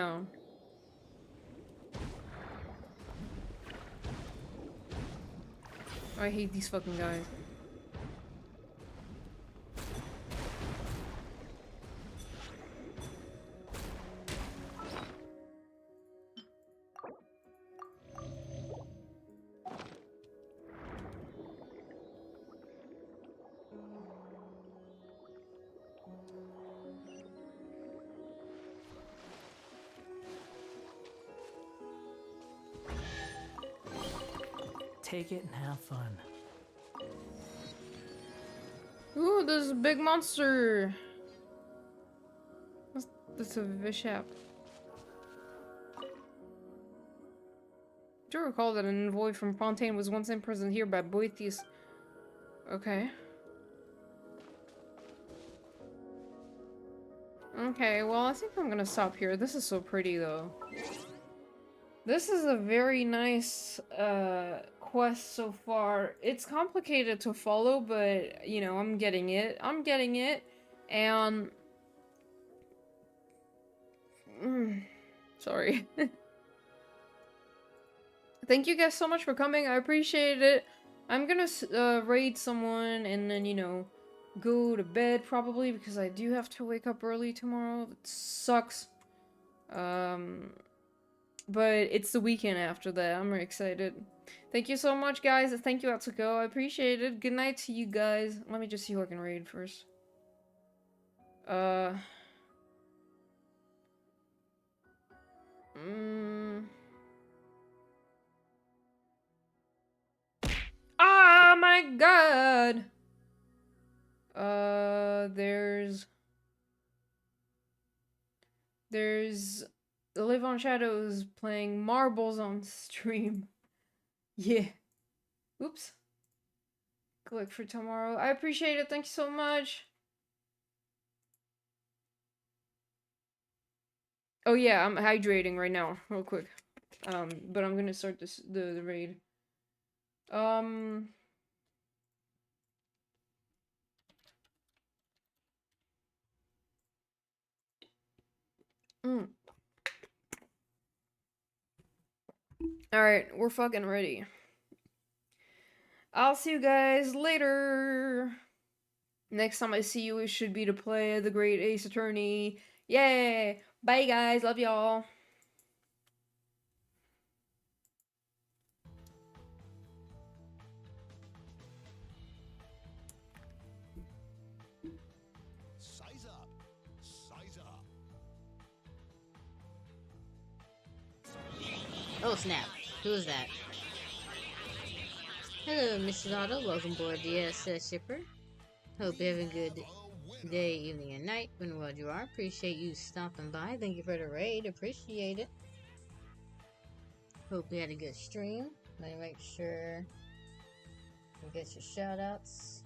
I hate these fucking guys. Take it and have fun. Ooh, there's a big monster. That's a Vishap. Do you recall that an envoy from Fontaine was once imprisoned here by Boethius? Okay. Okay, well, I think I'm gonna stop here. This is so pretty, though. This is a very nice, quest so far. It's complicated to follow, but, you know, I'm getting it. I'm getting it. And... sorry. Thank you guys so much for coming. I appreciate it. I'm gonna raid someone and then, you know, go to bed probably because I do have to wake up early tomorrow. That sucks. But it's the weekend after that. I'm very excited. Thank you so much, guys. Thank you, Atsuko. I appreciate it. Good night to you guys. Let me just see who I can raid first. Oh my god! There's Live on Shadows playing marbles on stream. Yeah. Oops. Click for tomorrow. I appreciate it. Thank you so much. Oh yeah, I'm hydrating right now, real quick. But I'm gonna start the raid. Alright, we're fucking ready. I'll see you guys later. Next time I see you, it should be to play the Great Ace Attorney. Yay! Bye, guys. Love y'all. Size up. Size up. Oh snap! Who is that? Hello, Mistylotl. Welcome aboard the shipper. Hope you're having a good day, evening, and night, when the world you are. Appreciate you stopping by. Thank you for the raid. Appreciate it. Hope you had a good stream. Let me make sure you get your shoutouts.